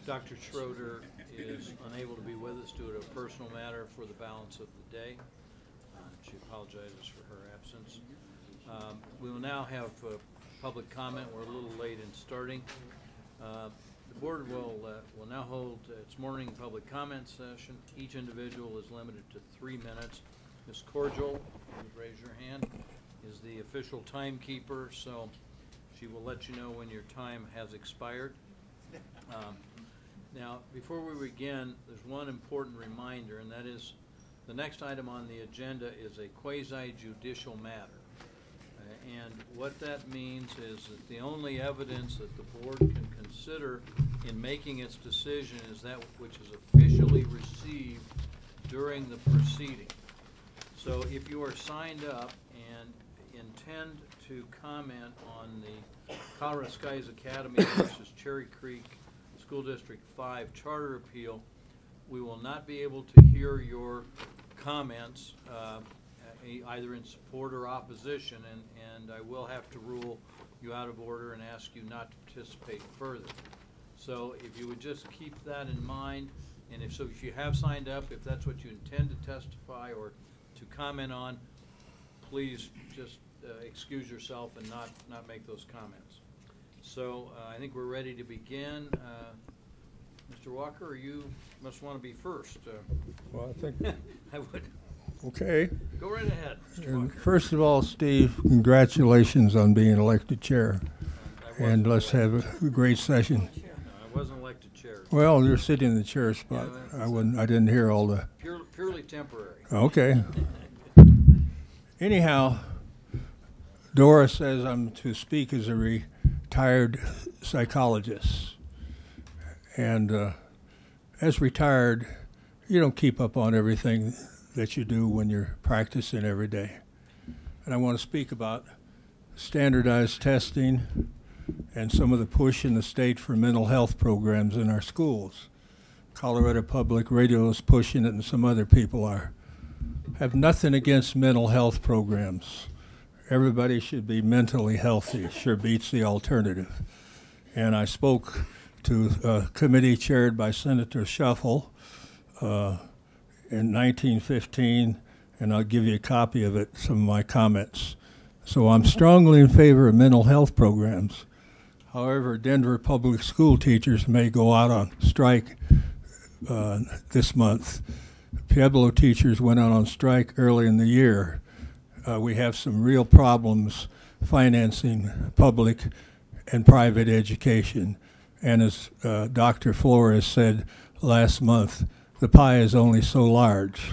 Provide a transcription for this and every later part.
Dr. Schroeder is unable to be with us due to a personal matter for the balance of the day. She apologizes for her absence. We will now have public comment. We're a little late in starting. The board will now hold its morning public comment session. Each individual is limited to 3 minutes. Ms. Cordial, raise your hand, is the official timekeeper, so she will let you know when your time has expired. Now, before we begin, there's one important reminder, and that is the next item on the agenda is a quasi-judicial matter. And what that means is that the only evidence that the board can consider in making its decision is that which is officially received during the proceeding. So if you are signed up and intend to comment on the Colorado Skies Academy versus Cherry Creek School District 5 charter appeal, we will not be able to hear your comments either in support or opposition, and I will have to rule you out of order and ask you not to participate further. So if you would just keep that in mind, and if you have signed up, if that's what you intend to testify or to comment on, please just excuse yourself and not make those comments. So I think we're ready to begin. Mr. Walker, you must want to be first. Well, I think. I would. Okay. Go right ahead, Mr. Walker. First of all, Steve, congratulations on being elected chair. And let's have a great session. No, I wasn't elected chair. Well, you're sitting in the chair spot. Yeah, I didn't hear all the. Purely temporary. Okay. Anyhow, Dora says I'm to speak as a retired psychologist. And as retired, you don't keep up on everything that you do when you're practicing every day. And I want to speak about standardized testing and some of the push in the state for mental health programs in our schools. Colorado Public Radio is pushing it, and some other people are. Have nothing against mental health programs. Everybody should be mentally healthy. Sure beats the alternative. And I spoke to a committee chaired by Senator Shuffle in 1915, and I'll give you a copy of it, some of my comments. So I'm strongly in favor of mental health programs. However, Denver public school teachers may go out on strike this month. Pueblo teachers went out on strike early in the year. We have some real problems financing public and private education. And as Dr. Flores said last month, the pie is only so large.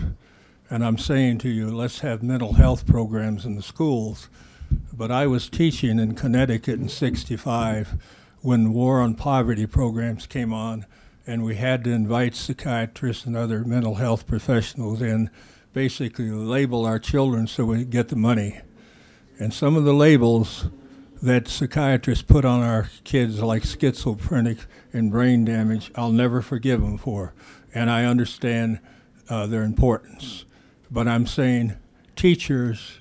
And I'm saying to you, let's have mental health programs in the schools. But I was teaching in Connecticut in '65 when the War on Poverty programs came on, and we had to invite psychiatrists and other mental health professionals in, basically label our children so we could get the money. And some of the labels that psychiatrists put on our kids, like schizophrenic and brain damage, I'll never forgive them for. And I understand their importance. But I'm saying teachers,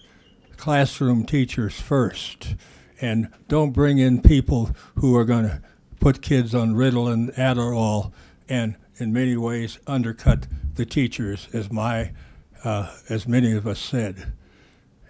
classroom teachers first, and don't bring in people who are going to put kids on Ritalin, Adderall, and in many ways undercut the teachers, as many of us said.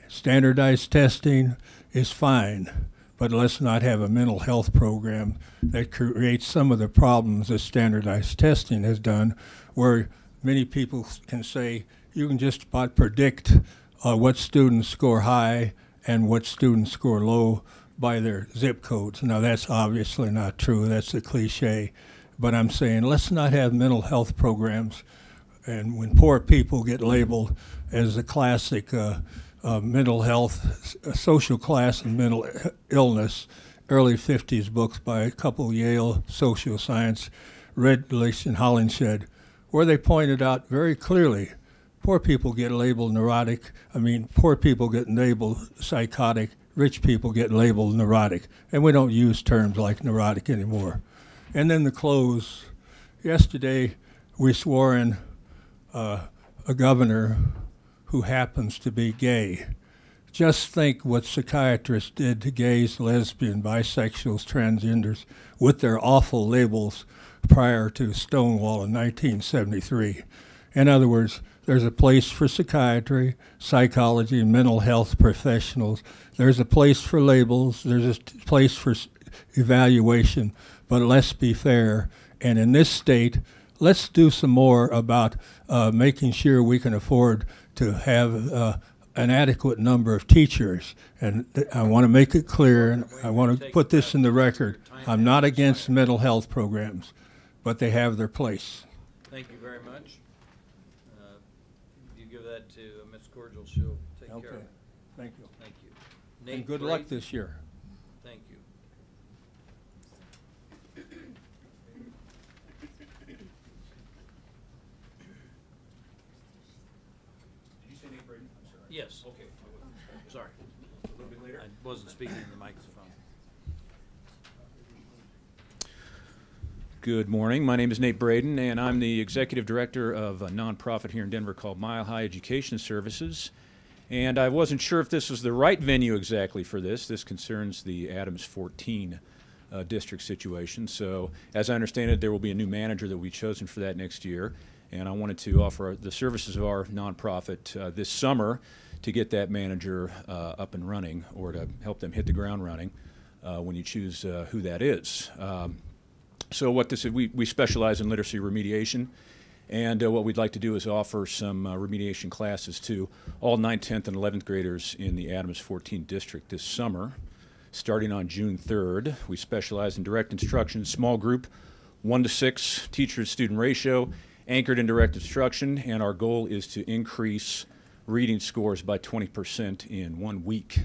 Standardized testing is fine, but let's not have a mental health program that creates some of the problems that standardized testing has done, where many people can say you can just about predict what students score high and what students score low by their zip codes. Now, that's obviously not true. That's a cliche. But I'm saying let's not have mental health programs. And when poor people get labeled as a classic mental health, social class and mental illness, early 50s books by a couple Yale social science, Redlich and Holinshed, where they pointed out very clearly poor people get labeled neurotic. Poor people get labeled psychotic. Rich people get labeled neurotic. And we don't use terms like neurotic anymore. And then the close. Yesterday, we swore in a governor who happens to be gay. Just think what psychiatrists did to gays, lesbian, bisexuals, transgenders with their awful labels prior to Stonewall in 1973. In other words, there's a place for psychiatry, psychology, and mental health professionals. There's a place for labels. There's a place for evaluation. But let's be fair. And in this state, let's do some more about making sure we can afford to have an adequate number of teachers. And I want to make it clear, and I want to put this in the record. I'm not against mental health programs, but they have their place. Thank you very much. You give that to Ms. Cordial, she'll take care of it. Thank you. Thank you. And Nate good Brady? luck this year. Thank you. Did you say Nate Braden? I'm sorry. Yes. Okay. Sorry. A little bit later. I wasn't speaking in the microphone. Good morning. My name is Nate Braden, and I'm the executive director of a nonprofit here in Denver called Mile High Education Services. And I wasn't sure if this was the right venue exactly for this. This concerns the Adams 14 district situation. So, as I understand it, there will be a new manager that will be chosen for that next year. And I wanted to offer the services of our nonprofit this summer to get that manager up and running, or to help them hit the ground running when you choose who that is. So what this is, we specialize in literacy remediation, and what we'd like to do is offer some remediation classes to all 9th, 10th, and 11th graders in the Adams 14 district this summer, starting on June 3rd. We specialize in direct instruction, small group, 1-to-6 teacher-to-student ratio, anchored in direct instruction, and our goal is to increase reading scores by 20% in 1 week,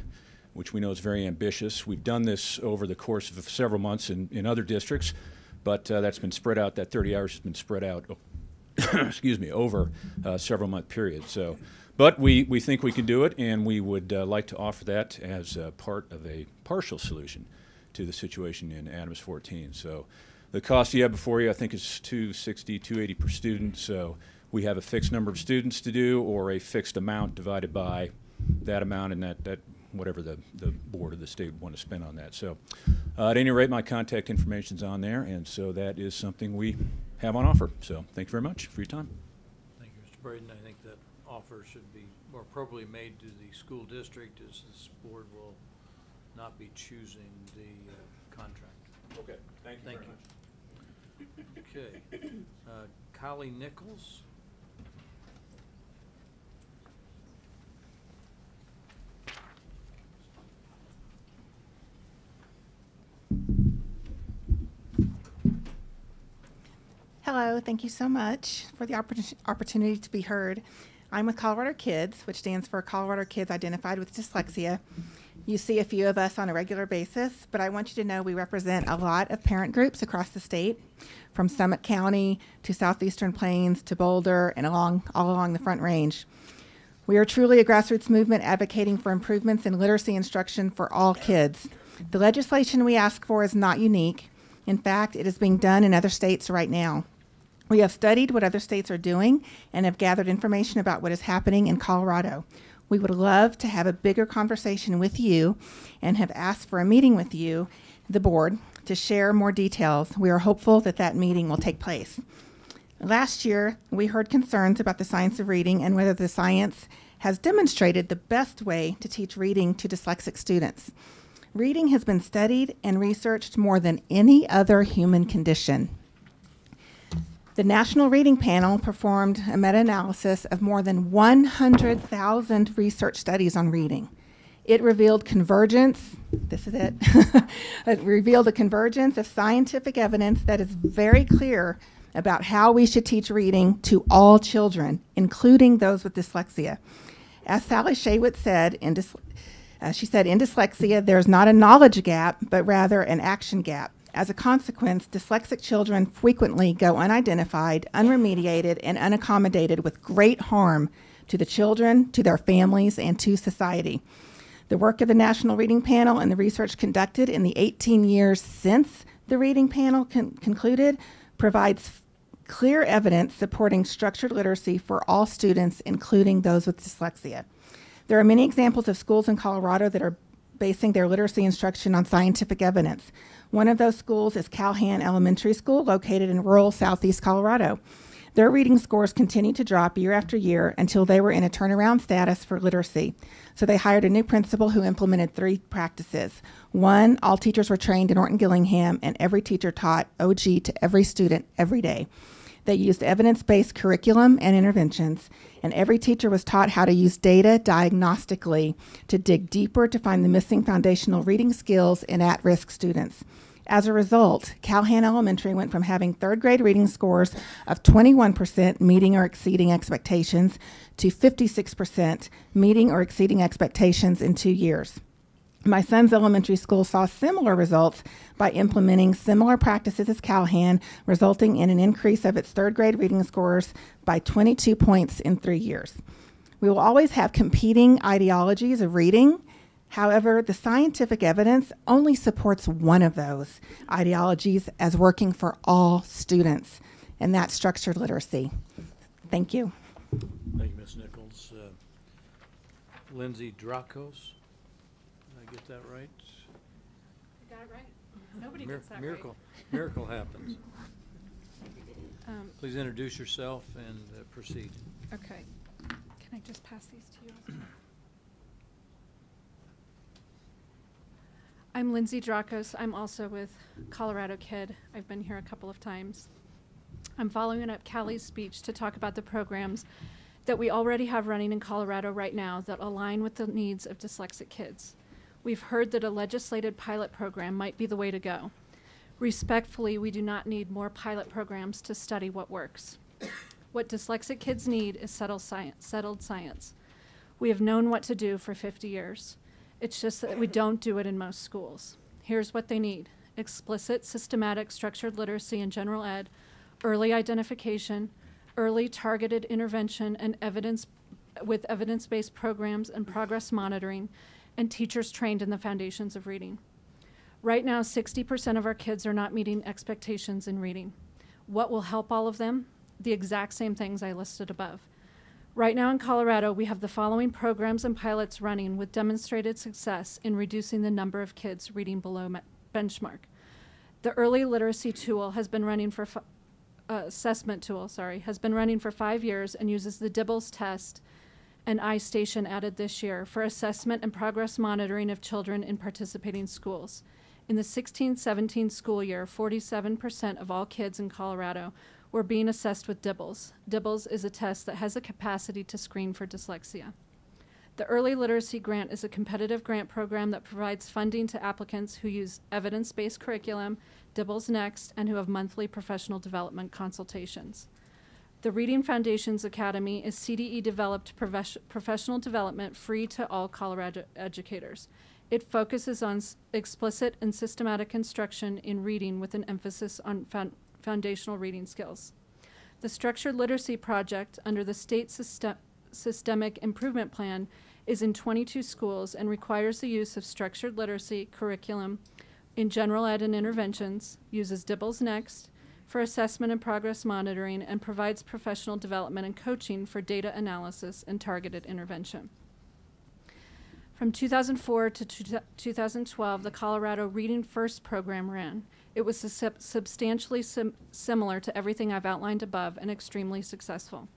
which we know is very ambitious. We've done this over the course of several months in other districts, but that's been spread out, that 30 hours has been spread out, excuse me, over several month period. So, but we think we can do it, and we would like to offer that as part of a partial solution to the situation in Adams 14. So the cost you have before you, I think, is $260, $280 per student. So we have a fixed number of students to do, or a fixed amount divided by that amount, and that whatever the board of the state would want to spend on that. So at any rate, my contact information's on there, and so that is something we have on offer. So thank you very much for your time. Thank you, Mr. Braden. I think that offer should be more appropriately made to the school district, as this board will not be choosing the contract. Okay, thank you Thank very you. much. Okay. Kylie Nichols? Hello, thank you so much for the opportunity to be heard. I'm with Colorado Kids, which stands for Colorado Kids Identified with Dyslexia. You see a few of us on a regular basis, but I want you to know we represent a lot of parent groups across the state, from Summit County to Southeastern Plains to Boulder and all along the Front Range. We are truly a grassroots movement advocating for improvements in literacy instruction for all kids. The legislation we ask for is not unique. In fact, it is being done in other states right now. We have studied what other states are doing and have gathered information about what is happening in Colorado. We would love to have a bigger conversation with you and have asked for a meeting with you, the board, to share more details. We are hopeful that that meeting will take place. Last year, we heard concerns about the science of reading and whether the science has demonstrated the best way to teach reading to dyslexic students. Reading has been studied and researched more than any other human condition. The National Reading Panel performed a meta-analysis of more than 100,000 research studies on reading. It revealed convergence, this is it, it revealed a convergence of scientific evidence that is very clear about how we should teach reading to all children, including those with dyslexia. As Sally Shaywitz said, she said, in dyslexia, there's not a knowledge gap, but rather an action gap. As a consequence, dyslexic children frequently go unidentified, unremediated, and unaccommodated with great harm to the children, to their families, and to society. The work of the National Reading Panel and the research conducted in the 18 years since the Reading Panel concluded provides clear evidence supporting structured literacy for all students, including those with dyslexia. There are many examples of schools in Colorado that are basing their literacy instruction on scientific evidence. One of those schools is Calhan Elementary School, located in rural southeast Colorado. Their reading scores continued to drop year after year until they were in a turnaround status for literacy. So they hired a new principal who implemented 3 practices. 1, all teachers were trained in Orton Gillingham, and every teacher taught OG to every student every day. They used evidence-based curriculum and interventions, and every teacher was taught how to use data diagnostically to dig deeper to find the missing foundational reading skills in at-risk students. As a result, Calhan Elementary went from having 3rd grade reading scores of 21% meeting or exceeding expectations to 56% meeting or exceeding expectations in 2 years. My son's elementary school saw similar results by implementing similar practices as Calhan, resulting in an increase of its 3rd grade reading scores by 22 points in 3 years. We will always have competing ideologies of reading. However, the scientific evidence only supports one of those ideologies as working for all students, and that's structured literacy. Thank you. Thank you, Ms. Nichols. Lindsay Drakos, did I get that right? You got it right. Nobody gets that Miracle, miracle happens. right. Please introduce yourself and proceed. Okay. Can I just pass these to you? I'm Lindsay Drakos. I'm also with Colorado Kid. I've been here a couple of times. I'm following up Callie's speech to talk about the programs that we already have running in Colorado right now that align with the needs of dyslexic kids. We've heard that a legislated pilot program might be the way to go. Respectfully, we do not need more pilot programs to study what works. What dyslexic kids need is settled science. We have known what to do for 50 years. It's just that we don't do it in most schools. Here's what they need: explicit, systematic, structured literacy in general ed, early identification, early targeted intervention, and evidence-based programs and progress monitoring, and teachers trained in the foundations of reading. Right now, 60% of our kids are not meeting expectations in reading. What will help all of them? The exact same things I listed above. Right now in Colorado, we have the following programs and pilots running with demonstrated success in reducing the number of kids reading below benchmark. The early literacy tool has been running for assessment tool, has been running for 5 years and uses the DIBELS test and iStation added this year for assessment and progress monitoring of children in participating schools. In the 16-17 school year, 47% of all kids in Colorado were being assessed with DIBELS. DIBELS is a test that has the capacity to screen for dyslexia. The Early Literacy Grant is a competitive grant program that provides funding to applicants who use evidence-based curriculum, DIBELS Next, and who have monthly professional development consultations. The Reading Foundations Academy is CDE-developed professional development free to all Colorado educators. It focuses on explicit and systematic instruction in reading with an emphasis on foundational reading skills. The Structured Literacy Project under the State Systemic Improvement Plan is in 22 schools and requires the use of structured literacy curriculum in general ed and interventions, uses DIBELS Next for assessment and progress monitoring, and provides professional development and coaching for data analysis and targeted intervention. From 2004 to 2012, the Colorado Reading First program ran. It was substantially similar to everything I've outlined above and extremely successful.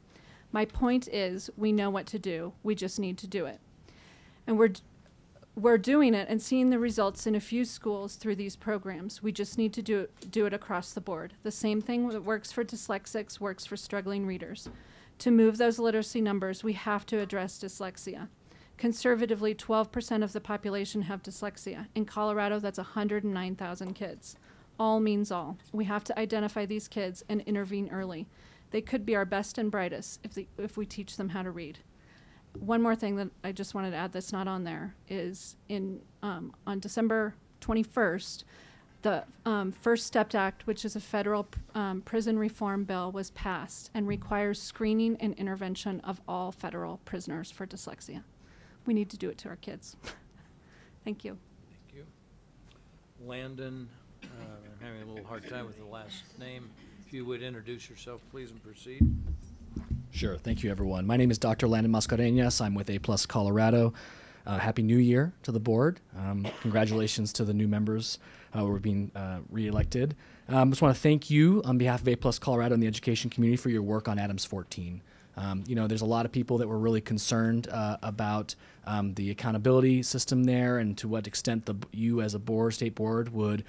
My point is, we know what to do. We just need to do it. And we're doing it and seeing the results in a few schools through these programs. We just need to do it across the board. The same thing that works for dyslexics works for struggling readers. To move those literacy numbers, we have to address dyslexia. Conservatively, 12% of the population have dyslexia. In Colorado, that's 109,000 kids. All means all. We have to identify these kids and intervene early. They could be our best and brightest if we teach them how to read. One more thing that I just wanted to add that's not on there is on December 21st, the First Step Act, which is a federal prison reform bill, was passed and requires screening and intervention of all federal prisoners for dyslexia. We need to do it to our kids. Thank you. Thank you. Landon, I'm having a little hard time with the last name. If you would introduce yourself, please, and proceed. Sure. Thank you, everyone. My name is Dr. Landon Mascareñas. I'm with A+ Colorado. Happy New Year to the board. Congratulations to the new members who are being reelected. I just want to thank you on behalf of A+ Colorado and the education community for your work on Adams 14. There's a lot of people that were really concerned about the accountability system there and to what extent you as a board, state board, would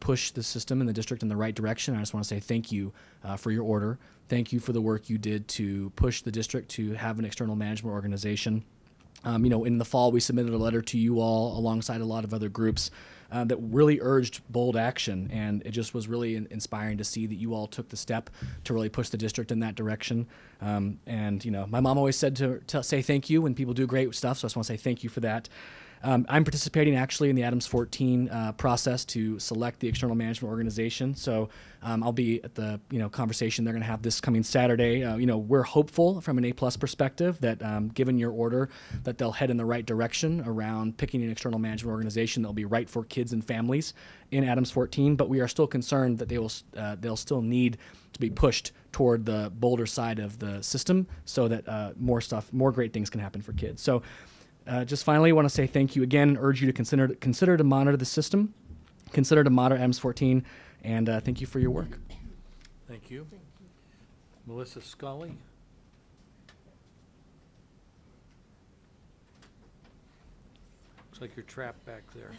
push the system in the district in the right direction. I just want to say thank you for your order. Thank you for the work you did to push the district to have an external management organization. In the fall, we submitted a letter to you all alongside a lot of other groups that really urged bold action, and it just was really inspiring to see that you all took the step to really push the district in that direction. My mom always said to say thank you when people do great stuff, so I just want to say thank you for that. I'm participating actually in the Adams 14 process to select the external management organization. So I'll be at the conversation they're going to have this coming Saturday. We're hopeful from an A+ perspective that given your order that they'll head in the right direction around picking an external management organization that'll be right for kids and families in Adams 14. But we are still concerned that they'll still need to be pushed toward the bolder side of the system so that more great things can happen for kids. So. Just finally, I want to say thank you again and urge you to consider to monitor the system, consider to monitor Adams 14, and thank you for your work. Thank you. Melissa Scully. Looks like you're trapped back there.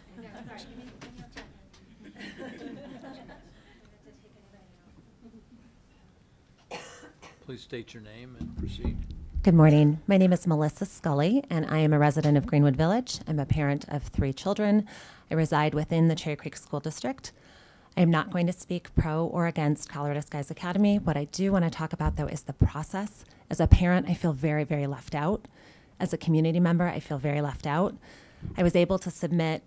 Please state your name and proceed. Good morning. My name is Melissa Scully, and I am a resident of Greenwood Village. I'm a parent of 3 children. I reside within the Cherry Creek School District. I am not going to speak pro or against Colorado Skies Academy. What I do want to talk about, though, is the process. As a parent, I feel very, very left out. As a community member, I feel very left out. I was able to submit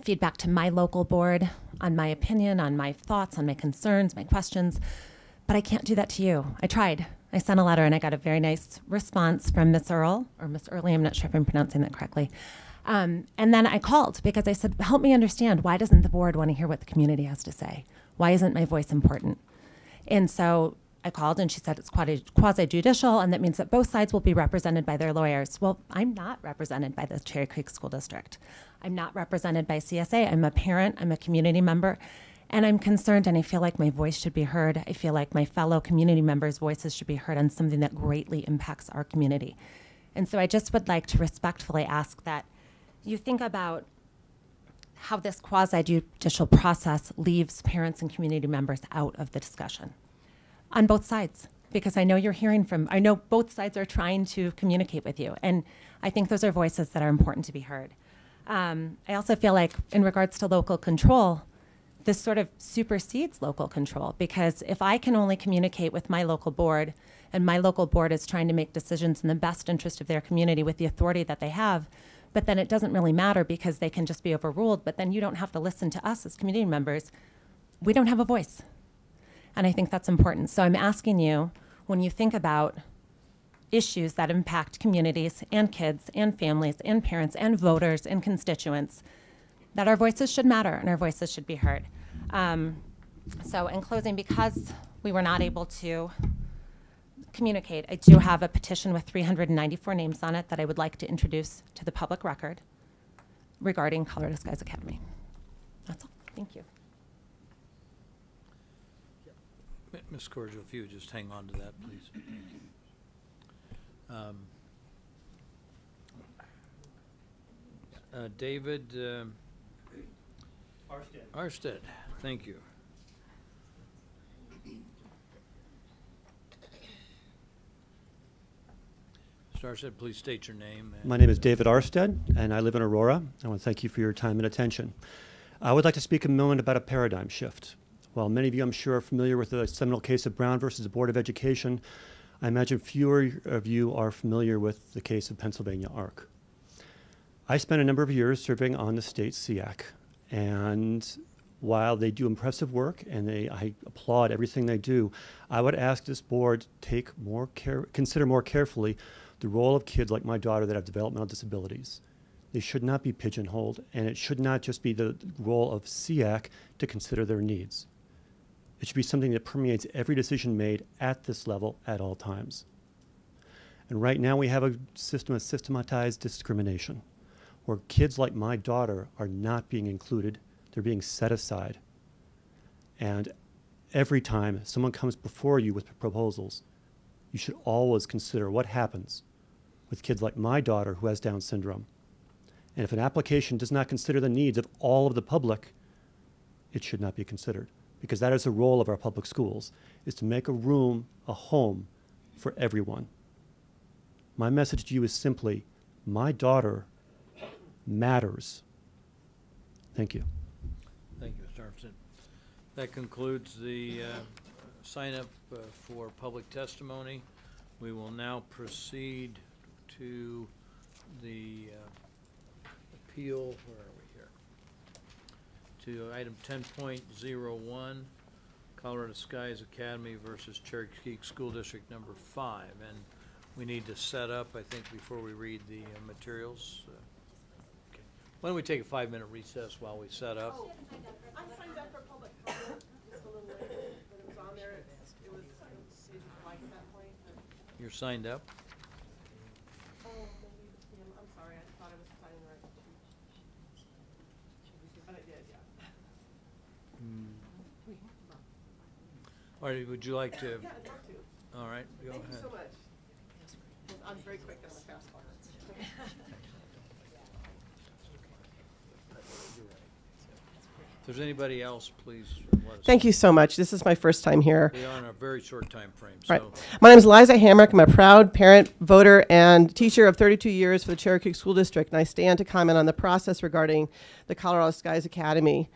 feedback to my local board on my opinion, on my thoughts, on my concerns, my questions, but I can't do that to you. I tried. I sent a letter and I got a very nice response from Miss Earle, or Miss Early, I'm not sure if I'm pronouncing that correctly. And then I called because I said, help me understand, why doesn't the board want to hear what the community has to say? Why isn't my voice important? And so I called and she said it's quasi-judicial, and that means that both sides will be represented by their lawyers. Well, I'm not represented by the Cherry Creek School District. I'm not represented by CSA. I'm a parent, I'm a community member, and I'm concerned, and I feel like my voice should be heard. I feel like my fellow community members' voices should be heard on something that greatly impacts our community. And so I just would like to respectfully ask that you think about how this quasi-judicial process leaves parents and community members out of the discussion on both sides, because I know you're hearing I know both sides are trying to communicate with you, and I think those are voices that are important to be heard. I also feel like in regards to local control, this sort of supersedes local control, because if I can only communicate with my local board, and my local board is trying to make decisions in the best interest of their community with the authority that they have, but then it doesn't really matter because they can just be overruled, but then you don't have to listen to us as community members, we don't have a voice. And I think that's important. So I'm asking you, when you think about issues that impact communities and kids and families and parents and voters and constituents, that our voices should matter and our voices should be heard. So in closing, because we were not able to communicate, I do have a petition with 394 names on it that I would like to introduce to the public record regarding Colorado Skies Academy. That's all. Thank you. Ms. Cordial, if you would just hang on to that, please. David Arstead, thank you. Mr. Arstead, please state your name. My name is David Arstead, and I live in Aurora. I want to thank you for your time and attention. I would like to speak a moment about a paradigm shift. While many of you, I'm sure, are familiar with the seminal case of Brown versus the Board of Education, I imagine fewer of you are familiar with the case of Pennsylvania ARC. I spent a number of years serving on the state SEAC, and while they do impressive work and I applaud everything they do, I would ask this board to consider more carefully the role of kids like my daughter that have developmental disabilities. They should not be pigeonholed, and it should not just be the role of SEAC to consider their needs. It should be something that permeates every decision made at this level at all times. And right now we have a system of systematized discrimination where kids like my daughter are not being included, they're being set aside. And every time someone comes before you with proposals, you should always consider what happens with kids like my daughter who has Down syndrome. And if an application does not consider the needs of all of the public, it should not be considered, because that is the role of our public schools, is to make a room, a home for everyone. My message to you is simply, my daughter matters. Thank you. Thank you, Mr. Armstead. That concludes the sign up for public testimony. We will now proceed to the appeal, where are we here? To item 10.01, Colorado Skies Academy versus Cherry Creek School District number 5. And we need to set up, I think, before we read the materials. Okay. Why don't we take a 5-minute recess while we set up? Oh, I signed up for public comment just a little later, but it was on there. It was blank at that point. You're signed up? Oh, maybe, I'm sorry, I thought I was signing right. But I did, yeah. All right, would you like to? Yeah, I'd love to. All right, go ahead. Thank you so much. I'm very quick, I'm a fast learner. If there's anybody else, please let us. Thank you so much. This is my first time here. We are on a very short time frame, Right. so. My name is Liza Hamrick. I'm a proud parent, voter, and teacher of 32 years for the Cherry Creek School District, and I stand to comment on the process regarding the Colorado Skies Academy.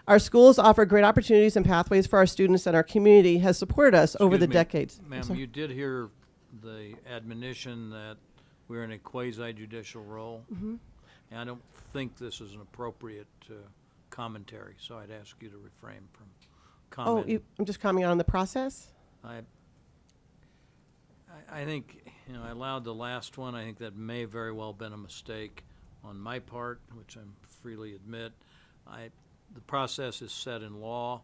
Our schools offer great opportunities and pathways for our students, and our community has supported us over the Excuse me, decades. Ma'am, Sorry. you did hear the admonition that we're in a quasi-judicial role. Mm-hmm. And I don't think this is an appropriate commentary, so I'd ask you to refrain from Oh, commenting. I'm just commenting on the process? I think, I allowed the last one. I think that may very well been a mistake on my part, which I freely admit. The process is set in law,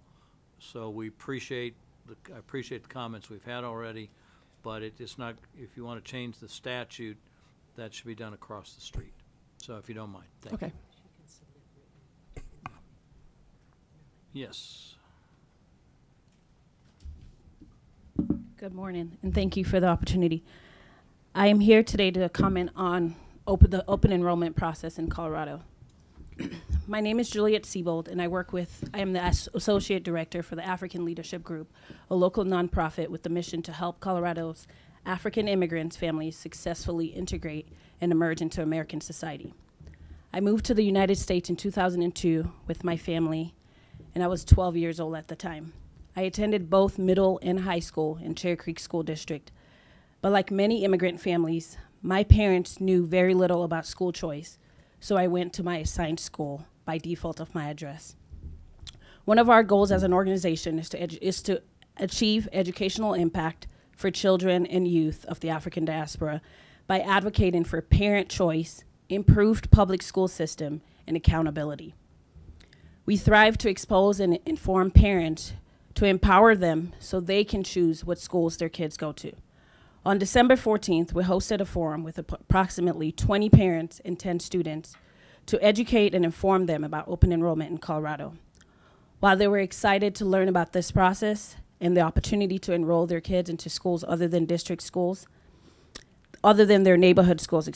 so we appreciate I appreciate the comments we've had already, but it's not, if you want to change the statute, that should be done across the street. So if you don't mind, thank you. Okay. Yes. Good morning, and thank you for the opportunity. I am here today to comment on the open enrollment process in Colorado. My name is Juliet Siebold, and I am the Associate Director for the African Leadership Group, a local nonprofit with the mission to help Colorado's African immigrants' families successfully integrate and emerge into American society. I moved to the United States in 2002 with my family, and I was 12 years old at the time. I attended both middle and high school in Cherry Creek School District, but like many immigrant families, my parents knew very little about school choice, so I went to my assigned school by default of my address. One of our goals as an organization is to achieve educational impact for children and youth of the African diaspora by advocating for parent choice, improved public school system, and accountability. We thrive to expose and inform parents to empower them so they can choose what schools their kids go to. On December 14th, we hosted a forum with approximately 20 parents and 10 students to educate and inform them about open enrollment in Colorado. While they were excited to learn about this process and the opportunity to enroll their kids into schools other than district schools, other than their neighborhood schools,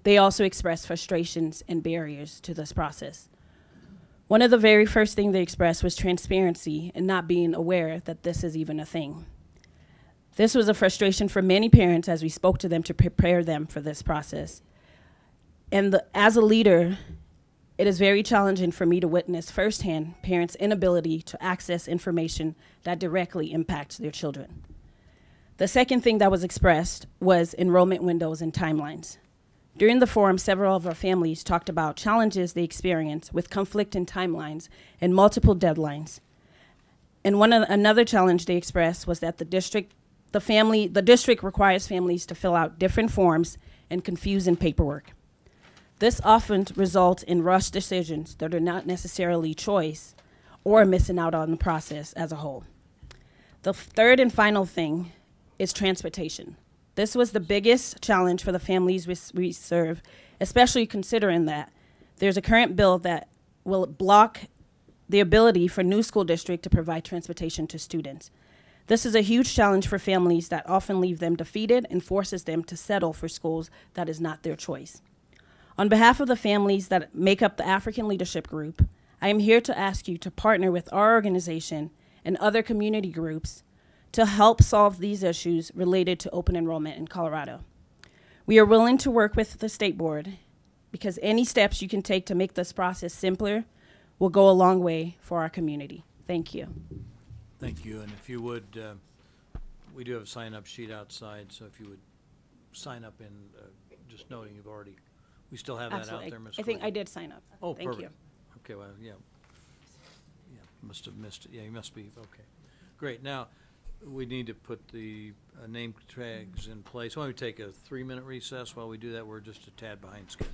they also expressed frustrations and barriers to this process. One of the very first things they expressed was transparency and not being aware that this is even a thing. This was a frustration for many parents as we spoke to them to prepare them for this process. And as a leader, it is very challenging for me to witness firsthand parents' inability to access information that directly impacts their children. The second thing that was expressed was enrollment windows and timelines. During the forum, several of our families talked about challenges they experience with conflicting timelines and multiple deadlines. And another challenge they expressed was that the district requires families to fill out different forms and confusing paperwork. This often results in rushed decisions that are not necessarily choice or missing out on the process as a whole. The third and final thing is transportation. This was the biggest challenge for the families we serve, especially considering that there's a current bill that will block the ability for new school district to provide transportation to students. This is a huge challenge for families that often leave them defeated and forces them to settle for schools that is not their choice. On behalf of the families that make up the African Leadership Group, I am here to ask you to partner with our organization and other community groups to help solve these issues related to open enrollment in Colorado. We are willing to work with the state board because any steps you can take to make this process simpler will go a long way for our community. Thank you. Thank you, and if you would, we do have a sign-up sheet outside, so if you would sign up in, just noting you've already, we still have that Absolutely. out there, Ms. I think I Courtney? did sign up. Oh, Thank perfect. you. Okay, well, yeah. Yeah, must have missed it. Yeah, you must be, okay. Great, now, we need to put the name tags in place. Why don't we take a 3-minute recess? While we do that, we're just a tad behind schedule.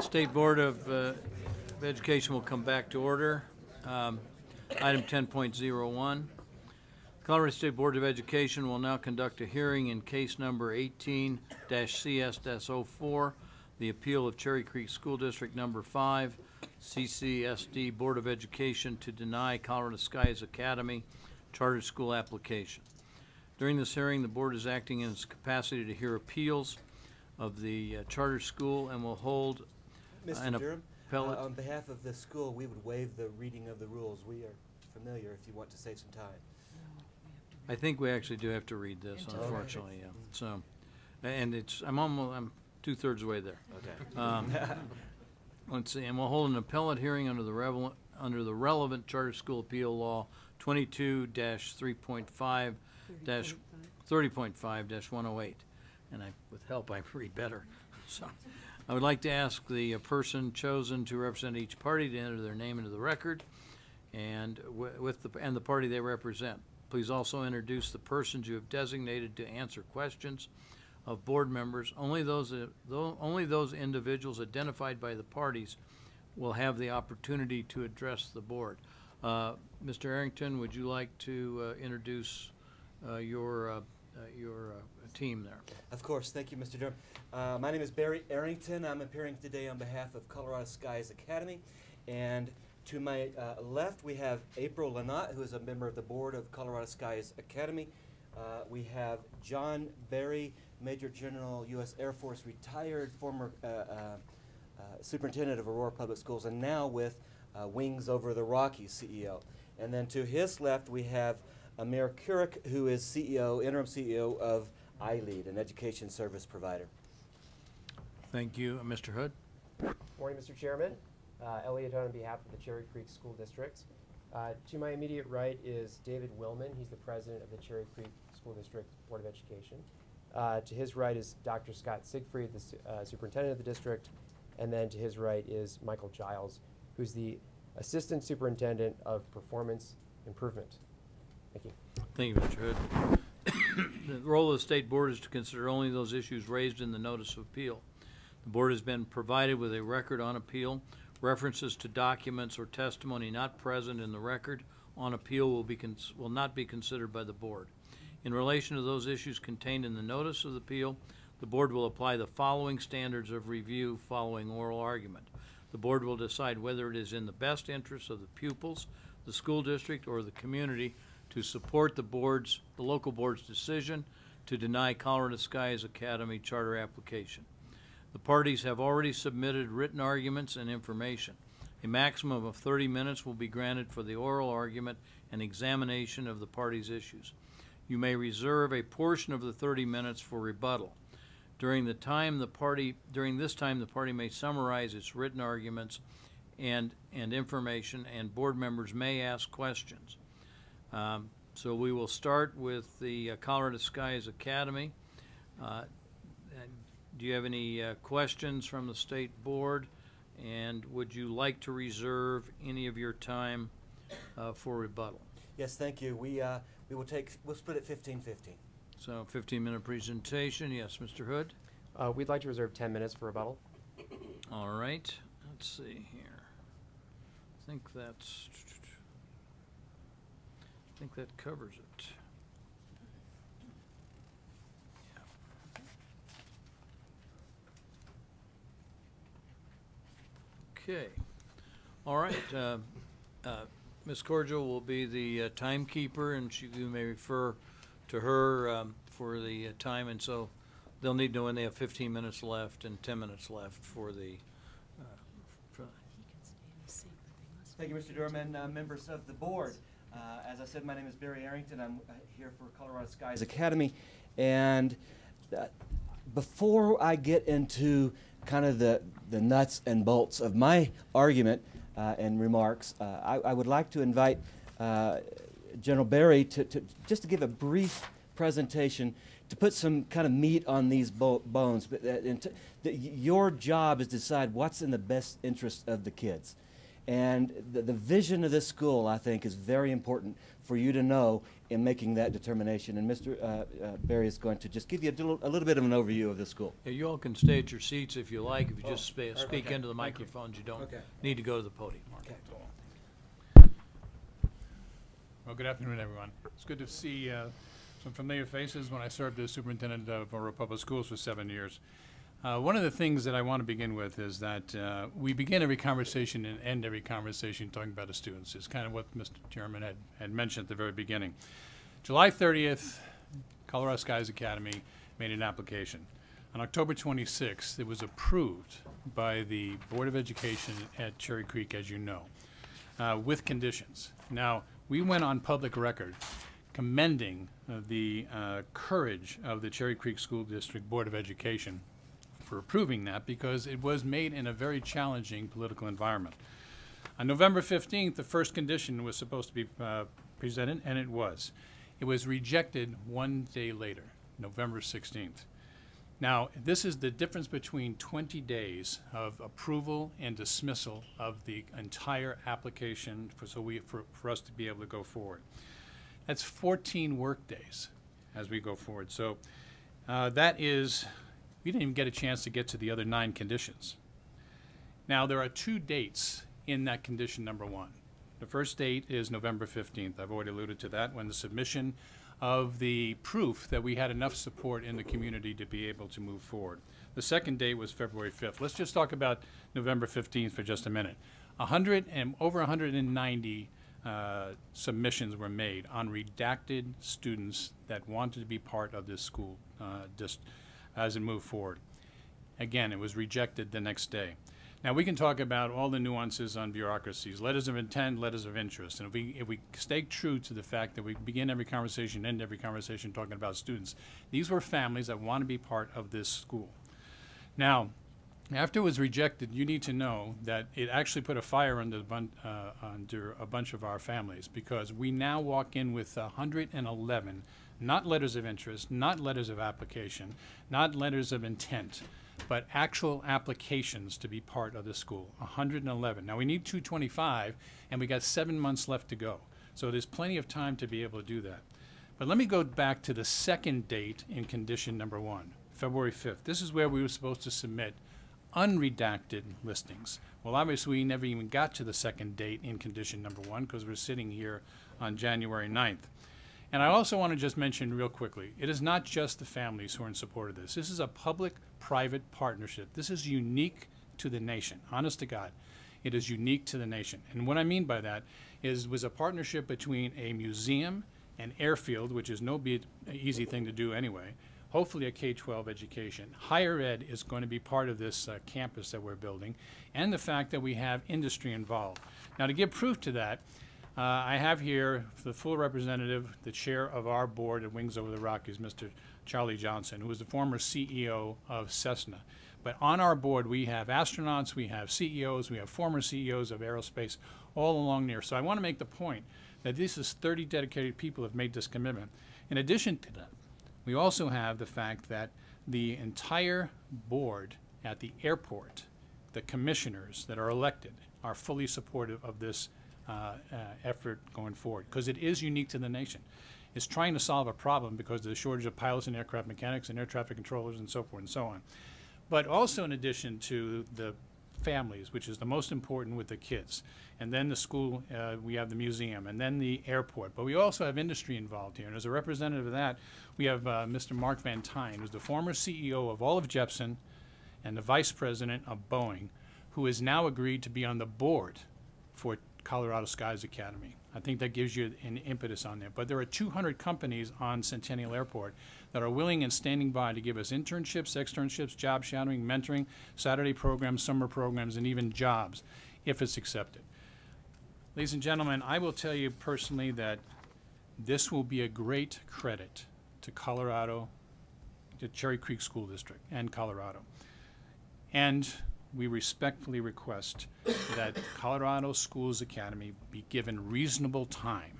State Board of Education will come back to order. Item 10.01. Colorado State Board of Education will now conduct a hearing in case number 18-CS-04, the appeal of Cherry Creek School District Number 5, CCSD Board of Education to deny Colorado Skies Academy charter school application. During this hearing, the board is acting in its capacity to hear appeals of the charter school and will hold an Mr. Durham, appellate. on behalf of the school, we would waive the reading of the rules. We are familiar if you want to save some time. I think we actually do have to read this, unfortunately, yeah. So, and I'm 2/3 way there. Okay. Let's see, and we'll hold an appellate hearing under the relevant charter school appeal law 22-3.5-30.5-108. And with help, I read better. So, I would like to ask the person chosen to represent each party to enter their name into the record and the party they represent. Please also introduce the persons you have designated to answer questions of board members. Only those individuals identified by the parties will have the opportunity to address the board. Mr. Arrington, would you like to introduce your team there? Of course. Thank you, Mr. Durham. My name is Barry Arrington. I'm appearing today on behalf of Colorado Skies Academy. And to my left, we have April Lynott, who is a member of the board of Colorado Skies Academy. We have John Berry, Major General, U.S. Air Force, retired, former superintendent of Aurora Public Schools, and now with Wings Over the Rockies CEO. And then to his left, we have Amir Kurik, who is interim CEO of iLead, an education service provider. Thank you. Mr. Hood? Morning, Mr. Chairman. Elliot Hood on behalf of the Cherry Creek School District. To my immediate right is David Willman. He's the president of the Cherry Creek School District Board of Education. To his right is Dr. Scott Siegfried, the superintendent of the district. And then to his right is Michael Giles, who's the assistant superintendent of performance improvement. Thank you. Thank you, Mr. Hood. The role of the State Board is to consider only those issues raised in the notice of appeal. The board has been provided with a record on appeal. References to documents or testimony not present in the record on appeal will not be considered by the board. In relation to those issues contained in the notice of the appeal, the board will apply the following standards of review following oral argument. The board will decide whether it is in the best interest of the pupils, the school district, or the community to support the local board's decision to deny Colorado Skies Academy charter application. The parties have already submitted written arguments and information. A maximum of 30 minutes will be granted for the oral argument and examination of the parties' issues. You may reserve a portion of the 30 minutes for rebuttal. During this time, the party may summarize its written arguments and information, and board members may ask questions. So we will start with the Colorado Skies Academy. Do you have any questions from the State Board? And would you like to reserve any of your time for rebuttal? Yes, thank you. We'll split it 15-15. So 15-minute presentation. Yes, Mr. Hood? We'd like to reserve 10 minutes for rebuttal. All right. Let's see here. I think that covers it. Okay. All right. Ms. Cordial will be the timekeeper, and you may refer to her for the time. And so they'll need to know when they have 15 minutes left and 10 minutes left for the. Thank you, Mr. Durham, and members of the board. As I said, my name is Barry Arrington. I'm here for Colorado Skies Academy. And before I get into kind of the nuts and bolts of my argument and remarks, I would like to invite General Berry to give a brief presentation to put some kind of meat on these bones. But your job is to decide what's in the best interest of the kids. And the vision of this school, I think, is very important for you to know in making that determination. And Mr. Berry is going to just give you a little bit of an overview of the school. Yeah, you all can stay at your seats if you like. If you just speak into the microphones, you don't need to go to the podium. Well, good afternoon, everyone. It's good to see some familiar faces when I served as superintendent of Aurora Public Schools for 7 years. One of the things that I want to begin with is that we begin every conversation and end every conversation talking about the students. It's kind of what Mr. Chairman had mentioned at the very beginning. July 30th, Colorado Skies Academy made an application. On October 26th, it was approved by the Board of Education at Cherry Creek, as you know, with conditions. Now, we went on public record commending the courage of the Cherry Creek School District Board of Education for approving that, because it was made in a very challenging political environment. On November 15th, the first condition was supposed to be presented, and it was. It was rejected 1 day later, November 16th. Now, this is the difference between 20 days of approval and dismissal of the entire application for us to be able to go forward. That's 14 work days as we go forward. So that is, we didn't even get a chance to get to the other 9 conditions. Now, there are 2 dates in that condition number 1. The first date is November 15th. I've already alluded to that, when the submission of the proof that we had enough support in the community to be able to move forward. The second date was February 5th. Let's just talk about November 15th for just a minute. Over 190 submissions were made on redacted students that wanted to be part of this school just as it moved forward. Again, it was rejected the next day. Now, we can talk about all the nuances on bureaucracies, letters of intent, letters of interest. And if we stay true to the fact that we begin every conversation, end every conversation talking about students, these were families that want to be part of this school. Now, after it was rejected, you need to know that it actually put a fire under a bunch of our families, because we now walk in with 111, not letters of interest, not letters of application, not letters of intent, but actual applications to be part of the school, 111. Now, we need 225, and we got 7 months left to go. So there's plenty of time to be able to do that. But let me go back to the second date in condition number 1, February 5th. This is where we were supposed to submit unredacted listings. Well, obviously, we never even got to the second date in condition number 1, because we're sitting here on January 9th. And I also want to just mention real quickly, it is not just the families who are in support of this. This is a public-private partnership. This is unique to the nation, honest to God. It is unique to the nation. And what I mean by that was a partnership between a museum, an airfield, which is no easy thing to do anyway, hopefully a K-12 education. Higher ed is going to be part of this campus that we're building, and the fact that we have industry involved. Now, to give proof to that, I have here the full representative, the chair of our board at Wings Over the Rockies, Mr. Charlie Johnson, who was the former CEO of Cessna. But on our board, we have astronauts, we have CEOs, we have former CEOs of aerospace all along there. So I want to make the point that this is 30 dedicated people who have made this commitment. In addition to that, we also have the fact that the entire board at the airport, the commissioners that are elected, are fully supportive of this effort going forward, because it is unique to the nation. It's trying to solve a problem because of the shortage of pilots and aircraft mechanics and air traffic controllers and so forth and so on. But also, in addition to the families, which is the most important with the kids, and then the school, we have the museum, and then the airport. But we also have industry involved here. And as a representative of that, we have Mr. Mark Van Tine, who's the former CEO of all of Jepson and the vice president of Boeing, who has now agreed to be on the board for Colorado Skies Academy. I think that gives you an impetus on there. But there are 200 companies on Centennial Airport that are willing and standing by to give us internships, externships, job shadowing, mentoring, Saturday programs, summer programs, and even jobs, if it's accepted. Ladies and gentlemen, I will tell you personally that this will be a great credit to Colorado, to Cherry Creek School District and Colorado. And we respectfully request that Colorado Schools Academy be given reasonable time,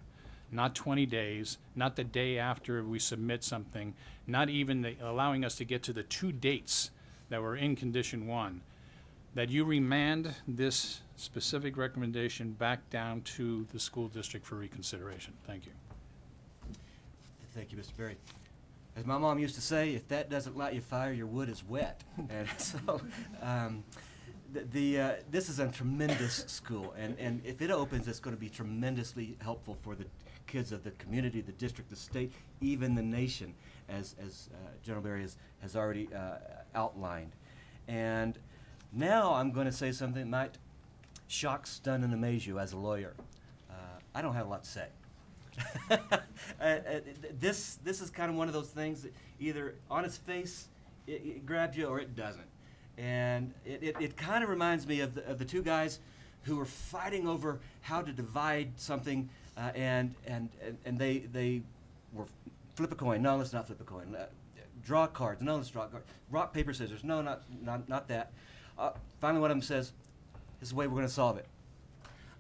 not 20 days, not the day after we submit something, not even allowing us to get to the 2 dates that were in condition 1. that you remand this specific recommendation back down to the school district for reconsideration. Thank you. Thank you, Mr. Berry. As my mom used to say, if that doesn't light your fire, your wood is wet. And so, this is a tremendous school, and if it opens, it's going to be tremendously helpful for the kids of the community, the district, the state, even the nation, as General Berry has already outlined. And now I'm going to say something that might shock, stun, and amaze you as a lawyer. I don't have a lot to say. This is kind of one of those things that either on its face it grabs you or it doesn't. And it kind of reminds me of the two guys who were fighting over how to divide something, and they were flip a coin. No, let's not flip a coin. Draw cards. No, let's draw cards. Rock, paper, scissors. No, not that. Finally, one of them says, "This is the way we're going to solve it.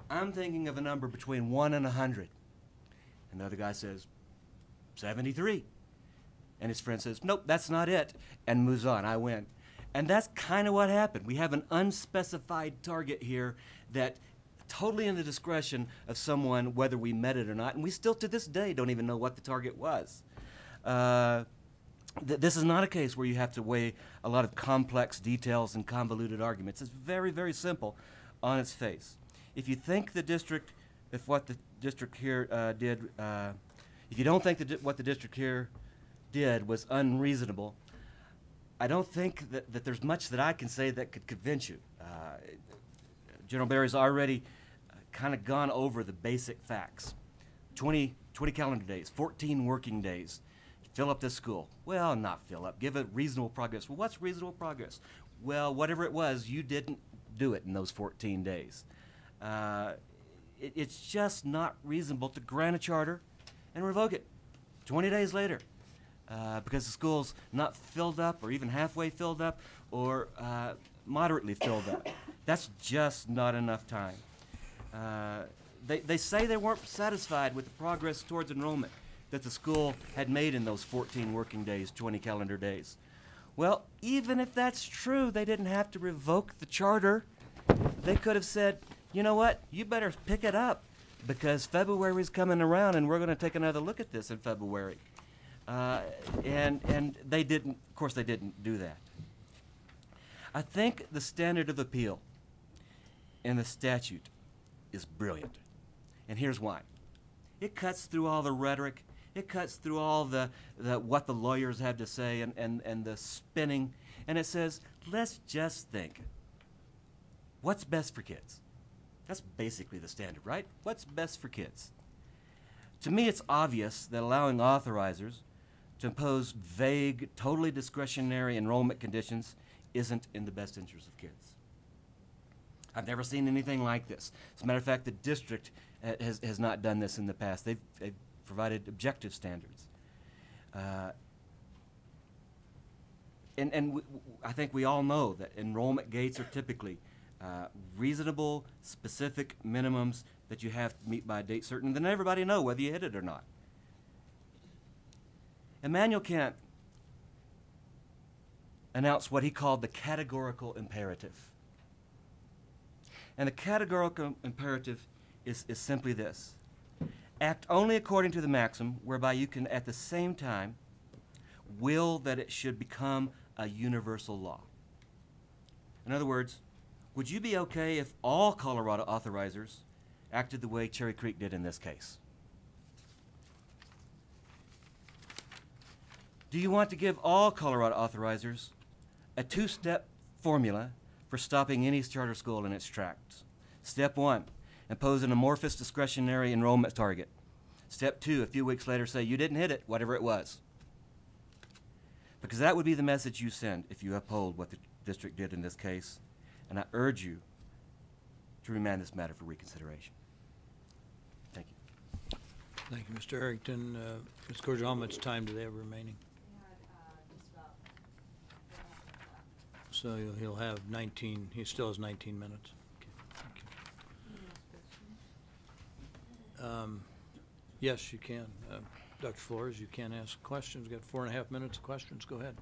I'm thinking of a number between 1 and 100." And the other guy says, 73. And his friend says, "Nope, that's not it," and moves on. I win. And that's kind of what happened. We have an unspecified target here that totally in the discretion of someone, whether we met it or not, and we still to this day don't even know what the target was. This is not a case where you have to weigh a lot of complex details and convoluted arguments. It's very, very simple on its face. If you think the district, if what the district here did, if you don't think what the district here did was unreasonable, I don't think that there's much that I can say that could convince you. General Berry's already kind of gone over the basic facts. 20 calendar days, 14 working days. Fill up this school. Well, not fill up. Give it reasonable progress. Well, what's reasonable progress? Well, whatever it was, you didn't do it in those 14 days. It's just not reasonable to grant a charter and revoke it 20 days later because the school's not filled up or even halfway filled up or moderately filled up. That's just not enough time. They say they weren't satisfied with the progress towards enrollment that the school had made in those 14 working days, 20 calendar days. Well, even if that's true, they didn't have to revoke the charter. They could have said, you know what, you better pick it up because February's coming around and we're going to take another look at this in February. And they didn't, of course they didn't do that. I think the standard of appeal in the statute is brilliant. And here's why. It cuts through all the rhetoric. It cuts through all the what the lawyers have to say and the spinning. And it says, let's just think. What's best for kids? That's basically the standard, right? What's best for kids? To me, it's obvious that allowing authorizers to impose vague, totally discretionary enrollment conditions isn't in the best interest of kids. I've never seen anything like this. As a matter of fact, the district has not done this in the past. They've provided objective standards. I think we all know that enrollment gates are typically reasonable, specific minimums that you have to meet by a date certain, then everybody know whether you hit it or not. Immanuel Kant announced what he called the categorical imperative. And the categorical imperative is simply this. Act only according to the maxim whereby you can at the same time will that it should become a universal law. In other words, would you be okay if all Colorado authorizers acted the way Cherry Creek did in this case? Do you want to give all Colorado authorizers a two-step formula for stopping any charter school in its tracks? Step 1, impose an amorphous discretionary enrollment target. Step 2, a few weeks later say you didn't hit it, whatever it was. Because that would be the message you send if you uphold what the district did in this case. And I urge you to remand this matter for reconsideration. Thank you. Thank you, Mr. Harrington. Ms. Cordial, how much time do they have remaining? So he'll have 19, he still has 19 minutes. Okay, thank you. Yes, you can. Dr. Flores, you can ask questions. We've got 4.5 minutes of questions. Go ahead.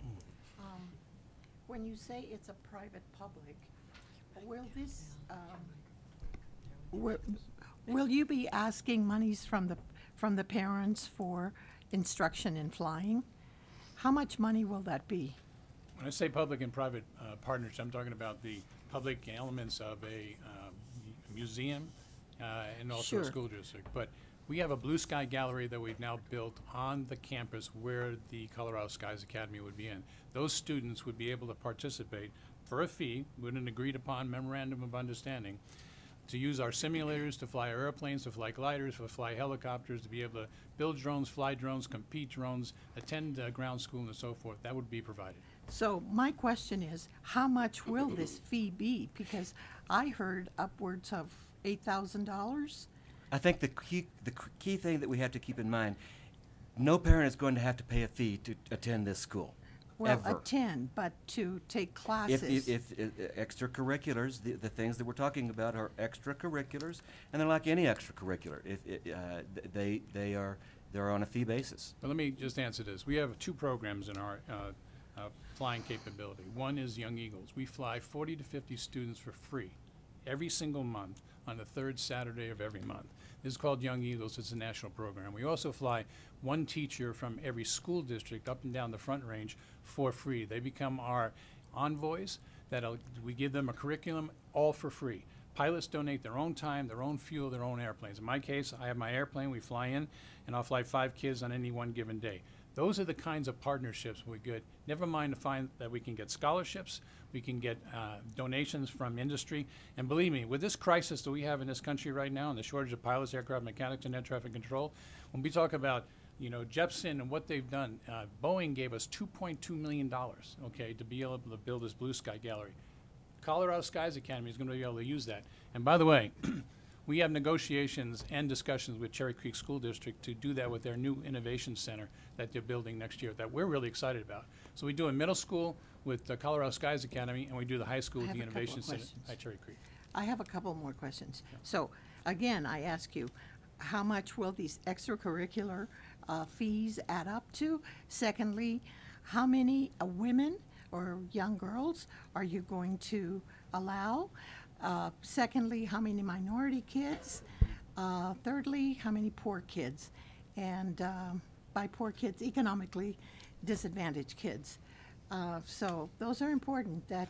When you say it's a private public, Will this, will you be asking monies from the parents for instruction in flying? How much money will that be? When I say public and private partnership, I'm talking about the public elements of a museum and also a Sure. school district. But we have a blue sky gallery that we've now built on the campus where the Colorado Skies Academy would be in. Those students would be able to participate for a fee, with an agreed upon memorandum of understanding, to use our simulators, to fly airplanes, to fly gliders, to fly helicopters, to be able to build drones, fly drones, compete drones, attend ground school and so forth. That would be provided. So my question is, how much will this fee be? Because I heard upwards of $8,000. I think the key thing that we have to keep in mind, no parent is going to have to pay a fee to attend this school. Well, ever. attend, but to take classes. If extracurriculars, the things that we're talking about are extracurriculars, and they're like any extracurricular. They're on a fee basis. But let me just answer this. We have two programs in our flying capability. One is Young Eagles. We fly 40 to 50 students for free every single month on the third Saturday of every month. This is called Young Eagles. It's a national program. We also fly one teacher from every school district up and down the Front Range for free. They become our envoys. We give them a curriculum all for free. Pilots donate their own time, their own fuel, their own airplanes. In my case, I have my airplane. We fly in, and I'll fly 5 kids on any one given day. Those are the kinds of partnerships we get. Never mind to find that we can get scholarships, we can get donations from industry. And believe me, with this crisis that we have in this country right now, and the shortage of pilots, aircraft mechanics, and air traffic control, when we talk about Jepson and what they've done, Boeing gave us $2.2 million, okay, to be able to build this blue sky gallery. Colorado Skies Academy is going to be able to use that. And by the way, we have negotiations and discussions with Cherry Creek School District to do that with their new innovation center that they're building next year that we're really excited about. So we do a middle school with the Colorado Skies Academy, and we do the high school with the innovation center at Cherry Creek. I have a couple more questions. So again, I ask you, how much will these extracurricular fees add up to? Secondly, how many women or young girls are you going to allow? Secondly, how many minority kids? Thirdly, how many poor kids? And by poor kids, economically disadvantaged kids. So those are important, that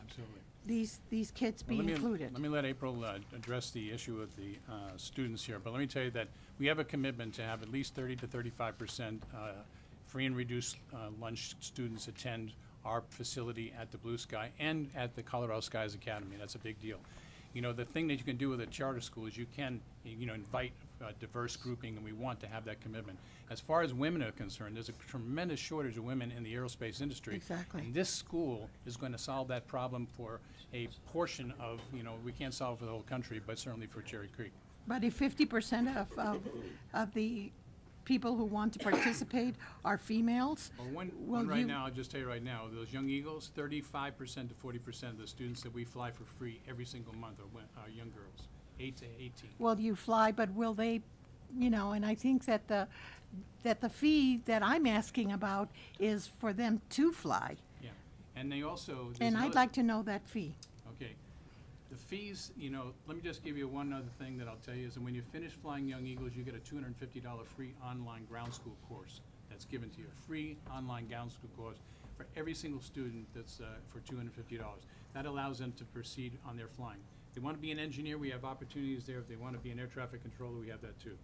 these kids be included. Let me let April address the issue of the students here. But let me tell you that we have a commitment to have at least 30 to 35% free and reduced lunch students attend our facility at the Blue Sky and at the Colorado Skies Academy. That's a big deal. The thing that you can do with a charter school is you can, invite diverse grouping, and we want to have that commitment. As far as women are concerned, there's a tremendous shortage of women in the aerospace industry. Exactly. And this school is going to solve that problem for a portion of, we can't solve for the whole country, but certainly for Cherry Creek. But if 50% of the people who want to participate are females, One right now, I'll just tell you right now, those Young Eagles, 35% to 40% of the students that we fly for free every single month are young girls, 8 to 18. well, you fly, but will they, and I think that the fee that I'm asking about is for them to fly. Yeah, and they also. And I'd like to know that fee. Okay. The fees, let me just give you one other thing that I'll tell you is that when you finish flying Young Eagles, you get a $250 free online ground school course that's given to you. A free online ground school course for every single student that's for $250. That allows them to proceed on their flying. If they want to be an engineer, we have opportunities there. If they want to be an air traffic controller, we have that too.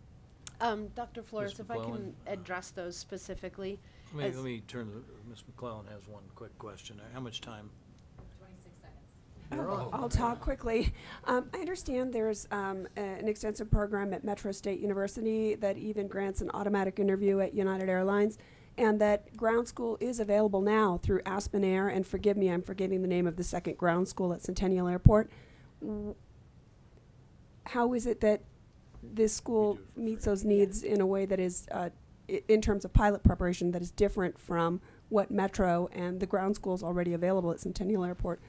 Dr. Flores, Ms. if I can McClellan, address those specifically. Let me turn to, Ms. McClellan has one quick question. How much time? I'll talk quickly. I understand there's an extensive program at Metro State University that even grants an automatic interview at United Airlines, and that ground school is available now through Aspen Air, and forgive me, I'm forgetting the name of the second ground school at Centennial Airport. How is it that this school meets those needs in a way that is, in terms of pilot preparation, that is different from what Metro and the ground schools already available at Centennial Airport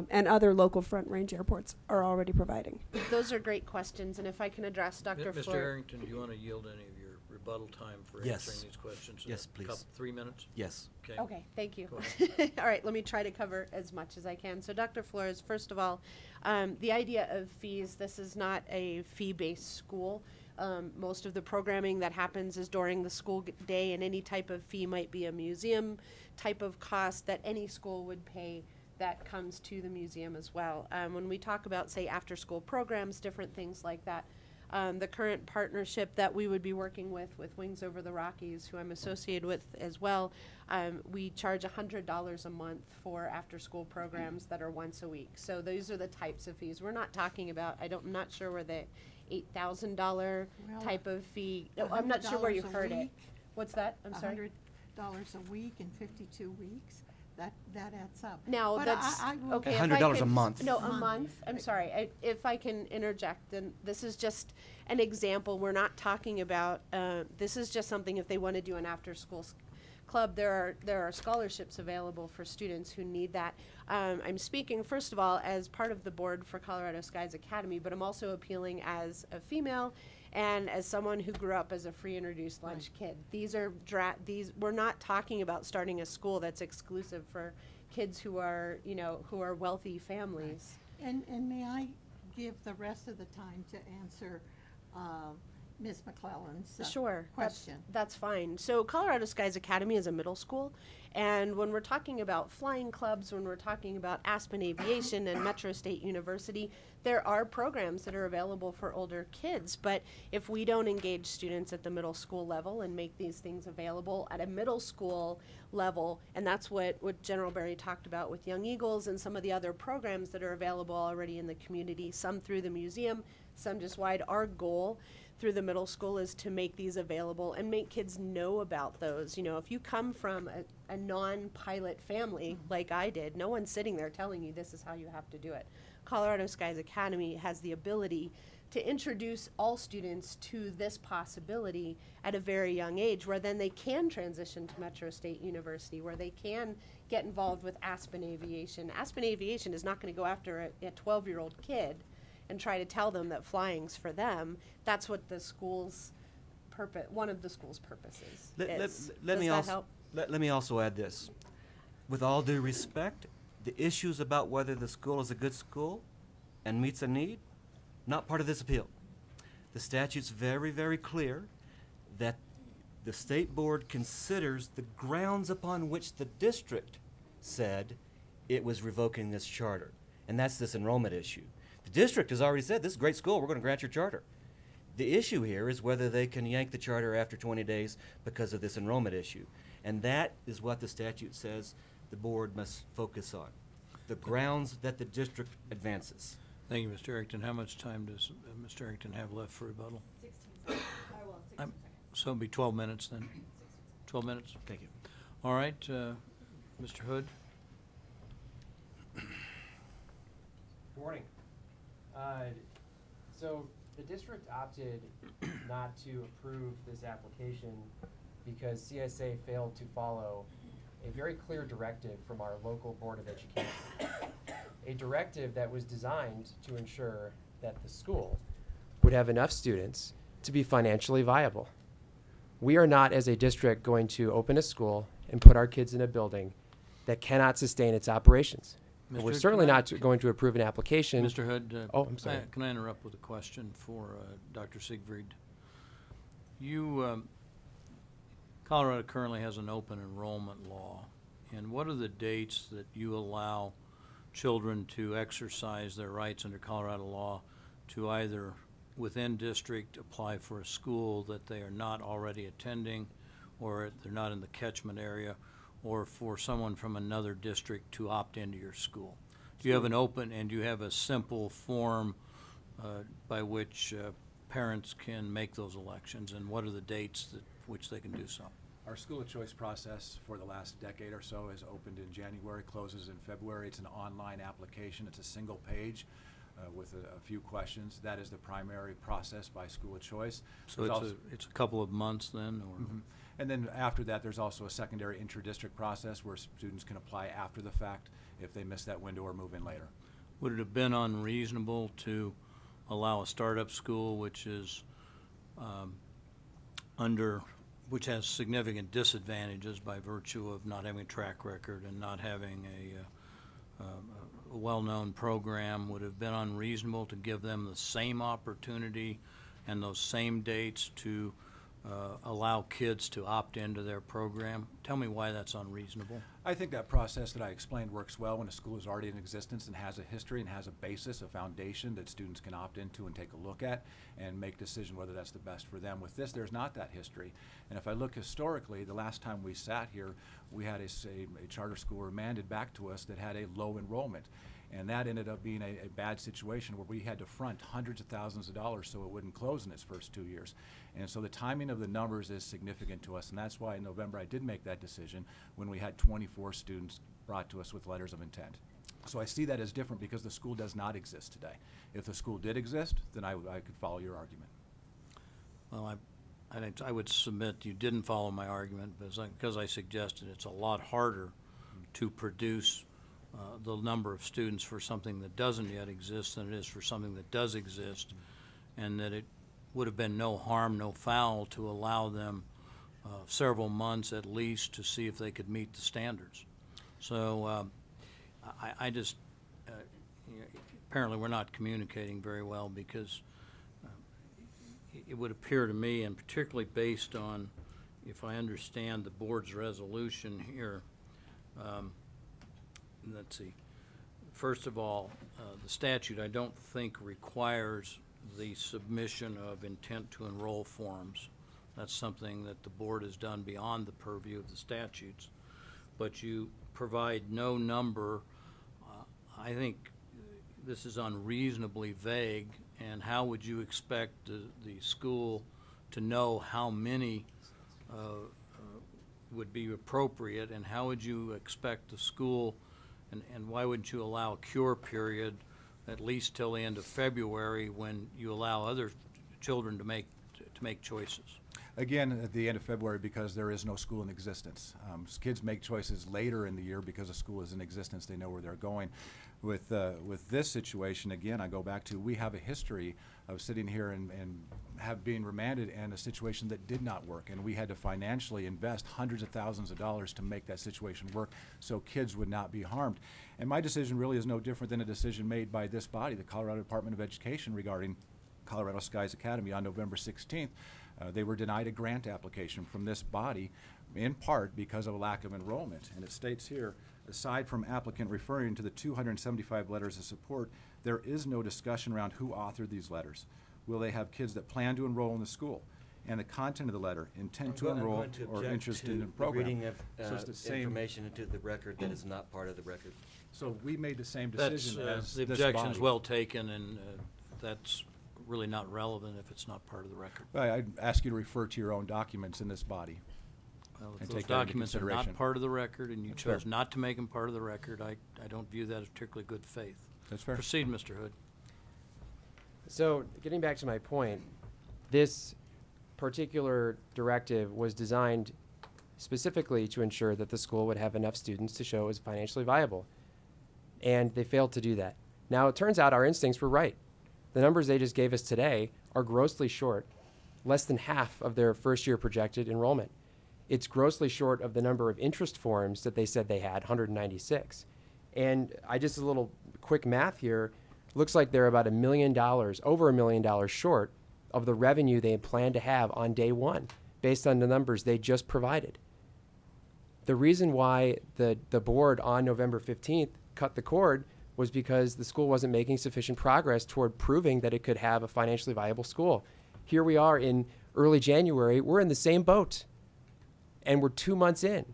and other local Front Range airports are already providing? Those are great questions, and if I can address Dr. Mr. Flores. Harrington, do you want to yield any of your rebuttal time for Yes. answering these questions? Yes, please. 3 minutes? Yes. Okay. Okay, thank you. Go ahead. All right, let me try to cover as much as I can. So Dr. Flores, first of all, the idea of fees, this is not a fee-based school. Most of the programming that happens is during the school day, and any type of fee might be a museum type of cost that any school would pay that comes to the museum as well. When we talk about, say, after-school programs, different things like that, the current partnership that we would be working with Wings Over the Rockies, who I'm associated with as well, we charge $100 a month for after-school programs that are once a week. So those are the types of fees. We're not talking about, I'm not sure where the $8,000 type of fee, no, I'm not sure where you $100 a heard it. week, What's that? I'm sorry? $100 a week in 52 weeks, that adds up. Now, But that's, I will- okay. if $100 I a can- month. No, a month. I'm sorry. If I can interject, then this is just an example. We're not talking about, this is just something if they want to do an after-school club, there are scholarships available for students who need that. I'm speaking, first of all, as part of the board for Colorado Skies Academy, but I'm also appealing as a female and as someone who grew up as a free and reduced lunch kid. These are we're not talking about starting a school that's exclusive for kids who are, who are wealthy families. And may I give the rest of the time to answer Ms. McClellan's Sure, question? that's fine. So Colorado Skies Academy is a middle school, and when we're talking about flying clubs, when we're talking about Aspen Aviation and Metro State University, there are programs that are available for older kids, but if we don't engage students at the middle school level and make these things available at a middle school level, and that's what General Berry talked about with Young Eagles and some of the other programs that are available already in the community, some through the museum, some just wide. Our goal through the middle school is to make these available and make kids know about those. If you come from a non-pilot family like I did, no one's sitting there telling you this is how you have to do it. Colorado Skies Academy has the ability to introduce all students to this possibility at a very young age, where then they can transition to Metro State University, where they can get involved with Aspen Aviation. Aspen Aviation is not going to go after a 12-year-old kid and try to tell them that flying's for them. That's what the school's purpose, one of the school's purposes is. Does that help? Let me also add this. With all due respect, the issues about whether the school is a good school and meets a need, not part of this appeal. The statute's very, very clear that the state board considers the grounds upon which the district said it was revoking this charter, and that's this enrollment issue. The district has already said, this is a great school, we're going to grant your charter. The issue here is whether they can yank the charter after 20 days because of this enrollment issue. And that is what the statute says the board must focus on, the grounds that the district advances. Thank you, Mr. Arrington. How much time does Mr. Arrington have left for rebuttal? 16 seconds. I will, 16 seconds. So it'll be 12 minutes then? 12 minutes? Thank you. All right, Mr. Hood? Good morning. So the district opted not to approve this application because CSA failed to follow a very clear directive from our local Board of Education. A directive that was designed to ensure that the school would have enough students to be financially viable. We are not, as a district, going to open a school and put our kids in a building that cannot sustain its operations. And we're Mr. certainly can I- not going to approve an application. Mr. Hood? Oh, I'm sorry. Can I interrupt with a question for Dr. Siegfried? You, Colorado currently has an open enrollment law, and what are the dates that you allow children to exercise their rights under Colorado law to either within district apply for a school that they are not already attending, or they're not in the catchment area, or for someone from another district to opt into your school? Do you have an open, and do you have a simple form by which parents can make those elections, and what are the dates that which they can do so? Our school of choice process for the last decade or so has opened in January, closes in February. It's an online application. It's a single page with a few questions. That is the primary process by school of choice. So it's a couple of months then, or? Mm-hmm. And then after that, there's also a secondary inter-district process where students can apply after the fact if they miss that window or move in later. Would it have been unreasonable to allow a startup school, which is which has significant disadvantages by virtue of not having a track record and not having a well-known program, would have been unreasonable to give them the same opportunity and those same dates to allow kids to opt into their program? Tell me why that's unreasonable. I think that process that I explained works well when a school is already in existence and has a history and has a basis, a foundation that students can opt into and take a look at and make a decision whether that's the best for them. With this, there's not that history. And if I look historically, the last time we sat here, we had a charter school remanded back to us that had a low enrollment. And that ended up being a bad situation where we had to front hundreds of thousands of dollars so it wouldn't close in its first 2 years. And so the timing of the numbers is significant to us, and that's why in November I did make that decision when we had 24 students brought to us with letters of intent. So I see that as different because the school does not exist today. If the school did exist, then I could follow your argument. Well, I would submit you didn't follow my argument because I suggested it's a lot harder to produce the number of students for something that doesn't yet exist than it is for something that does exist, and that it would have been no harm, no foul to allow them several months at least to see if they could meet the standards. So I just, apparently we're not communicating very well, because it would appear to me, and particularly based on, if I understand the board's resolution here, let's see. First of all, the statute I don't think requires the submission of intent to enroll forms. That's something that the board has done beyond the purview of the statutes. But you provide no number. I think this is unreasonably vague, and how would you expect the school to know how many would be appropriate, and how would you expect the school, and why wouldn't you allow a cure period at least till the end of February when you allow other children to make choices? Again, at the end of February, because there is no school in existence. Kids make choices later in the year because a school is in existence. They know where they're going. With this situation, again, I go back to, we have a history of sitting here and have been remanded in a situation that did not work, and we had to financially invest hundreds of thousands of dollars to make that situation work so kids would not be harmed. And my decision really is no different than a decision made by this body, the Colorado Department of Education, regarding Colorado Skies Academy on November 16th. They were denied a grant application from this body, in part because of a lack of enrollment. And it states here, aside from applicant referring to the 275 letters of support, there is no discussion around who authored these letters. Will they have kids that plan to enroll in the school? And the content of the letter, intent to enroll or interested in the program. Reading of So it's the same information into the record that is not part of the record. So we made the same decision as the this objection's body. well taken, and that's really not relevant if it's not part of the record. I'd ask you to refer to your own documents in this body. Well, if and those take that into documents are consideration. not part of the record and you That's chose fair. not to make them part of the record, I don't view that as particularly good faith. That's fair. Proceed, Mr. Hood. So, getting back to my point, this particular directive was designed specifically to ensure that the school would have enough students to show it was financially viable. And they failed to do that. Now, it turns out our instincts were right. The numbers they just gave us today are grossly short, less than half of their first year projected enrollment. It's grossly short of the number of interest forms that they said they had, 196. And I just a little quick math here, looks like they're about $1 million, over $1 million short of the revenue they had planned to have on day one, based on the numbers they just provided. The reason why the board on November 15th cut the cord was because the school wasn't making sufficient progress toward proving that it could have a financially viable school. Here we are in early January, we're in the same boat, and we're 2 months in.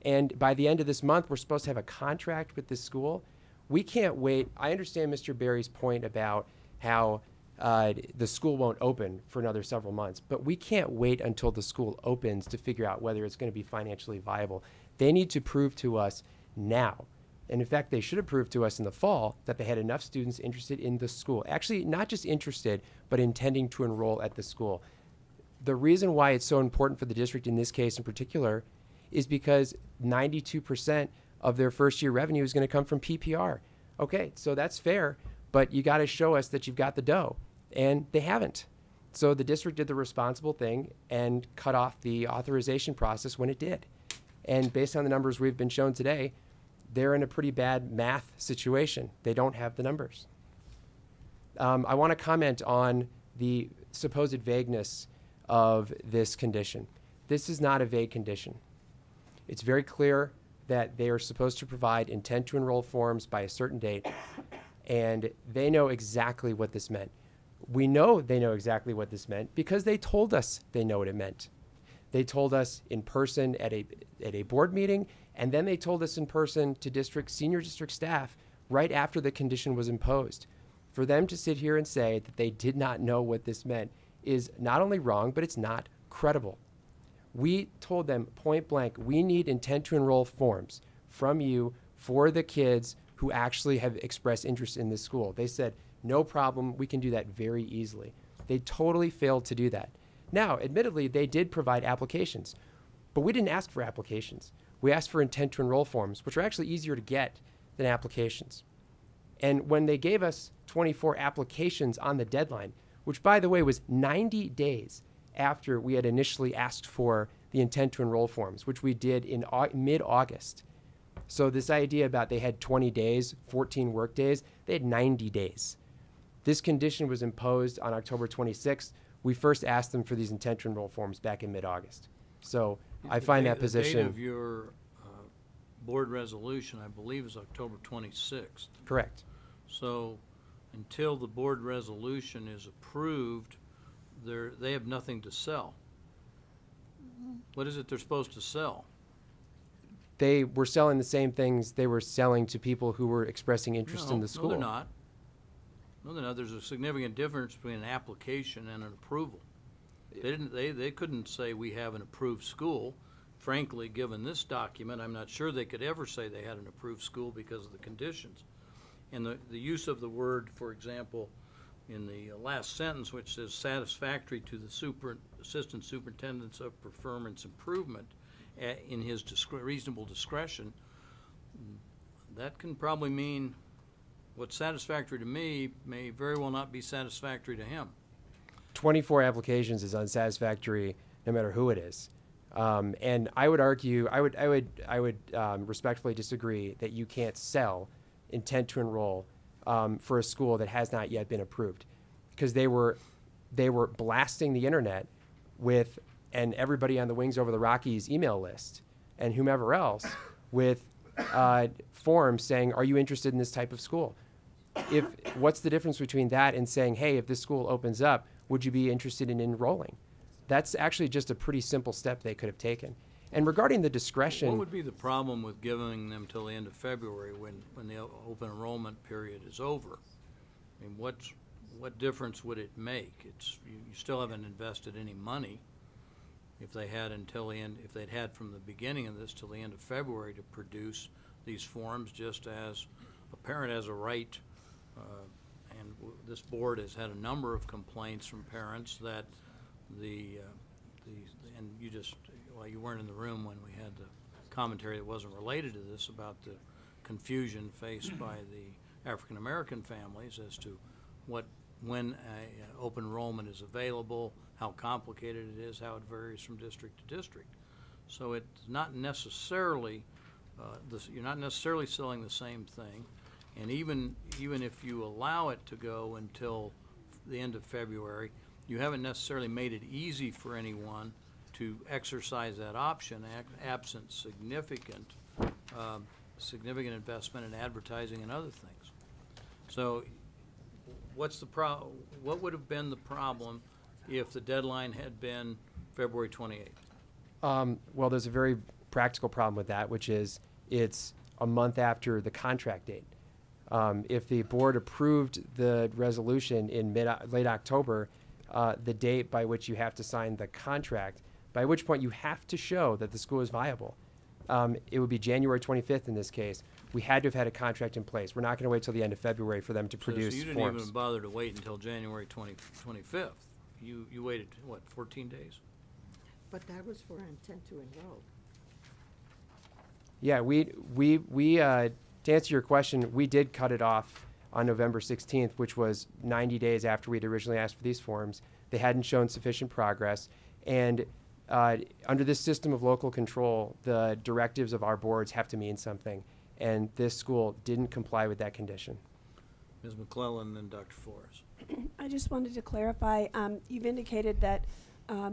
And by the end of this month, we're supposed to have a contract with this school. We can't wait. I understand Mr. Berry's point about how the school won't open for another several months, but we can't wait until the school opens to figure out whether it's going to be financially viable. They need to prove to us now. And in fact, they should have proved to us in the fall that they had enough students interested in the school. Actually, not just interested, but intending to enroll at the school. The reason why it's so important for the district in this case in particular is because 92% of their first year revenue is going to come from PPR. Okay, so that's fair, but you got to show us that you've got the dough, and they haven't. So the district did the responsible thing and cut off the authorization process when it did. And based on the numbers we've been shown today, they're in a pretty bad math situation. They don't have the numbers. I want to comment on the supposed vagueness of this condition. This is not a vague condition. It's very clear that they are supposed to provide intent to enroll forms by a certain date, and they know exactly what this meant. We know they know exactly what this meant because they told us they know what it meant. They told us in person at a board meeting, and then they told us in person to senior district staff right after the condition was imposed. For them to sit here and say that they did not know what this meant is not only wrong, but it's not credible. We told them point blank, we need intent to enroll forms from you for the kids who actually have expressed interest in this school. They said, no problem, we can do that very easily. They totally failed to do that. Now, admittedly, they did provide applications, but we didn't ask for applications. We asked for intent to enroll forms, which are actually easier to get than applications. And when they gave us 24 applications on the deadline, which by the way was 90 days after we had initially asked for the intent to enroll forms, which we did in mid-August. So this idea about they had 20 days, 14 work days, they had 90 days. This condition was imposed on October 26th. We first asked them for these intent to enroll forms back in mid-August. So I find that position. The date of your board resolution, I believe, is October 26th. Correct. So until the board resolution is approved, they have nothing to sell. What is it they're supposed to sell? They were selling the same things they were selling to people who were expressing interest in the school. No, they're not. No, they're not. There's a significant difference between an application and an approval. They couldn't say we have an approved school. Frankly, given this document, I'm not sure they could ever say they had an approved school because of the conditions. And the use of the word, for example, in the last sentence, which says satisfactory to the assistant superintendents of performance improvement in his reasonable discretion, that can probably mean what's satisfactory to me may very well not be satisfactory to him. 24 applications is unsatisfactory no matter who it is. And I would argue, I would respectfully disagree that you can't sell intent to enroll for a school that has not yet been approved, because they were blasting the internet with, and everybody on the Wings Over the Rockies email list and whomever else with forms saying, are you interested in this type of school? What's the difference between that and saying, hey, if this school opens up, would you be interested in enrolling? That's actually just a pretty simple step they could have taken. And regarding the discretion... What would be the problem with giving them till the end of February when the open enrollment period is over? I mean, what difference would it make? You still haven't invested any money if they had until the end, if they'd had from the beginning of this till the end of February to produce these forms, just as a parent has a right, and this board has had a number of complaints from parents that and you just, well, you weren't in the room when we had the commentary that wasn't related to this about the confusion faced by the African American families as to when open enrollment is available, how complicated it is, how it varies from district to district. So it's not necessarily you're not necessarily selling the same thing, and even if you allow it to go until the end of February, you haven't necessarily made it easy for anyone to exercise that option absent significant investment in advertising and other things. So what would have been the problem if the deadline had been February 28th? Well, there's a very practical problem with that, which is it's a month after the contract date. If the board approved the resolution in late October, the date by which you have to sign the contract, by which point you have to show that the school is viable. It would be January 25th in this case. We had to have had a contract in place. We're not going to wait till the end of February for them to produce So you didn't forms. even bother to wait until January 25th. You waited, what, 14 days? But that was for intent to enroll. Yeah, to answer your question, we did cut it off on November 16th, which was 90 days after we'd originally asked for these forms. they hadn't shown sufficient progress, and under this system of local control, the directives of our boards have to mean something, and this school didn't comply with that condition. Ms. McClellan and Dr. Forrest. I just wanted to clarify, you've indicated that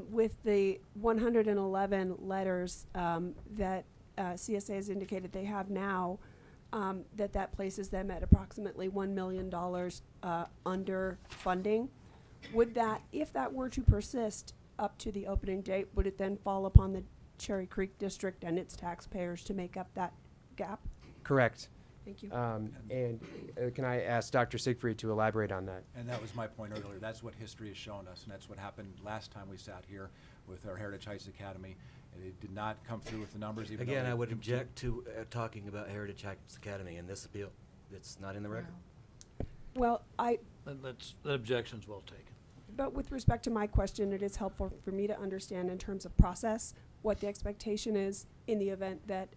with the 111 letters that CSA has indicated they have now, that places them at approximately $1 million under funding. Would that, if that were to persist up to the opening date, would it then fall upon the Cherry Creek District and its taxpayers to make up that gap? Correct. Thank you. And can I ask Dr. Siegfried to elaborate on that? And that was my point earlier. That's what history has shown us, and that's what happened last time we sat here with our Heritage Heights Academy. It did not come through with the numbers. Even Again, though I would they- object to talking about Heritage Heights Academy in this appeal. It's not in the record. Well, That objection's well taken. but with respect to my question, it is helpful for me to understand in terms of process what the expectation is in the event that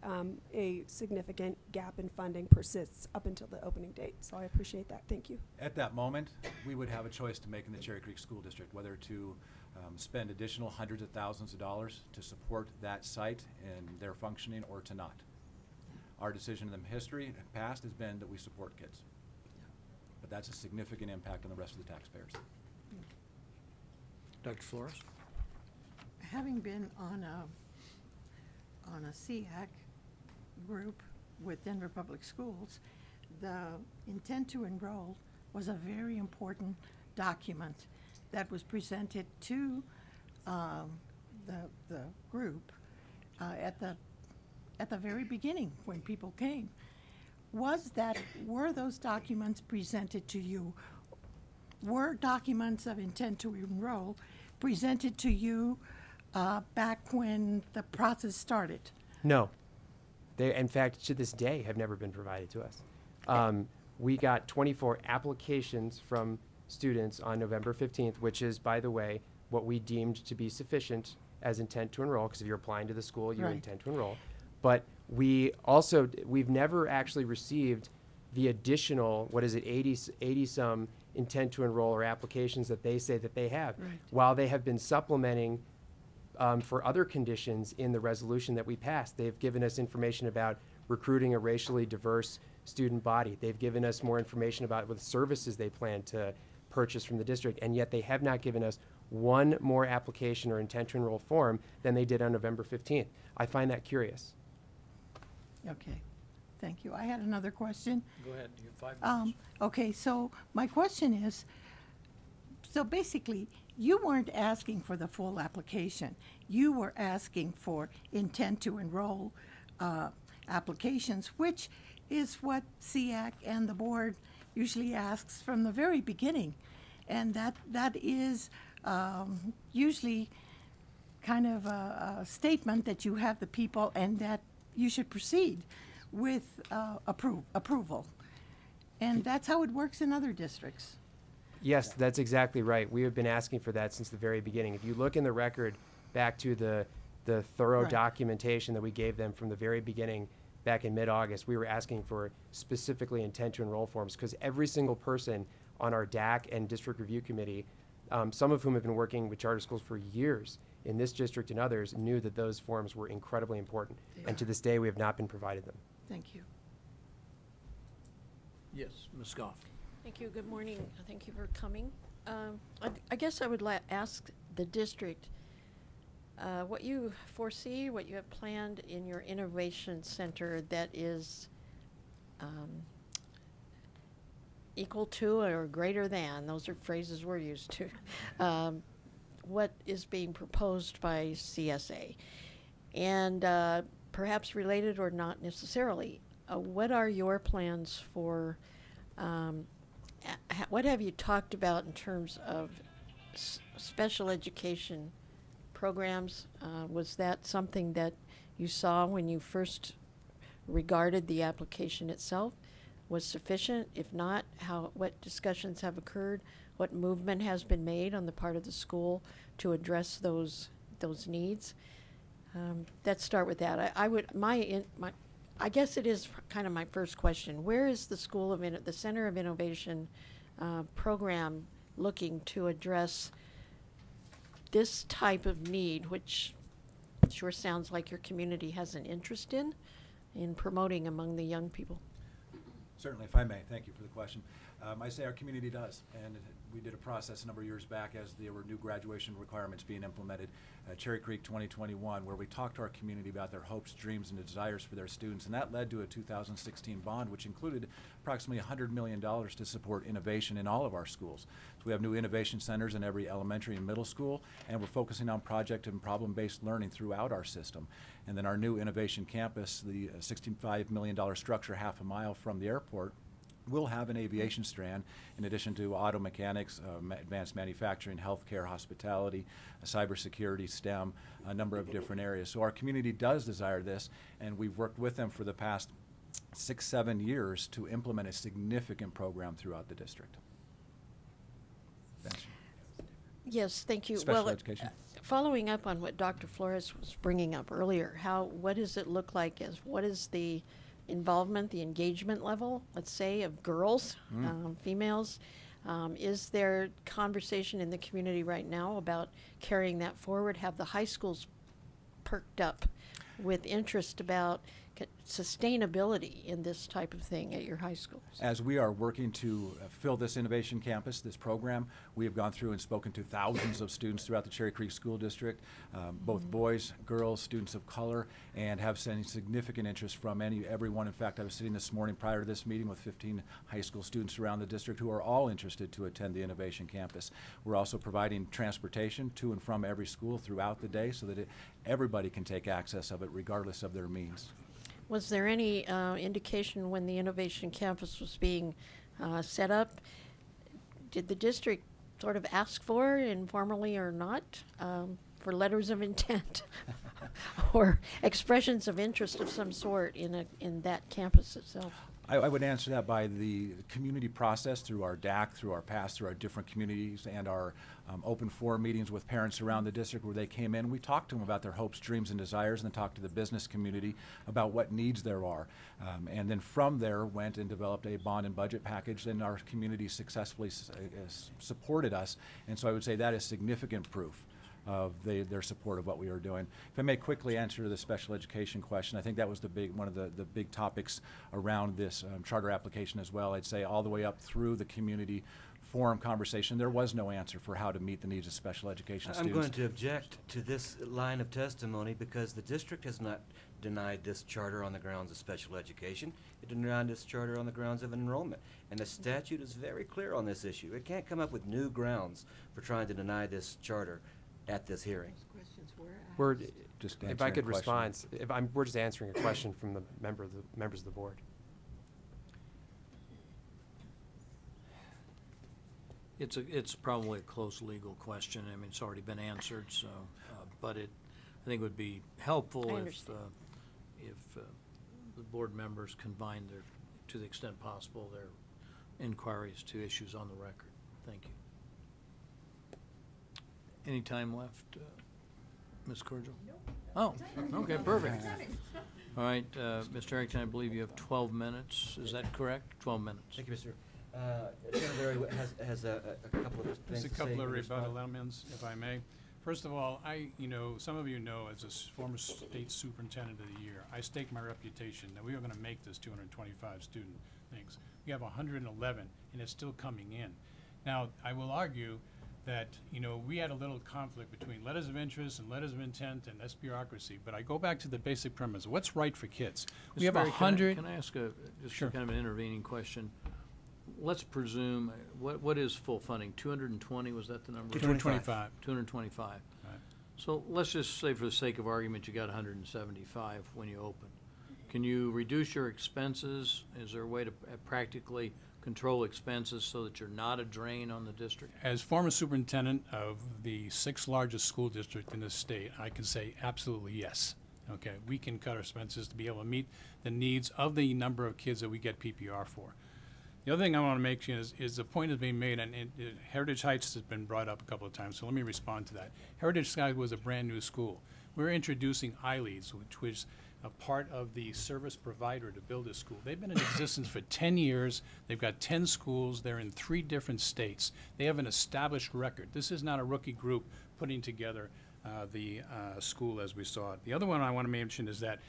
a significant gap in funding persists up until the opening date. So I appreciate that. Thank you. At that moment, we would have a choice to make in the Cherry Creek School District, whether to spend additional hundreds of thousands of dollars to support that site and their functioning or to not. Our decision in the history past has been that we support kids. But that's a significant impact on the rest of the taxpayers. Dr. Forrest? Having been on a SEAC group with Denver Public Schools, the intent to enroll was a very important document that was presented to the group at the very beginning when people came. Were those documents presented to you? Were documents of intent to enroll presented to you back when the process started? No. They, in fact, to this day, have never been provided to us. We got 24 applications from students on November 15th, which is, by the way, what we deemed to be sufficient as intent to enroll, because if you're applying to the school, you Right. intend to enroll. But we've never actually received the additional, 80 some intent to enroll or applications that they say that they have. Right. While they have been supplementing for other conditions in the resolution that we passed. They've given us information about recruiting a racially diverse student body. They've given us more information about what services they plan to purchase from the district, and yet they have not given us one more application or intent to enroll form than they did on November 15th. I find that curious. Okay, thank you. I had another question. Go ahead, you have 5 minutes. Okay, so my question is, so basically, you weren't asking for the full application. You were asking for intent to enroll applications, which is what SEAC and the board usually asks from the very beginning. And that is usually kind of a statement that you have the people and that you should proceed with approval. And that's how it works in other districts. Yes, that's exactly right. We have been asking for that since the very beginning. If you look in the record back to the thorough Right. documentation that we gave them from the very beginning back in mid-August, we were asking for specifically intent to enroll forms because every single person on our DAC and district review committee, some of whom have been working with charter schools for years in this district and others, knew that those forms were incredibly important. And to this day, we have not been provided them. Thank you. Yes, Ms. Goff. Thank you. Good morning. Thank you for coming. I guess I would ask the district what you foresee, what you have planned in your innovation center that is equal to or greater than, those are phrases we're used to, what is being proposed by CSA. And perhaps related or not necessarily, what are your plans for what have you talked about in terms of special education programs? Was that something that you saw when you first regarded the application itself was sufficient? If not, what discussions have occurred? What movement has been made on the part of the school to address those needs? Let's start with that. I guess it is kind of my first question. Where is the the Center of Innovation program looking to address this type of need, which sure sounds like your community has an interest in promoting among the young people? Certainly, if I may. Thank you for the question. I say our community does, and we did a process a number of years back as there were new graduation requirements being implemented, Cherry Creek 2021, where we talked to our community about their hopes, dreams, and desires for their students, and that led to a 2016 bond, which included approximately $100 million to support innovation in all of our schools. So we have new innovation centers in every elementary and middle school, and we're focusing on project and problem-based learning throughout our system. And then our new innovation campus, the $65 million structure half a mile from the airport, will have an aviation strand in addition to auto mechanics, advanced manufacturing, healthcare, hospitality, cybersecurity, STEM, a number of different areas. So our community does desire this, and we've worked with them for the past 6-7 years to implement a significant program throughout the district. Thanks. Yes, thank you. Special well, education. Following up on what Dr. Flores was bringing up earlier, what does it look like what is the involvement, the engagement level, let's say, of girls, females? Is there conversation in the community right now about carrying that forward? Have the high schools perked up with interest about sustainability in this type of thing at your high schools? As we are working to fill this innovation campus, this program, we have gone through and spoken to thousands of students throughout the Cherry Creek School District, both boys, girls, students of color, and have seen significant interest from everyone. In fact, I was sitting this morning prior to this meeting with 15 high school students around the district who are all interested to attend the innovation campus. We're also providing transportation to and from every school throughout the day so that everybody can take access of it regardless of their means. Was there any indication when the innovation campus was being set up? Did the district sort of ask for, informally or not, for letters of intent or expressions of interest of some sort in that campus itself? I would answer that by the community process through our DAC, through our PASS, through our different communities, and our open forum meetings with parents around the district where they came in. We talked to them about their hopes, dreams, and desires, and then talked to the business community about what needs there are. And then from there went and developed a bond and budget package, and our community successfully supported us. And so I would say that is significant proof of their support of what we are doing. If I may quickly answer the special education question, I think that was one of the big topics around this charter application as well. I'd say all the way up through the community forum conversation, there was no answer for how to meet the needs of special education students. I'm going to object to this line of testimony because the district has not denied this charter on the grounds of special education. It denied this charter on the grounds of enrollment. And the statute is very clear on this issue. It can't come up with new grounds for trying to deny this charter at this hearing. We're just if I could respond, we're just answering a question from the members of the board. It's probably a close legal question. I mean, it's already been answered, so, but I think it would be helpful if the board members combine to the extent possible, their inquiries to issues on the record. Thank you. Any time left, Ms. Cordial? Oh, okay, perfect. All right, Mr. Harrington, I believe you have 12 minutes. Is that correct? 12 minutes. Thank you, Mr. Chairman Barry has a couple of things Just a couple of rebuttal elements, if I may. First of all, some of you know, as a former state superintendent of the year, I staked my reputation that we were going to make this 225 student things. We have 111, and it's still coming in. Now, I will argue that, we had a little conflict between letters of interest and letters of intent and bureaucracy, but I go back to the basic premise. What's right for kids? We have 100. Can I ask Sure. kind of an intervening question? Let's presume, what is full funding? 220, was that the number? 225. 225. Right. So let's just say for the sake of argument, you got 175 when you open. Can you reduce your expenses? Is there a way to practically control expenses so that you're not a drain on the district? As former superintendent of the 6th largest school district in the state, I can say absolutely yes. Okay, we can cut our expenses to be able to meet the needs of the number of kids that we get PPR for. The other thing I want to make is the point is being made, and Heritage Heights has been brought up a couple of times, so let me respond to that. Heritage Skies was a brand new school. We're introducing iLeads, which was a part of the service provider to build a school. They've been in existence for 10 years. They've got 10 schools. They're in 3 different states. They have an established record. This is not a rookie group putting together the school as we saw it. The other one I want to mention is that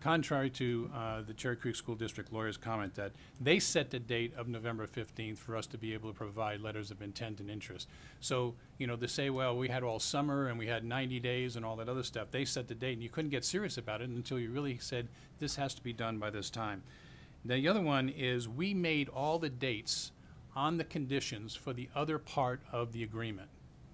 contrary to the Cherry Creek School District lawyer's comment that they set the date of November 15th for us to be able to provide letters of intent and interest. So, you know, to say, well, we had all summer and we had 90 days and all that other stuff, they set the date and you couldn't get serious about it until you really said, this has to be done by this time. The other one is we made all the dates on the conditions for the other part of the agreement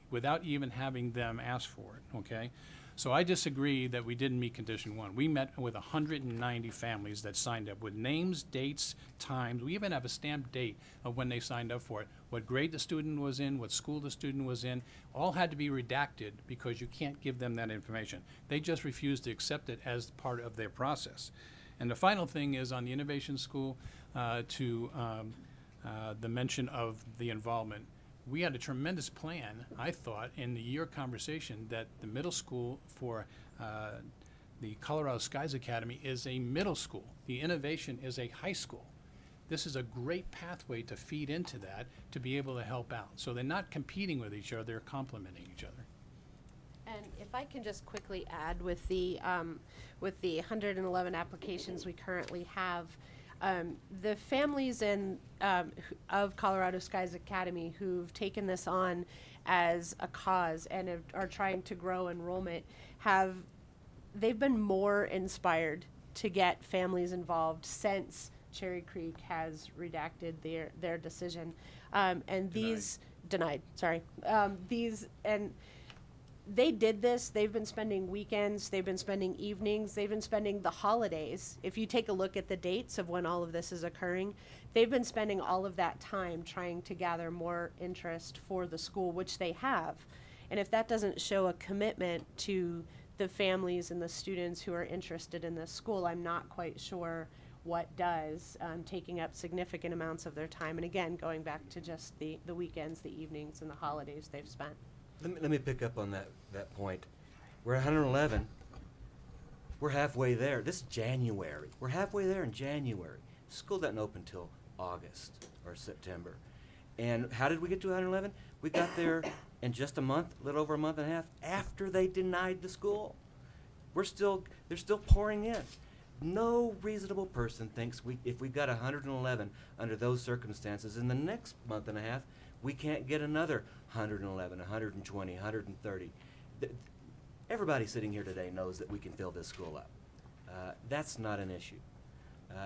without even having them ask for it, okay? So I disagree that we didn't meet condition one. We met with 190 families that signed up with names, dates, times. We even have a stamped date of when they signed up for it. What grade the student was in, what school the student was in, all had to be redacted because you can't give them that information. They just refused to accept it as part of their process. And the final thing is on the Innovation School, the mention of the involvement. We had a tremendous plan, I thought, in the year conversation that the middle school for the Colorado Skies Academy is a middle school. The innovation is a high school. This is a great pathway to feed into that to be able to help out. So they're not competing with each other, they're complementing each other. And if I can just quickly add with the 111 applications we currently have, the families of Colorado Skies Academy who've taken this on as a cause and are trying to grow enrollment they've been more inspired to get families involved since Cherry Creek has redacted their decision. Denied, sorry. They did this, they've been spending weekends, they've been spending evenings, they've been spending the holidays. If you take a look at the dates of when all of this is occurring, they've been spending all of that time trying to gather more interest for the school, which they have. And if that doesn't show a commitment to the families and the students who are interested in this school, I'm not quite sure what does, taking up significant amounts of their time. And again, going back to just the weekends, the evenings, and the holidays they've spent. Let me pick up on that point. We're 111. We're halfway there. This is January. We're halfway there in January. School doesn't open till August or September. And how did we get to 111? We got there in just a month, a little over a month and a half, after they denied the school. They're still pouring in. No reasonable person thinks if we got 111 under those circumstances, in the next month and a half, we can't get another 111, 120, 130. Everybody sitting here today knows that we can fill this school up. That's not an issue.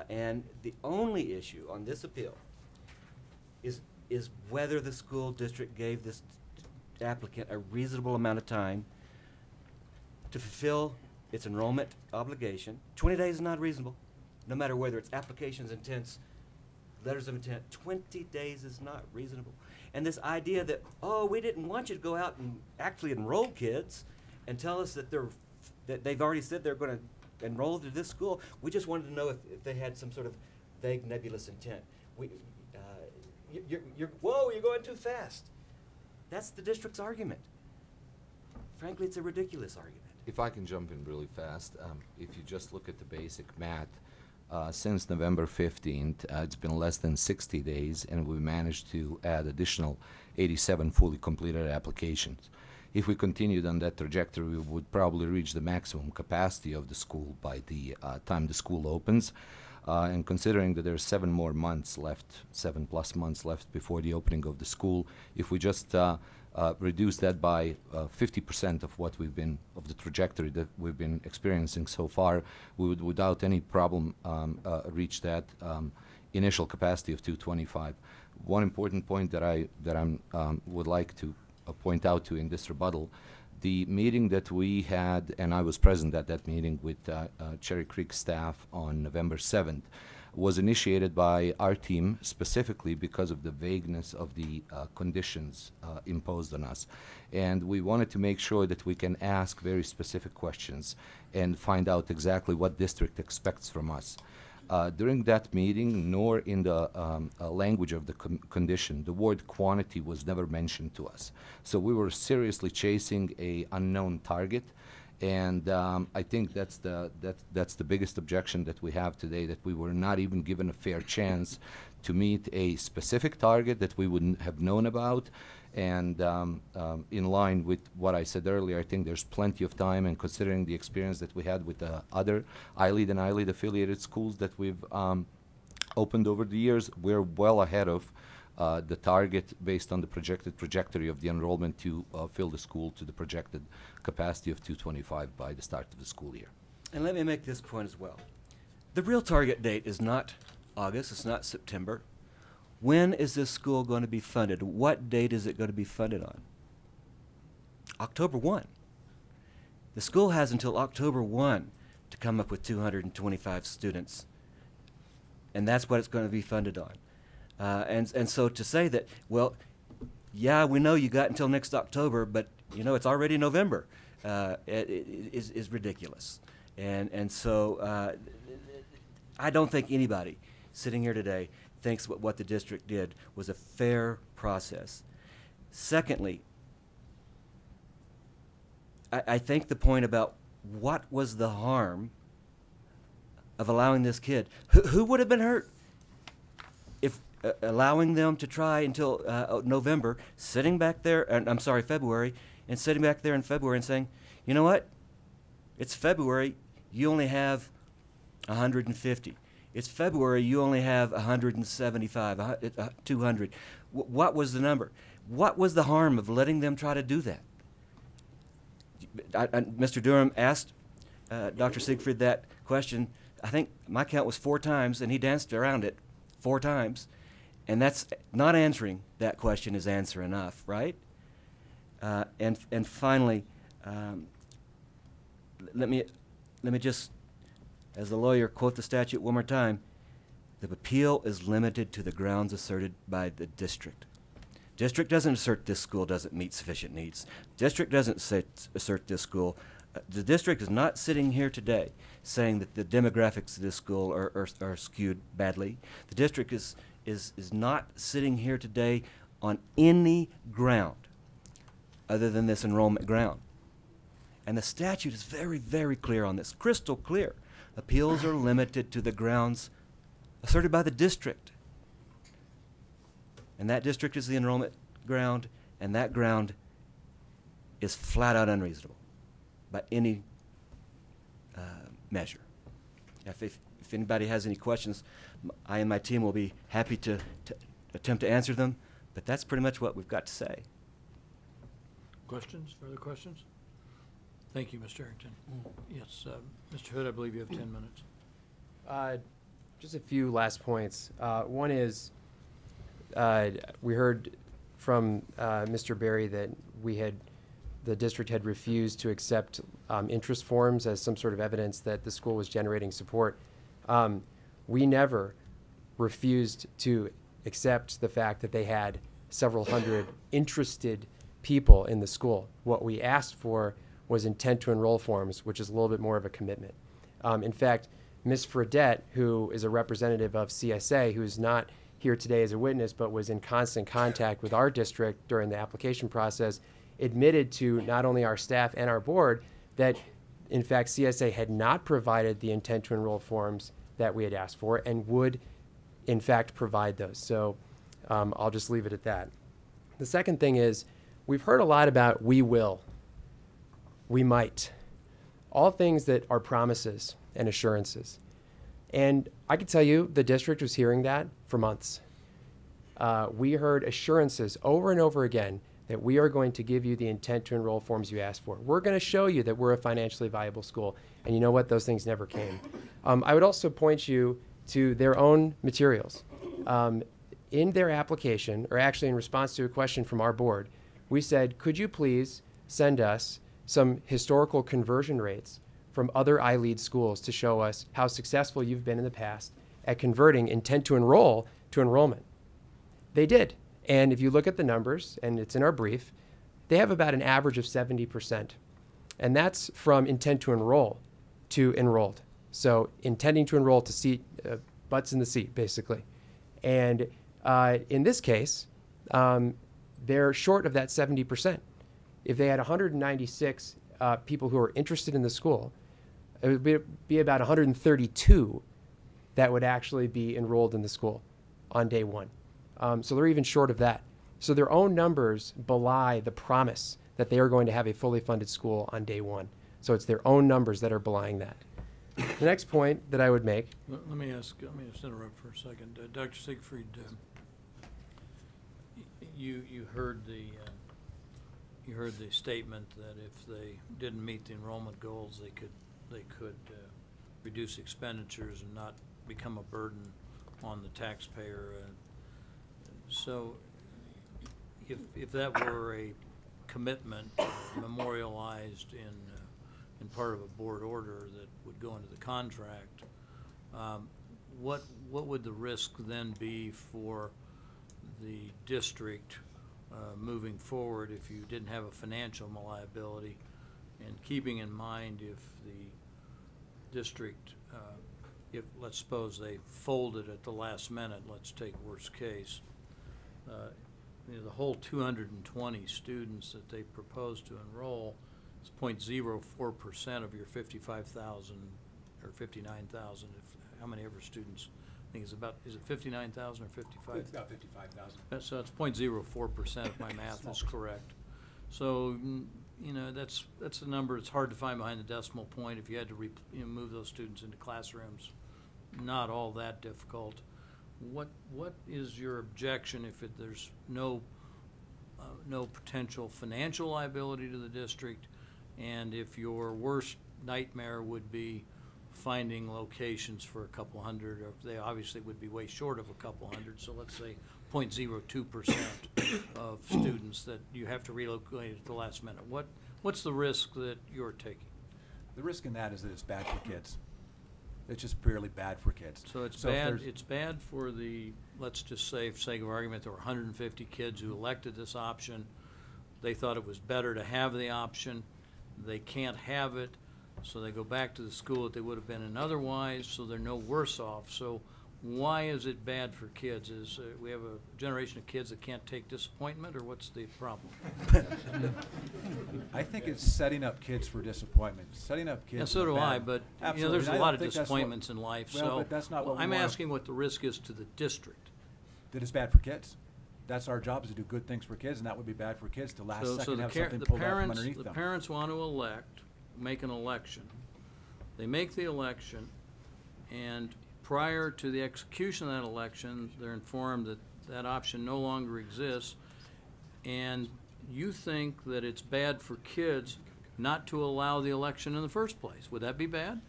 And the only issue on this appeal is whether the school district gave this applicant a reasonable amount of time to fulfill its enrollment obligation. 20 days is not reasonable, no matter whether it's applications, intents, letters of intent. 20 days is not reasonable. And this idea that, oh, we didn't want you to go out and actually enroll kids and tell us that they've already said they're going to enroll to this school. We just wanted to know if they had some sort of vague, nebulous intent. You're going too fast. That's the district's argument. Frankly, it's a ridiculous argument. If I can jump in really fast, if you just look at the basic math, since November 15th, it's been less than 60 days, and we managed to add additional 87 fully completed applications. If we continued on that trajectory, we would probably reach the maximum capacity of the school by the time the school opens. And considering that there's 7+ months left before the opening of the school, if we just reduce that by 50% of the trajectory that we've been experiencing so far, we would, without any problem, reach that initial capacity of 225. One important point that I would like to point out to in this rebuttal, the meeting that we had, and I was present at that meeting with Cherry Creek staff on November 7th, was initiated by our team specifically because of the vagueness of the conditions imposed on us. And we wanted to make sure that we can ask very specific questions and find out exactly what district expects from us. During that meeting, nor in the language of the condition, the word quantity was never mentioned to us. So we were seriously chasing an unknown target, and I think that's the biggest objection that we have today, that we were not even given a fair chance to meet a specific target that we wouldn't have known about, And in line with what I said earlier, I think there's plenty of time, and considering the experience that we had with the other ILEAD and ILEAD affiliated schools that we've opened over the years, we're well ahead of the target based on the projected trajectory of the enrollment to fill the school to the projected capacity of 225 by the start of the school year. And let me make this point as well. The real target date is not August, it's not September. When is this school going to be funded? What date is it going to be funded on? October 1. The school has until October 1 to come up with 225 students. And that's what it's going to be funded on. And so to say that, well, yeah, we know you got until next October, but you know it's already November, is ridiculous. And so I don't think anybody sitting here today thinks what the district did was a fair process. Secondly, I think the point about what was the harm of allowing this kid, who would have been hurt if allowing them to try until November, sitting back there, I'm sorry, February, and sitting back there in February and saying, you know what, it's February, you only have 150. It's February, you only have 175, 200. What was the number? What was the harm of letting them try to do that? Mr. Durham asked Dr. Siegfried that question. I think my count was 4 times, and he danced around it 4 times. And that's not answering that question is answer enough, right? And finally, let me just, as a lawyer, quote the statute one more time. The appeal is limited to the grounds asserted by the district. District doesn't assert this school doesn't meet sufficient needs. District doesn't assert this school. The district is not sitting here today saying that the demographics of this school are skewed badly. The district is not sitting here today on any ground other than this enrollment ground. And the statute is very, very clear on this, crystal clear. Appeals are limited to the grounds asserted by the district. And that district is the enrollment ground, and that ground is flat out unreasonable by any measure. If anybody has any questions, I and my team will be happy to attempt to answer them, but that's pretty much what we've got to say. Questions, further questions? Thank you, Mr. Arrington. Yes, Mr. Hood, I believe you have 10 minutes. Just a few last points. One is we heard from Mr. Berry that the district had refused to accept interest forms as some sort of evidence that the school was generating support. We never refused to accept the fact that they had several hundred interested people in the school. What we asked for was intent to enroll forms, which is a little bit more of a commitment. In fact, Ms. Fredette, who is a representative of CSA, who's not here today as a witness, but was in constant contact with our district during the application process, admitted to not only our staff and our board that, in fact, CSA had not provided the intent to enroll forms that we had asked for and would, in fact, provide those. So I'll just leave it at that. The second thing is, we've heard a lot about we will, we might, all things that are promises and assurances. And I can tell you the district was hearing that for months. We heard assurances over and over again that we are going to give you the intent to enroll forms you asked for. We're going to show you that we're a financially viable school. And you know what? Those things never came. I would also point you to their own materials. In their application, or actually in response to a question from our board, we said, could you please send us some historical conversion rates from other ILEAD schools to show us how successful you've been in the past at converting intent to enroll to enrollment. They did. And if you look at the numbers, and it's in our brief, they have about an average of 70%. And that's from intent to enroll to enrolled. So intending to enroll to seat, butts in the seat, basically. And in this case, they're short of that 70%. If they had 196 people who are interested in the school, it would be about 132 that would actually be enrolled in the school on day one. So they're even short of that. So their own numbers belie the promise that they are going to have a fully funded school on day one. So it's their own numbers that are belying that. The next point that I would make. Let me just interrupt for a second. Dr. Siegfried, you heard the statement that if they didn't meet the enrollment goals, they could reduce expenditures and not become a burden on the taxpayer. So if that were a commitment memorialized in part of a board order that would go into the contract, what would the risk then be for the district moving forward if you didn't have a financial liability? And keeping in mind if the district, if let's suppose they folded at the last minute, let's take worst case, the whole 220 students that they propose to enroll is 0.04% of your 55,000 or 59,000. How many ever students? I think it's about, is it 59,000 or 55? It's about 55,000. So it's 0.04% if my math is correct. So, that's a number it's hard to find behind the decimal point. If you had to move those students into classrooms, not all that difficult. What is your objection if there's no potential financial liability to the district, and if your worst nightmare would be finding locations for a couple hundred, or they obviously would be way short of a couple hundred, so let's say 0.02% of students that you have to relocate at the last minute. What's the risk that you're taking? The risk in that is that it's bad for kids. It's just purely bad for kids. So it's bad. It's bad for the. Let's just say, for sake of argument, there were 150 kids who elected this option. They thought it was better to have the option. They can't have it, so they go back to the school that they would have been in otherwise. So they're no worse off. So why is it bad for kids? Is we have a generation of kids that can't take disappointment, or what's the problem? I think it's setting up kids for disappointment. Setting up kids. And so do I, but there's a lot of disappointments in life. Well, so but that's not what we I'm want. asking what the risk is to the district. That it's bad for kids. That's our job, is to do good things for kids, and that would be bad for kids to last second have something pulled out from underneath them. The parents want to make an election. They make the election, and prior to the execution of that election, they're informed that that option no longer exists, and you think that it's bad for kids not to allow the election in the first place. Would that be bad?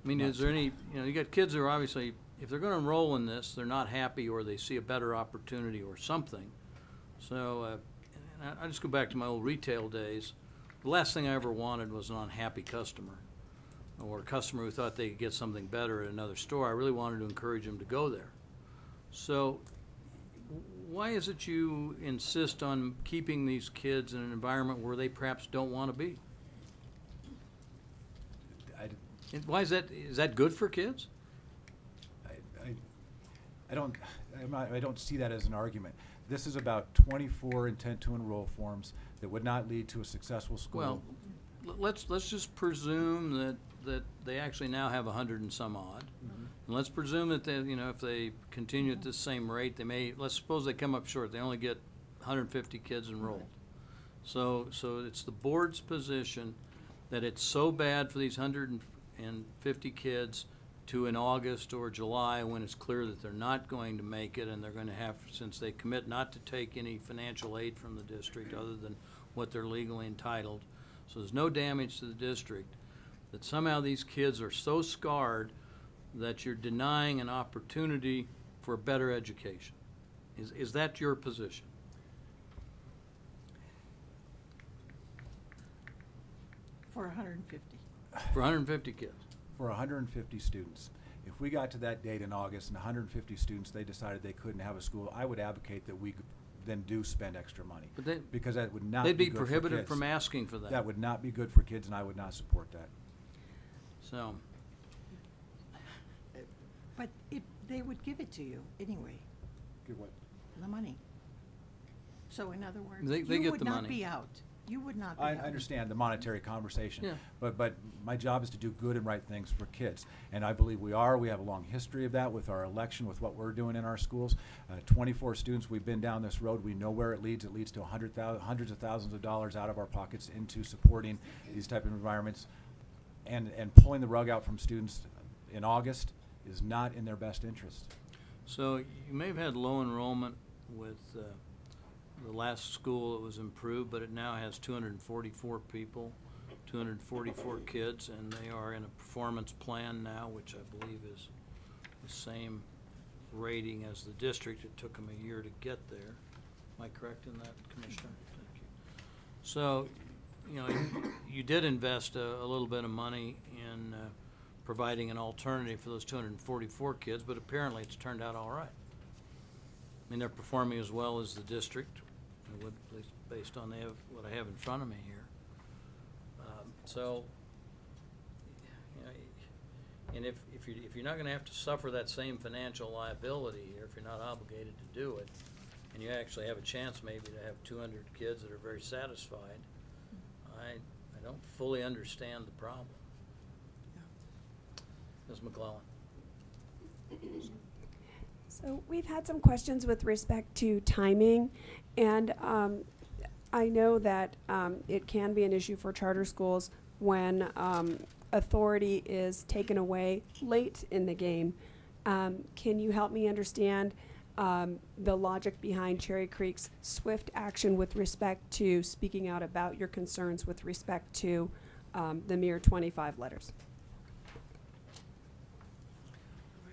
I mean, is there any, you got kids who are obviously, if they're going to enroll in this, they're not happy, or they see a better opportunity or something. So I just go back to my old retail days. The last thing I ever wanted was an unhappy customer, or a customer who thought they could get something better at another store. I really wanted to encourage them to go there. So why is it you insist on keeping these kids in an environment where they perhaps don't want to be? Why is that? Is that good for kids? I don't see that as an argument. This is about 24 intent to enroll forms that would not lead to a successful school. Well, let's just presume that they actually now have 100 and some odd. Mm-hmm. And let's presume that they, if they continue at this same rate, they may. Let's suppose they come up short. They only get 150 kids enrolled. So it's the board's position that it's so bad for these 150 kids to in August or July, when it's clear that they're not going to make it, and they're going to have, since they commit not to take any financial aid from the district other than what they're legally entitled. So there's no damage to the district, that somehow these kids are so scarred that you're denying an opportunity for a better education. Is that your position? For 150. For 150 kids. For 150 students. If we got to that date in August and 150 students, they decided they couldn't have a school, I would advocate that we then do spend extra money. But because that would not they'd be good for prohibited kids. from asking for that. That would not be good for kids, and I would not support that. So. But they would give it to you anyway. Give what? The money. So in other words, They you get would the not money. be out. You would not be I having- understand the monetary conversation. Yeah. But my job is to do good and right things for kids. And I believe we are. We have a long history of that with our election, with what we're doing in our schools. 24 students, we've been down this road. We know where it leads. It leads to hundreds of thousands of dollars out of our pockets into supporting these type of environments. And pulling the rug out from students in August is not in their best interest. So you may have had low enrollment with the last school that was improved, but it now has 244 people, 244 kids, and they are in a performance plan now, which I believe is the same rating as the district. It took them a year to get there. Am I correct in that, Commissioner? Thank you. So, you know, you did invest a little bit of money in providing an alternative for those 244 kids, but apparently it's turned out all right. I mean, they're performing as well as the district, at least based on what I have in front of me here. So, you know, and if you're not going to have to suffer that same financial liability here, if you're not obligated to do it, and you actually have a chance maybe to have 200 kids that are very satisfied, I don't fully understand the problem. Ms. McClellan. So we've had some questions with respect to timing, and I know that it can be an issue for charter schools when authority is taken away late in the game. Can you help me understand the logic behind Cherry Creek's swift action with respect to speaking out about your concerns with respect to the mere 25 letters?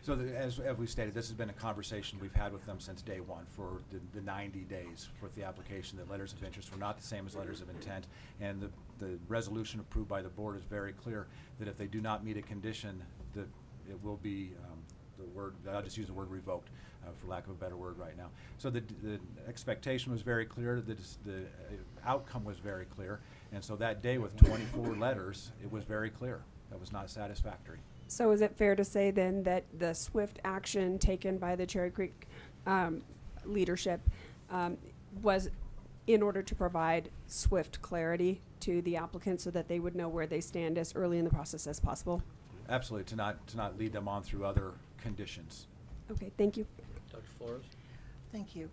So as we stated, this has been a conversation we've had with them since day one for the 90 days with the application that letters of interest were not the same as letters of intent. And the resolution approved by the board is very clear that if they do not meet a condition, that it will be I'll just use the word revoked for lack of a better word right now. So the expectation was very clear, the outcome was very clear. And so that day with 24 letters, it was very clear. That was not satisfactory. So is it fair to say then that the swift action taken by the Cherry Creek leadership was in order to provide swift clarity to the applicants so that they would know where they stand as early in the process as possible? Absolutely, to not lead them on through other conditions. Okay, thank you. Dr. Flores? Thank you.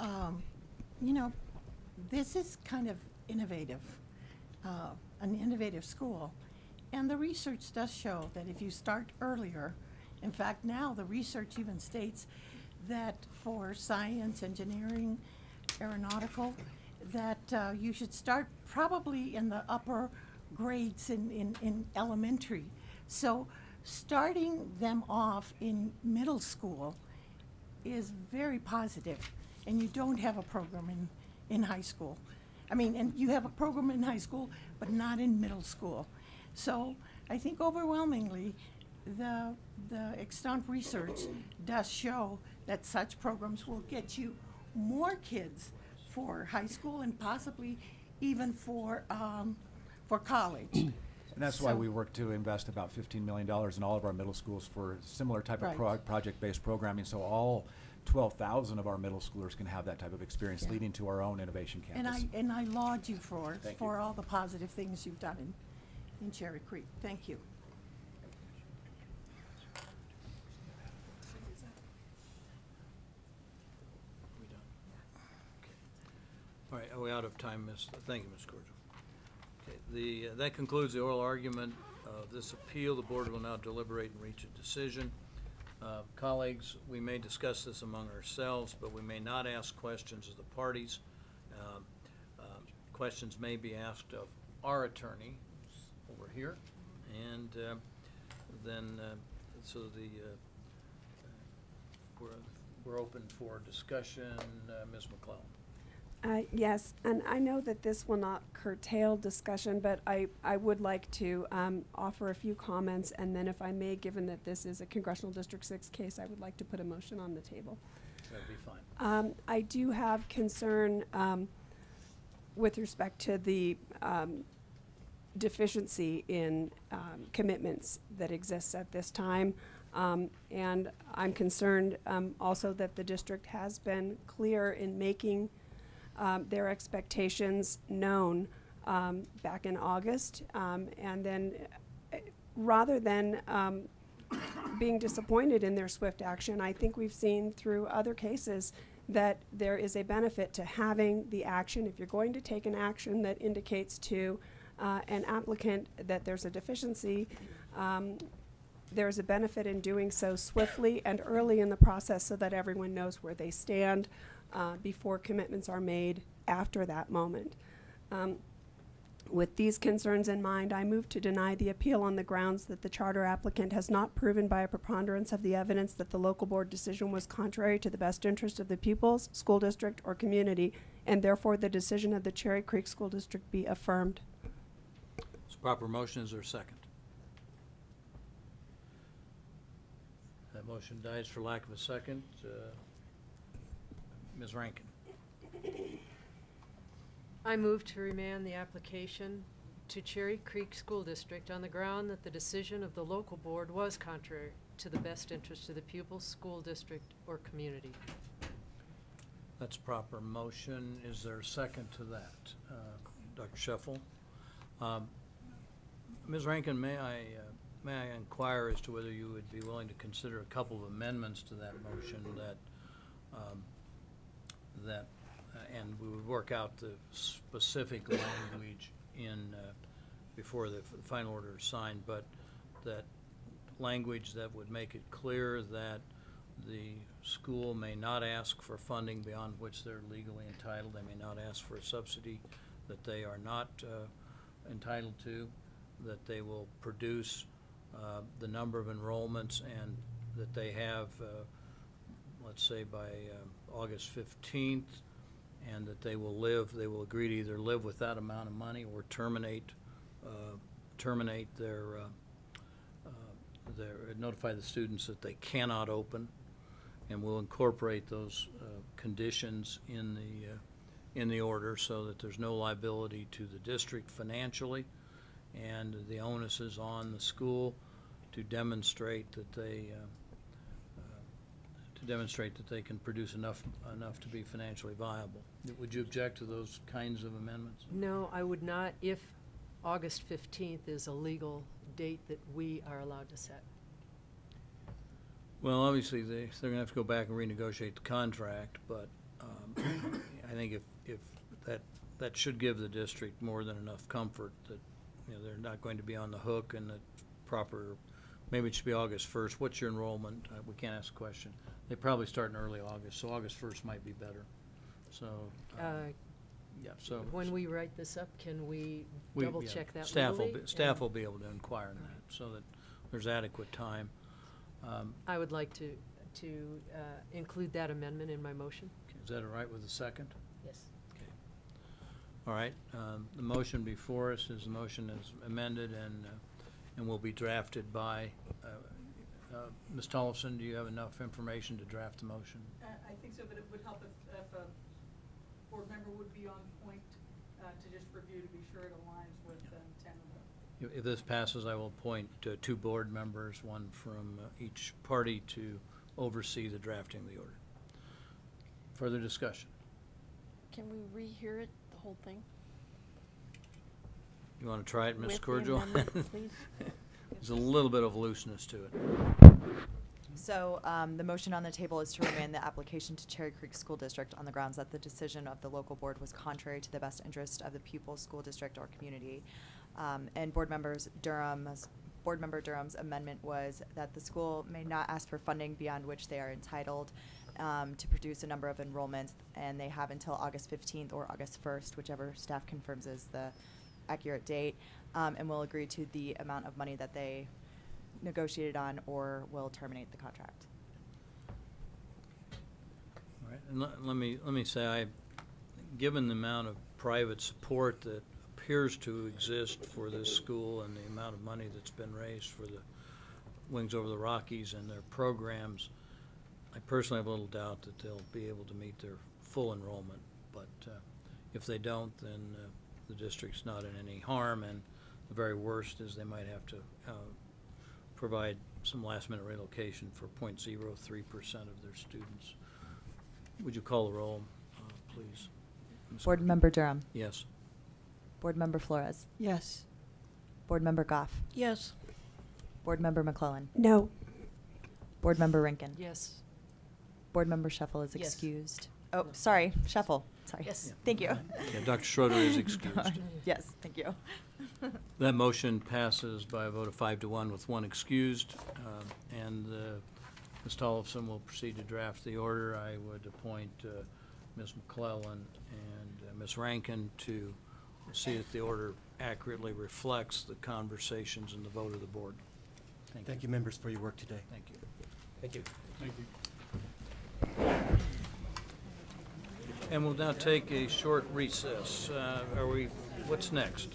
You know, this is kind of innovative, an innovative school. And the research does show that if you start earlier, in fact, now the research even states that for science, engineering, aeronautical, that you should start probably in the upper grades in elementary. So starting them off in middle school is very positive, and you don't have a program in high school. I mean, and you have a program in high school, but not in middle school. So I think overwhelmingly, the extant research does show that such programs will get you more kids for high school and possibly even for college. And that's why we work to invest about $15 million in all of our middle schools for similar type of Right. project-based programming, so all 12,000 of our middle schoolers can have that type of experience, Yeah. leading to our own innovation campus. And I laud you for Thank you. all the positive things you've done in Cherry Creek. Thank you. We done? Okay. All right, are we out of time, Miss? Thank you, Ms. Cordial. Okay, that concludes the oral argument of this appeal. The board will now deliberate and reach a decision. Colleagues, we may discuss this among ourselves, but we may not ask questions of the parties. Questions may be asked of our attorney over here, and then so we're open for discussion. Ms. McClellan. Yes, and I know that this will not curtail discussion, but I would like to offer a few comments, and then if I may, given that this is a Congressional District 6 case, I would like to put a motion on the table. That'd be fine. I do have concern with respect to the deficiency in commitments that exists at this time. And I'm concerned also that the district has been clear in making their expectations known back in August, and then rather than being disappointed in their swift action, I think we've seen through other cases that there is a benefit to having the action. If you're going to take an action that indicates to an applicant that there's a deficiency, there's a benefit in doing so swiftly and early in the process so that everyone knows where they stand before commitments are made after that moment. With these concerns in mind, I move to deny the appeal on the grounds that the charter applicant has not proven by a preponderance of the evidence that the local board decision was contrary to the best interest of the pupils, school district, or community, and therefore the decision of the Cherry Creek School District be affirmed. It's a proper motion. Is there a second? That motion dies for lack of a second. Ms. Rankin. I move to remand the application to Cherry Creek School District on the ground that the decision of the local board was contrary to the best interest of the pupils, school district, or community. That's a proper motion. Is there a second to that? Dr. Sheffel? Ms. Rankin, may I inquire as to whether you would be willing to consider a couple of amendments to that motion and we would work out the specific language in before the final order is signed, but that language that would make it clear that the school may not ask for funding beyond which they're legally entitled. They may not ask for a subsidy that they are not entitled to, that they will produce the number of enrollments and that they have, let's say by August 15th, and that they will agree to either live with that amount of money or terminate notify the students that they cannot open, and we'll incorporate those conditions in the order so that there's no liability to the district financially, and the onus is on the school to demonstrate that they can produce enough to be financially viable. Would you object to those kinds of amendments? No, I would not if August 15th is a legal date that we are allowed to set. Well, obviously, they're going to have to go back and renegotiate the contract, but I think if that should give the district more than enough comfort that they're not going to be on the hook, and that maybe it should be August 1st. What's your enrollment? We can't ask a question. They probably start in early August, so August 1st might be better. So, yeah. So when we write this up, can we double check that? Staff will be able to inquire in that, so that there's adequate time. I would like to include that amendment in my motion. Okay, is that all right with the second? Yes. Okay. All right. The motion before us is the motion as amended and will be drafted by. Ms. Tollefson, do you have enough information to draft the motion? I think so, but it would help if a board member would be on point to just review to be sure it aligns with the intent of If this passes, I will appoint 2 board members, one from each party, to oversee the drafting of the order. Further discussion? Can we rehear it, the whole thing? You want to try it, Ms. With the Cordial? amendment, please? There's a little bit of looseness to it. So the motion on the table is to remand the application to Cherry Creek School District on the grounds that the decision of the local board was contrary to the best interest of the pupil, school district, or community. And Board Member Durham's amendment was that the school may not ask for funding beyond which they are entitled to produce a number of enrollments, and they have until August 15th or August 1st, whichever staff confirms is the accurate date, and will agree to the amount of money that they negotiated on or will terminate the contract. All right, and let me say, given the amount of private support that appears to exist for this school and the amount of money that's been raised for the Wings Over the Rockies and their programs, I personally have a little doubt that they'll be able to meet their full enrollment. But if they don't, then the district's not in any harm, and the very worst is they might have to provide some last-minute relocation for 0.03% of their students. Would you call the roll, please? Board Member Durham. Yes. Board Member Flores. Yes. Board Member Goff. Yes. Board Member McClellan. No. Board Member Rankin. Yes. Board Member Shuffle is Yes. excused. Oh, sorry, Shuffle. Sorry. Yes. Thank you. Yeah, Dr. Schroeder is excused. Yes, thank you. That motion passes by a vote of 5-1 with one excused, and Ms. Tollefson will proceed to draft the order. I would appoint Ms. McClellan and Ms. Rankin to see that the order accurately reflects the conversations and the vote of the board. Thank you, members, for your work today. Thank you. Thank you. Thank you. And we'll now take a short recess. What's next?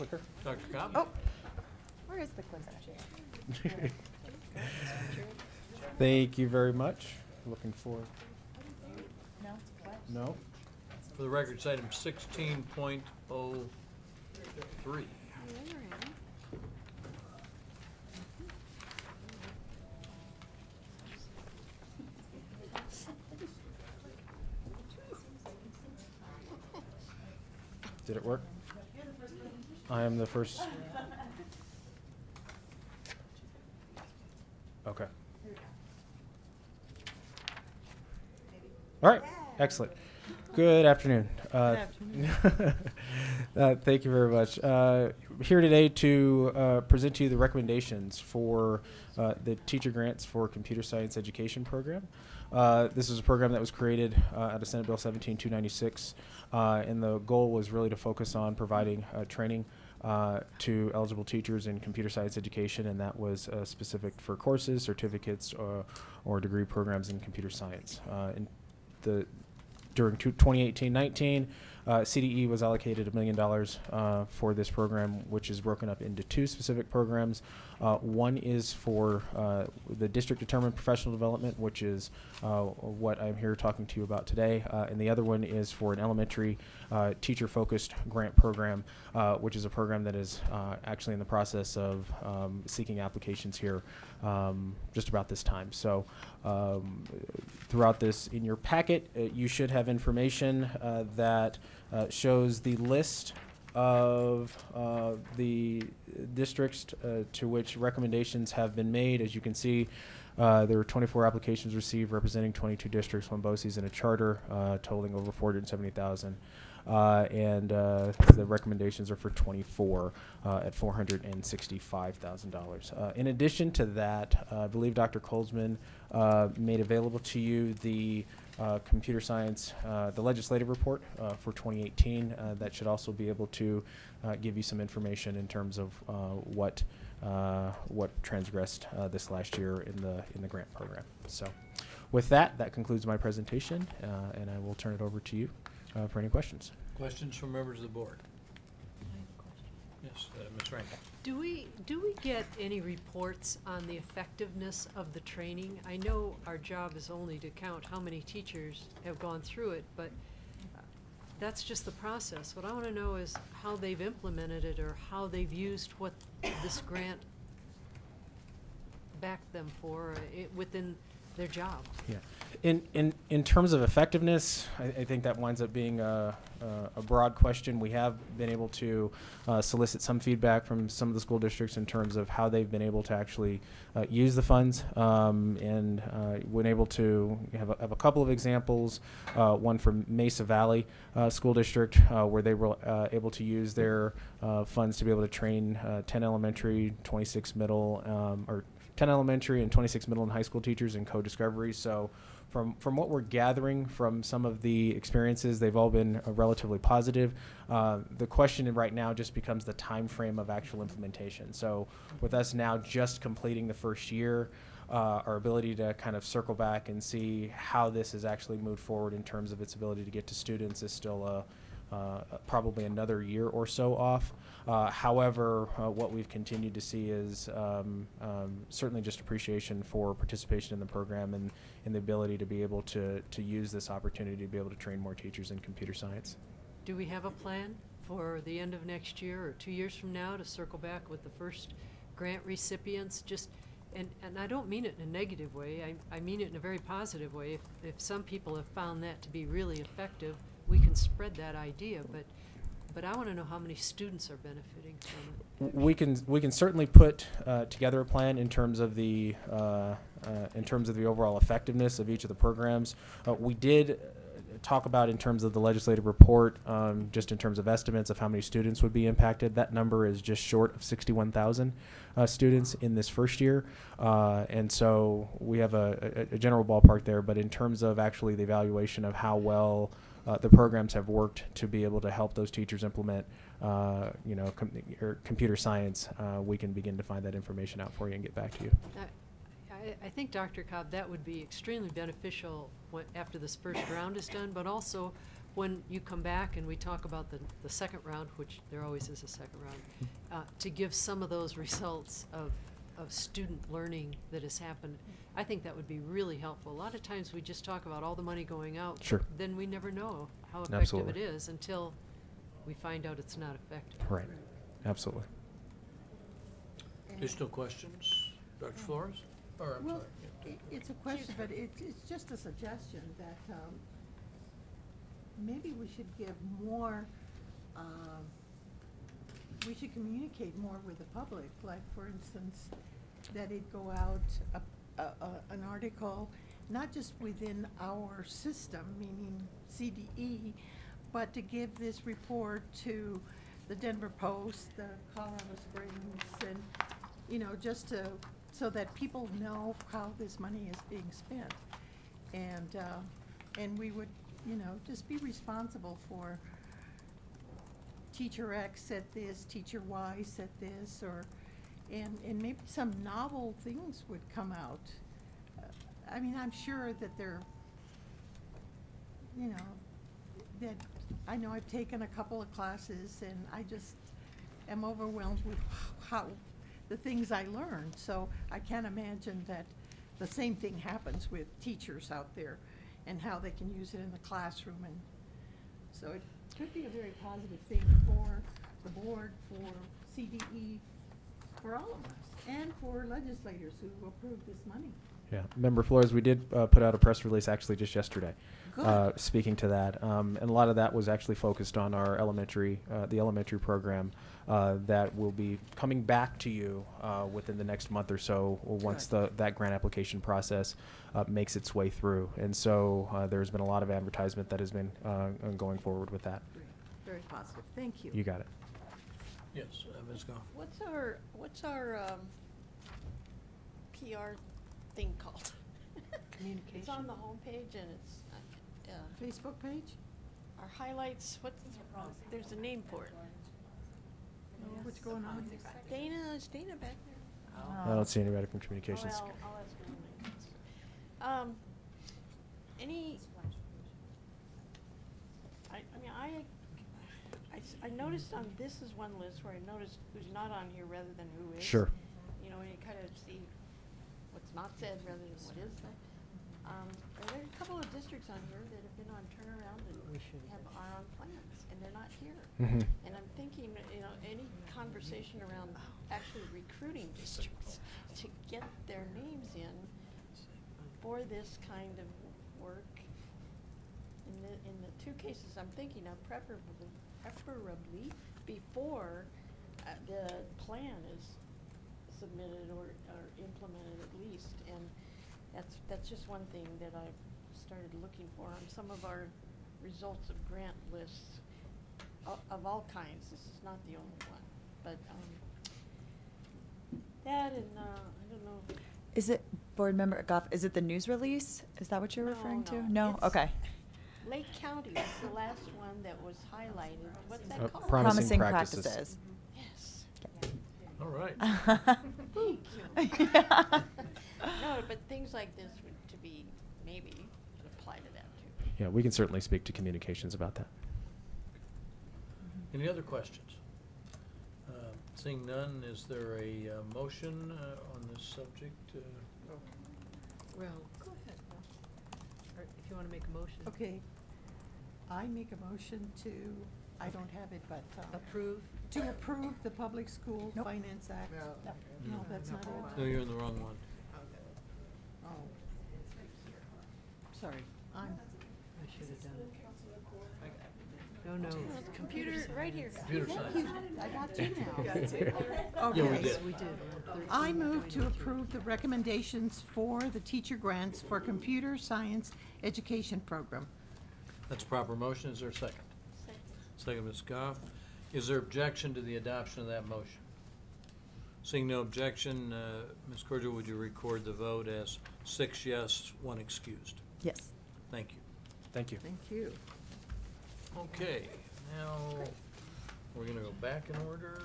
clicker? Dr. Cobb? Oh, where is the clicker? Thank you very much. Looking forward. No? What? No? For the record, it's item 16.03. Did it work? I am the first. Okay. All right. Excellent. Good afternoon. Thank you very much. Here today to present to you the recommendations for the Teacher Grants for Computer Science Education program. This is a program that was created out of Senate Bill 17296, and the goal was really to focus on providing training to eligible teachers in computer science education, and that was specific for courses, certificates, or degree programs in computer science. During 2018-19, CDE was allocated $1 million for this program, which is broken up into two specific programs. One is for the district-determined professional development, which is what I'm here talking to you about today, and the other one is for an elementary teacher-focused grant program, which is a program that is actually in the process of seeking applications here just about this time. So throughout this, in your packet, you should have information that shows the list of the districts to which recommendations have been made. As you can see, there were 24 applications received representing 22 districts, 1 BOCES, and a charter, totaling over 470,000. And the recommendations are for 24 at $465,000. In addition to that, I believe Dr. Colesman made available to you the computer science, the legislative report for 2018. That should also be able to give you some information in terms of what transgressed this last year in the grant program. So, with that, that concludes my presentation, and I will turn it over to you for any questions. Questions from members of the board? Yes, Ms. Rankin. Do we get any reports on the effectiveness of the training? I know our job is only to count how many teachers have gone through it, but that's just the process. What I want to know is how they've implemented it or how they've used what this grant backed them for within their job. Yeah. In terms of effectiveness, I think that winds up being a broad question. We have been able to solicit some feedback from some of the school districts in terms of how they've been able to actually use the funds, and been able to have a couple of examples. One from Mesa Valley School District, where they were able to use their funds to be able to train 10 elementary, 26 middle, or 10 elementary and 26 middle and high school teachers in code discovery. So from what we're gathering from some of the experiences, they've all been relatively positive. The question right now just becomes the time frame of actual implementation. So with us now just completing the first year, our ability to kind of circle back and see how this has actually moved forward in terms of its ability to get to students is still probably another year or so off. However, what we've continued to see is certainly just appreciation for participation in the program and the ability to be able to use this opportunity to be able to train more teachers in computer science. Do we have a plan for the end of next year or 2 years from now to circle back with the first grant recipients? And I don't mean it in a negative way. I mean it in a very positive way. If some people have found that to be really effective, we can spread that idea, but I want to know how many students are benefiting from it. We can certainly put together a plan in terms of the overall effectiveness of each of the programs. We did talk about in terms of the legislative report, just in terms of estimates of how many students would be impacted. That number is just short of 61,000 students in this first year, and so we have a general ballpark there. But in terms of actually the evaluation of how well the programs have worked to be able to help those teachers implement, computer science, we can begin to find that information out for you and get back to you. I think, Dr. Cobb, that would be extremely beneficial after this first round is done, but also when you come back and we talk about the second round, which there always is a second round, to give some of those results of student learning that has happened, I think that would be really helpful. A lot of times we just talk about all the money going out. Sure. Then we never know how effective Absolutely. it is until we find out it's not effective. Right. Absolutely. Additional questions? Dr. Flores? Or, I'm Well, sorry. it's a question, but it's just a suggestion that maybe we should give more, we should communicate more with the public. Like, for instance, that it go out, an article, not just within our system, meaning CDE, but to give this report to the Denver Post, the Colorado Springs, and, you know, just to, so that people know how this money is being spent. And we would, you know, just be responsible for teacher X said this, teacher Y said this, or, and maybe some novel things would come out. I mean, I'm sure that there, you know, that, I know I've taken a couple of classes and I just am overwhelmed with how, the things I learned. So I can't imagine that the same thing happens with teachers out there and how they can use it in the classroom. And so it could be a very positive thing for the board, for CDE, for all of us, and for legislators who approve this money. Yeah, Member Flores, we did put out a press release actually just yesterday, Good. speaking to that, and a lot of that was actually focused on our elementary, the elementary program that will be coming back to you within the next month or so, or once that grant application process makes its way through. And so there's been a lot of advertisement that has been going forward with that. Very positive. Thank you. You got it. Yes, Ms. Goff. What's our PR thing called? Communication. It's on the homepage and it's Facebook page? our highlights. There's a name for it. What's going on? Dana, is Dana back there? I don't see anybody from communications. Oh, well, I'll ask her when I get any, I noticed on this is one list where I noticed who's not on here rather than who is. Sure. You know, and you kind of see what's not said rather than what is said. There are a couple of districts on here that have been on turnaround and are on plans, and they're not here. Mhm. And I'm thinking, you know, any conversation around actually recruiting districts to get their names in for this kind of work. In the two cases I'm thinking of, preferably before the plan is submitted or implemented at least. And that's just one thing that I've started looking for on some of our results of grant lists of all kinds. This is not the only one, but that and I don't know. Is it, Board Member Goff, is it the news release? Is that what you're referring to? No? It's Okay. Lake County was the last one that was highlighted. What's that called? Promising Practices. Yes. All right. Thank you. No, but things like this would to be maybe apply to that too. Yeah, we can certainly speak to communications about that. Any other questions? Seeing none, is there a motion on this subject? Well, go ahead. Or if you want to make a motion. Okay. I make a motion to, I don't have it, but. Approve? To approve the Public School Finance Act. No, that's not it. No, you're in the wrong one. Oh. Sorry, I should have done it. No, Computer, right here. Computer science. I got you now. Got it. Okay. Yeah, we did. We did. I move to approve the recommendations for the teacher grants for computer science education program. That's a proper motion. Is there a second? Second, Ms. Goff. Is there objection to the adoption of that motion? Seeing no objection, Ms. Cordial, would you record the vote as 6 yes, 1 excused? Yes. Thank you. Thank you. Thank you. Okay, now we're going to go back in order.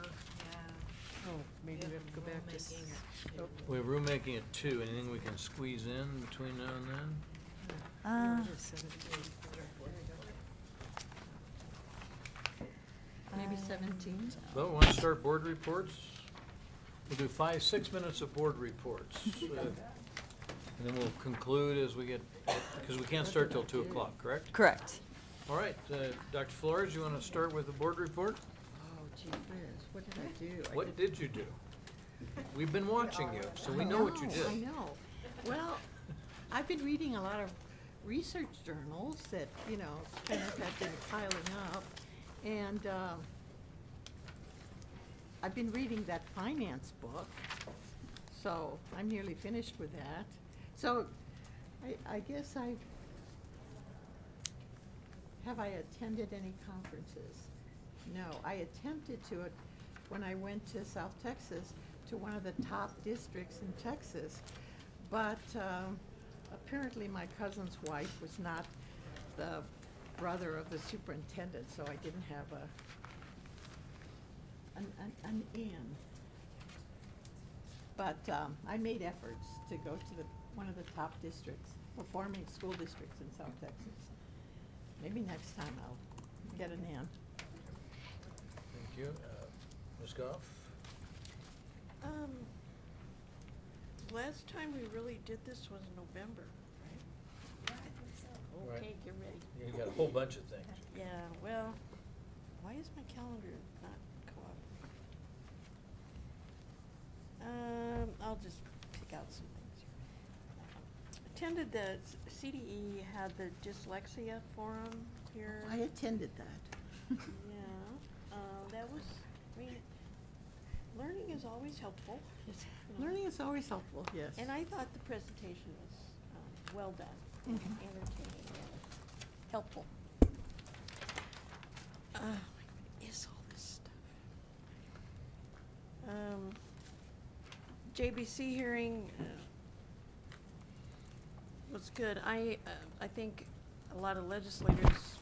Oh, maybe we have to go back to. We have rulemaking at 2. Anything we can squeeze in between now and then? Maybe 17. So, want to start board reports? We'll do 5-6 minutes of board reports. And then we'll conclude as we get, because we can't start till 2 o'clock, correct? Correct. All right, Dr. Flores, you want to start with the board report? Oh, gee whiz, what did I do? What did you do? We've been watching you, so we know what you did. I know. Well, I've been reading a lot of research journals that, you know, kind of have been piling up. And I've been reading that finance book, so I'm nearly finished with that. So I guess have I attended any conferences? No, I attempted to it when I went to South Texas, to one of the top districts in Texas. But apparently my cousin's wife was not the brother of the superintendent, so I didn't have an in. But I made efforts to go to one of the top districts, performing school districts in South Texas. Maybe next time I'll get an in. Thank you. Ms. Goff? Last time we really did this was November, right? Right. Okay, get ready. You got a whole bunch of things. Yeah, well, why is my calendar not cooperating? I'll just pick out some things here. Attended the CDE had the dyslexia forum here. I attended that. Yeah, that was, I mean, learning is always helpful. Learning is always helpful, yes. And I thought the presentation was well done, and entertaining, and helpful. What is all this stuff? JBC hearing was good. I think a lot of legislators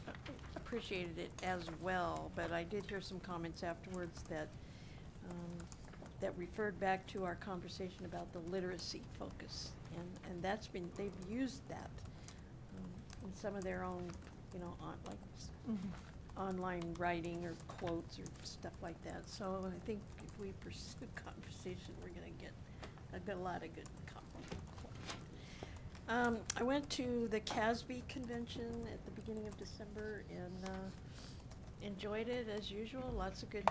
appreciated it as well, but I did hear some comments afterwards that that referred back to our conversation about the literacy focus, and that's been, they've used that in some of their own, you know, online writing or quotes or stuff like that. So I think if we pursue conversation, we're going to get a lot of good comments. I went to the CASB convention at the beginning of December and enjoyed it as usual. Lots of good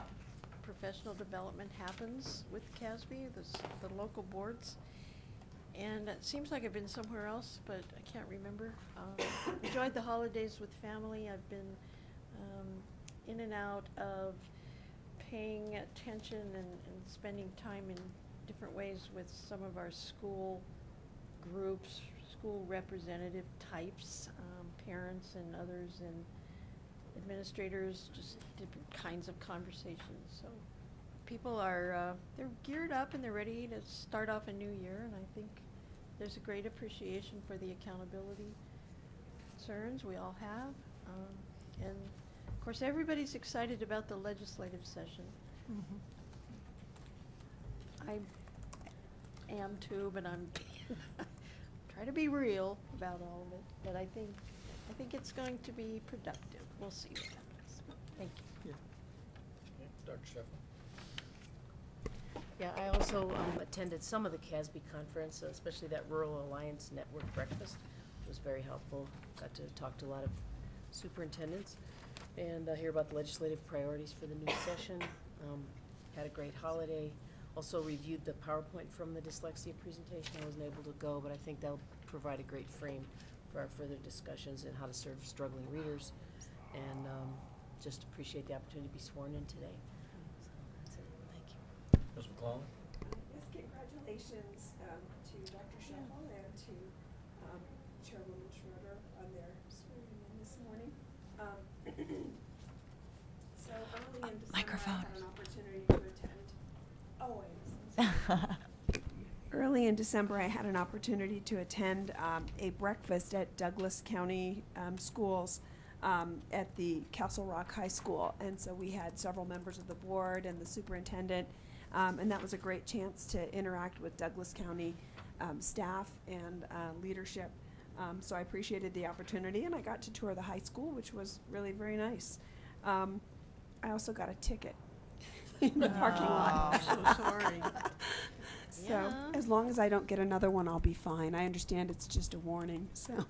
professional development happens with CASB, the local boards. And it seems like I've been somewhere else, but I can't remember. Enjoyed the holidays with family. I've been in and out of paying attention and spending time in different ways with some of our school groups, school representative types, parents and others, and administrators, just different kinds of conversations. So people are, they're geared up and they're ready to start off a new year, and I think there's a great appreciation for the accountability concerns we all have. And of course, everybody's excited about the legislative session. I am too, but I'm trying to be real about all of it. But I think it's going to be productive. We'll see what happens. Thank you. Dr. Sheffield? Yeah, I also attended some of the CASB conference, especially that Rural Alliance Network breakfast. It was very helpful. Got to talk to a lot of superintendents and hear about the legislative priorities for the new session. Had a great holiday. Also reviewed the PowerPoint from the dyslexia presentation. I wasn't able to go, but I think that'll provide a great frame for our further discussions and how to serve struggling readers. And just appreciate the opportunity to be sworn in today. So that's it. Thank you. Ms. McClellan? Yes, congratulations to Dr. Sheffield and to Chairwoman Schroeder on their swearing in this morning. So early in December, Microphone. I had an opportunity to attend. Oh, early in December, I had an opportunity to attend a breakfast at Douglas County Schools at the Castle Rock High School. And so we had several members of the board and the superintendent, and that was a great chance to interact with Douglas County staff and leadership. So I appreciated the opportunity, and I got to tour the high school, which was really very nice. I also got a ticket in the parking lot. Oh, so sorry. So Yeah. as long as I don't get another one, I'll be fine. I understand it's just a warning, so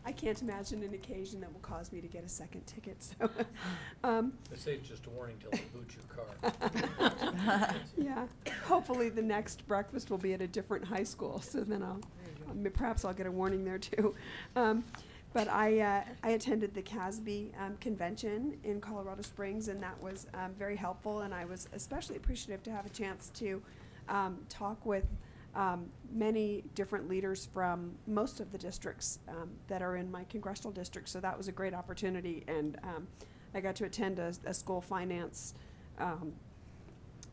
I can't imagine an occasion that will cause me to get a second ticket. So, They say it's just a warning till they boot your car. yeah. Hopefully, the next breakfast will be at a different high school, so then perhaps I'll get a warning there too. But I attended the CASB convention in Colorado Springs, and that was very helpful. And I was especially appreciative to have a chance to talk with many different leaders from most of the districts that are in my congressional district. So that was a great opportunity, and I got to attend a school finance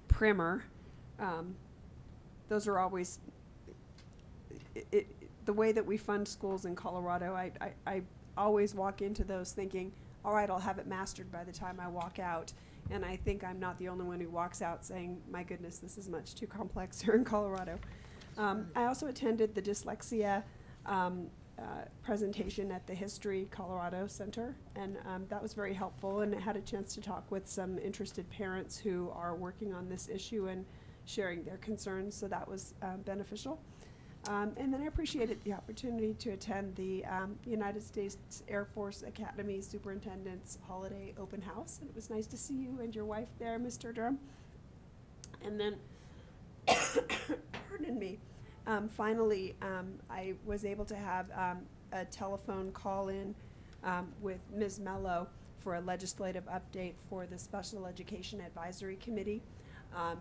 primer. Those are always the way that we fund schools in Colorado. I always walk into those thinking, all right, I'll have it mastered by the time I walk out. And I think I'm not the only one who walks out saying, my goodness, this is much too complex here in Colorado. I also attended the dyslexia presentation at the History Colorado Center, and that was very helpful, and I had a chance to talk with some interested parents who are working on this issue and sharing their concerns, so that was beneficial. And then I appreciated the opportunity to attend the United States Air Force Academy Superintendent's Holiday Open House, and it was nice to see you and your wife there, Mr. Durham. And then, pardon me, finally, I was able to have a telephone call-in with Ms. Mello for a legislative update for the Special Education Advisory Committee.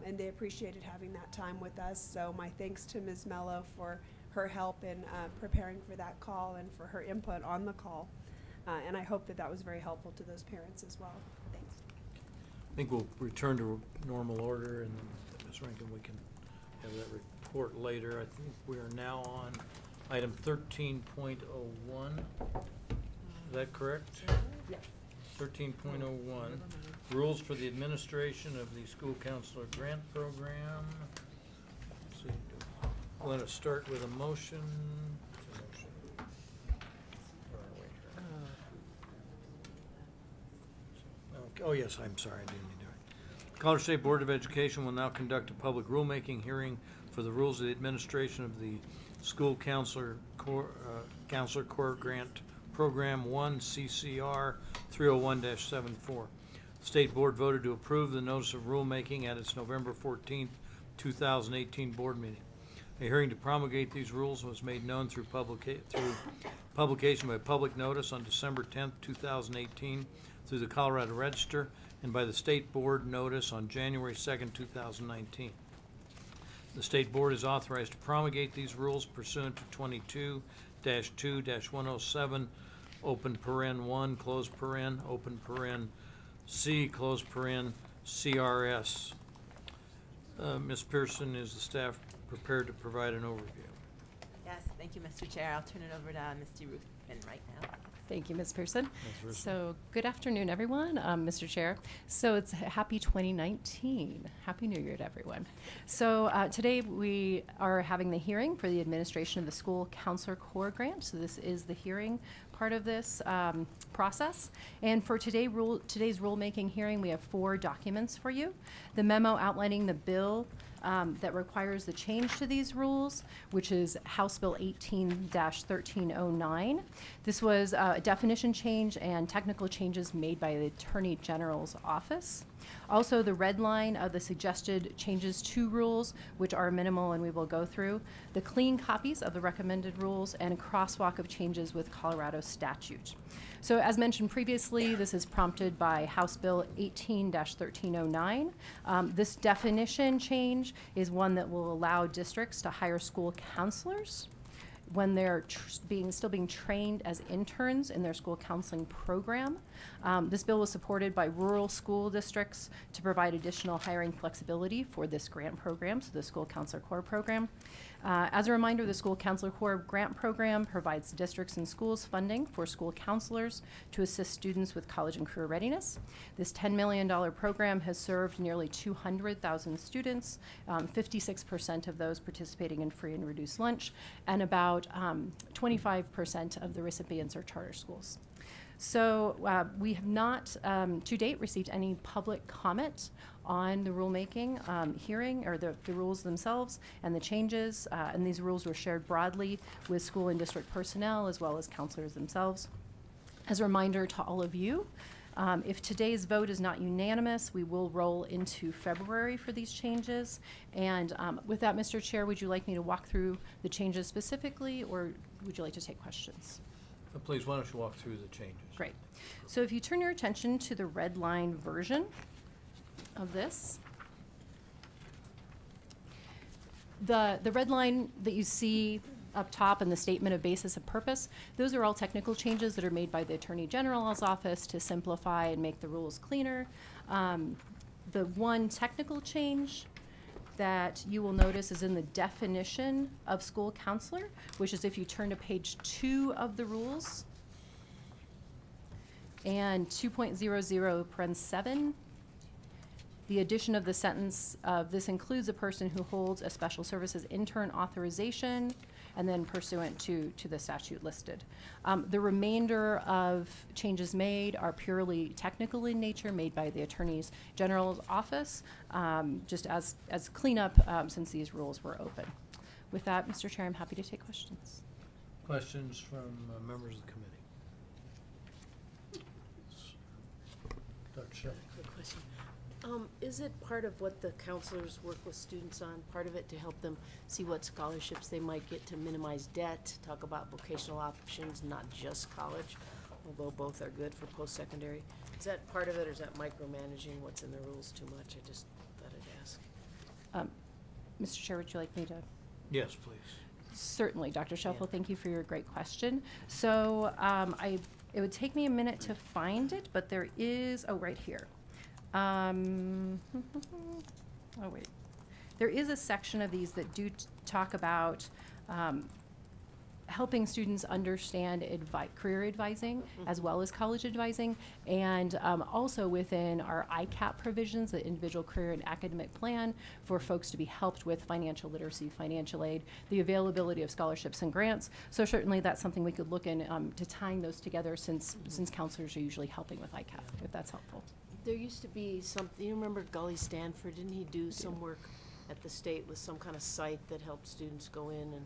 And they appreciated having that time with us. So my thanks to Ms. Mello for her help in preparing for that call and for her input on the call. And I hope that that was very helpful to those parents as well. Thanks. I think we'll return to normal order, and Ms. Rankin, we can have that report later. I think we are now on item 13.01. Is that correct? Yes. 13.01, rules for the administration of the school counselor grant program. Let's see, let us start with a motion. Where are we here? Oh, yes, I'm sorry, I didn't mean to do it. Colorado State Board of Education will now conduct a public rulemaking hearing for the rules of the administration of the school counselor core grant Program 1 CCR 301-74. The State Board voted to approve the notice of rulemaking at its November 14th, 2018 board meeting. A hearing to promulgate these rules was made known through publication by public notice on December 10th, 2018 through the Colorado Register, and by the State Board notice on January 2nd, 2019. The State Board is authorized to promulgate these rules pursuant to 22-2-107 open paren 1 close paren open paren C close paren CRS. Ms. Pearson, is the staff prepared to provide an overview? Yes, thank you, Mr. Chair. I'll turn it over to Misty Ruthven right now. Thank you, Ms. Pearson. Ms. Pearson. So, good afternoon, everyone. Mr. Chair. So, it's happy 2019. Happy New Year to everyone. So, today we are having the hearing for the administration of the School Counselor Core Grant. So, this is the hearing part of this process. And for today's rulemaking hearing, we have 4 documents for you. The memo outlining the bill that requires the change to these rules, which is House Bill 18-1309. This was a definition change and technical changes made by the Attorney General's office. Also, the red line of the suggested changes to rules, which are minimal and we will go through, the clean copies of the recommended rules, and a crosswalk of changes with Colorado statute. So as mentioned previously, this is prompted by House Bill 18-1309. This definition change is one that will allow districts to hire school counselors when they're still being trained as interns in their school counseling program. This bill was supported by rural school districts to provide additional hiring flexibility for this grant program, so the School Counselor Core Program. As a reminder, the School Counselor Core Grant Program provides districts and schools funding for school counselors to assist students with college and career readiness. This $10 million program has served nearly 200,000 students, 56% of those participating in free and reduced lunch, and about 25% of the recipients are charter schools. So we have not, to date, received any public comment on the rulemaking hearing or the rules themselves and the changes. And these rules were shared broadly with school and district personnel as well as counselors themselves. As a reminder to all of you, if today's vote is not unanimous, we will roll into February for these changes. And with that, Mr. Chair, would you like me to walk through the changes specifically, or would you like to take questions? Please, why don't you walk through the changes? Great. So if you turn your attention to the red line version of this, the red line that you see up top in the statement of basis of purpose, those are all technical changes that are made by the Attorney General's office to simplify and make the rules cleaner. The one technical change that you will notice is in the definition of school counselor, which is if you turn to page 2 of the rules and 2.00 parens 7, the addition of the sentence of this includes a person who holds a special services intern authorization and then pursuant to the statute listed. The remainder of changes made are purely technical in nature, made by the Attorney General's office, just as cleanup since these rules were open. With that, Mr. Chair, I'm happy to take questions. Questions from members of the committee? Dr. Shelley. Quick question. Is it part of what the counselors work with students on, part of it to help them see what scholarships they might get to minimize debt, talk about vocational options, not just college, although both are good for post-secondary? Is that part of it, or is that micromanaging what's in the rules too much? I just thought I'd ask. Mr. Chair, would you like me to? Yes, please. Certainly, Dr. Scheffel, thank you for your great question. So it would take me a minute to find it, but there is, right here. Oh, wait. There is a section of these that do talk about helping students understand career advising as well as college advising, and also within our ICAP provisions, the individual career and academic plan, for folks to be helped with financial literacy, financial aid, the availability of scholarships and grants. So certainly that's something we could look in to tying those together, since counselors are usually helping with ICAP, if that's helpful. There used to be something, you remember Gully Stanford, didn't he do some work at the state with some kind of site that helped students go in and,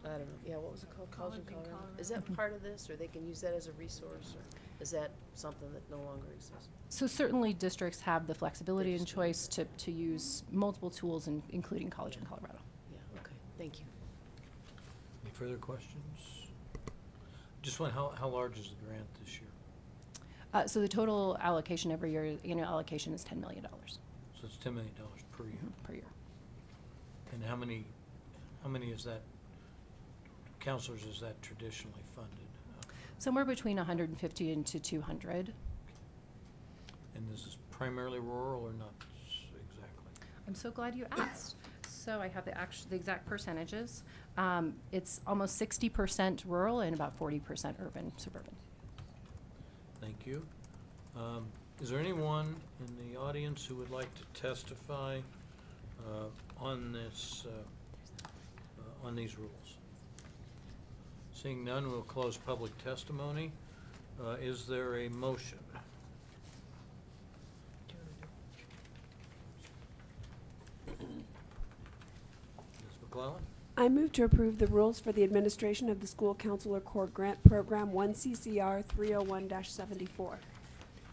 I don't know, what was it called, College in Colorado? Is that part of this, or they can use that as a resource, or is that something that no longer exists? So certainly districts have the flexibility and choice to use multiple tools, including College in Colorado. Yeah, okay, thank you. Any further questions? Just one, how large is the grant this year? So the total allocation every year, annual allocation is $10 million. So it's $10 million per year? Per year. And how many is that, counselors is that traditionally funded? Somewhere between 150 and to 200. And this is primarily rural or not exactly? I'm so glad you asked. So I have the exact percentages. It's almost 60% rural and about 40% urban, suburban. Thank you. Is there anyone in the audience who would like to testify on this, on these rules? Seeing none, we'll close public testimony. Is there a motion? Ms. McClellan? I move to approve the rules for the administration of the School Counselor Corps Grant Program 1 CCR 301-74.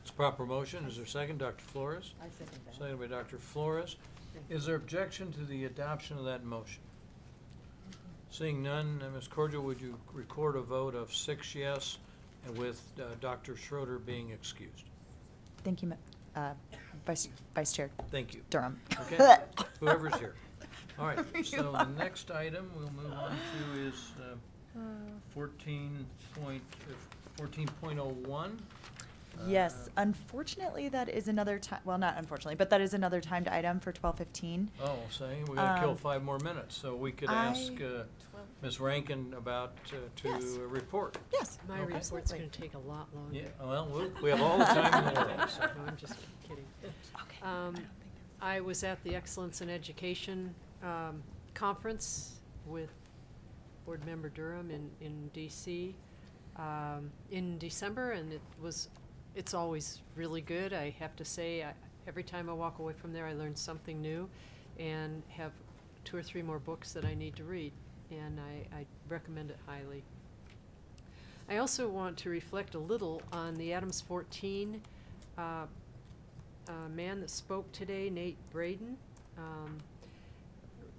It's a proper motion. Is there a second? Dr. Flores? I second that. Second by Dr. Flores. Is there objection to the adoption of that motion? Seeing none, Ms. Cordial, would you record a vote of 6 yes, and with Dr. Schroeder being excused? Thank you, Vice Chair. Thank you. Durham. Okay, whoever's here. All right, so the next item we'll move on to is 14.01. Yes, unfortunately, that is another time, well, not unfortunately, but that is another timed item for 12:15. Oh, saying we gotta kill 5 more minutes, so we could ask Ms. Rankin about to report. Yes. My report's gonna take a lot longer. Yeah, well, we have all the time in the world. So. No, I'm just kidding. Okay. I was at the Excellence in Education conference with Board Member Durham in DC. in December, and it's always really good. I have to say, every time I walk away from there, I learn something new and have 2 or 3 more books that I need to read, and I recommend it highly. I also want to reflect a little on the Adams 14 man that spoke today, Nate Braden.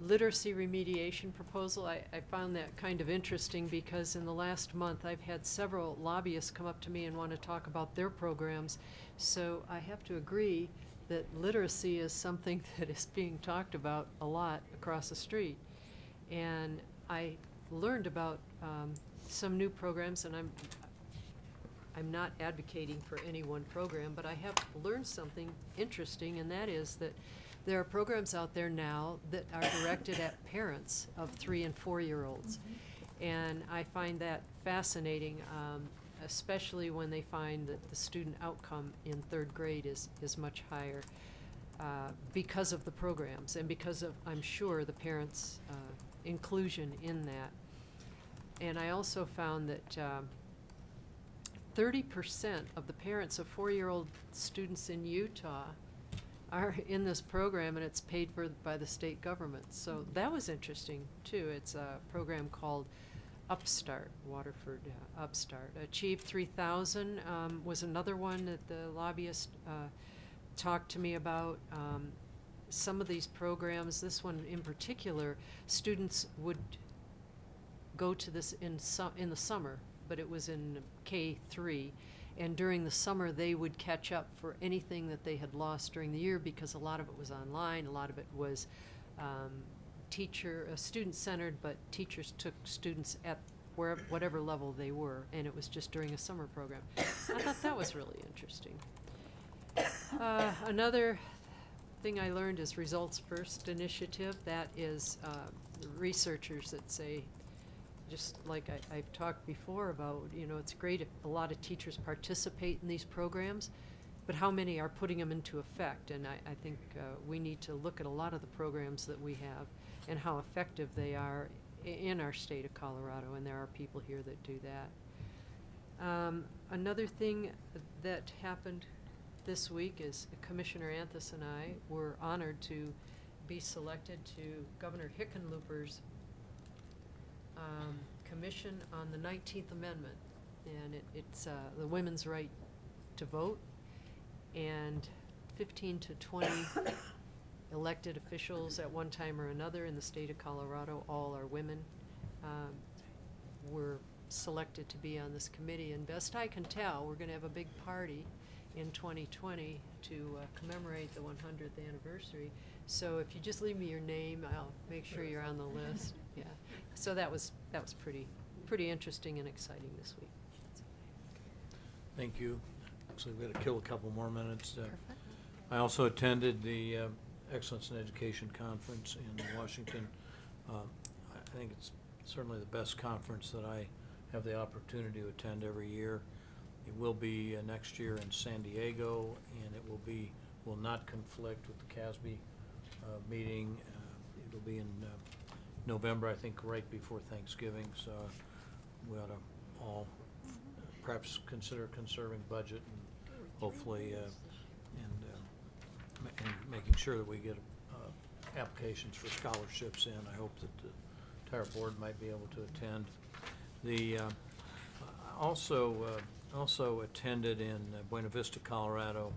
Literacy remediation proposal. I found that kind of interesting because in the last month I've had several lobbyists come up to me and want to talk about their programs. So I have to agree that literacy is something that is being talked about a lot across the street. And I learned about some new programs, and I'm not advocating for any one program, but I have learned something interesting, and that is that there are programs out there now that are directed at parents of 3 and 4-year-olds. And I find that fascinating, especially when they find that the student outcome in 3rd grade is much higher because of the programs and because of, I'm sure, the parents' inclusion in that. And I also found that 30% of the parents of 4-year-old students in Utah are in this program, and it's paid for by the state government. So that was interesting too. It's a program called Upstart, Waterford Upstart. Achieve 3000 was another one that the lobbyist talked to me about. Some of these programs, this one in particular, students would go to this in the summer, but it was in K3. And during the summer, they would catch up for anything that they had lost during the year, because a lot of it was online, a lot of it was student-centered, but teachers took students at whatever level they were, and it was just during a summer program. I thought that was really interesting. Another thing I learned is Results First initiative. That is researchers that say, just like I've talked before about, it's great if a lot of teachers participate in these programs, but how many are putting them into effect? And I think we need to look at a lot of the programs that we have and how effective they are in our state of Colorado, and there are people here that do that. Another thing that happened this week is Commissioner Anthus and I were honored to be selected to Governor Hickenlooper's commission on the 19th Amendment, and it's the women's right to vote, and 15 to 20 elected officials at one time or another in the state of Colorado, all are women, were selected to be on this committee. And best I can tell, we're going to have a big party in 2020 to commemorate the 100th anniversary. So if you just leave me your name, I'll make sure you're on the list. Yeah. So that was pretty interesting and exciting this week. Thank you. So we've got to kill a couple more minutes. I also attended the Excellence in Education Conference in Washington. I think it's certainly the best conference that I have the opportunity to attend every year. It will be next year in San Diego, and it will not conflict with the CASB meeting. It'll be in November, I think, right before Thanksgiving. So we ought to all perhaps consider conserving budget and hopefully and making sure that we get applications for scholarships in. I hope that the entire board might be able to attend. The also attended in Buena Vista, Colorado.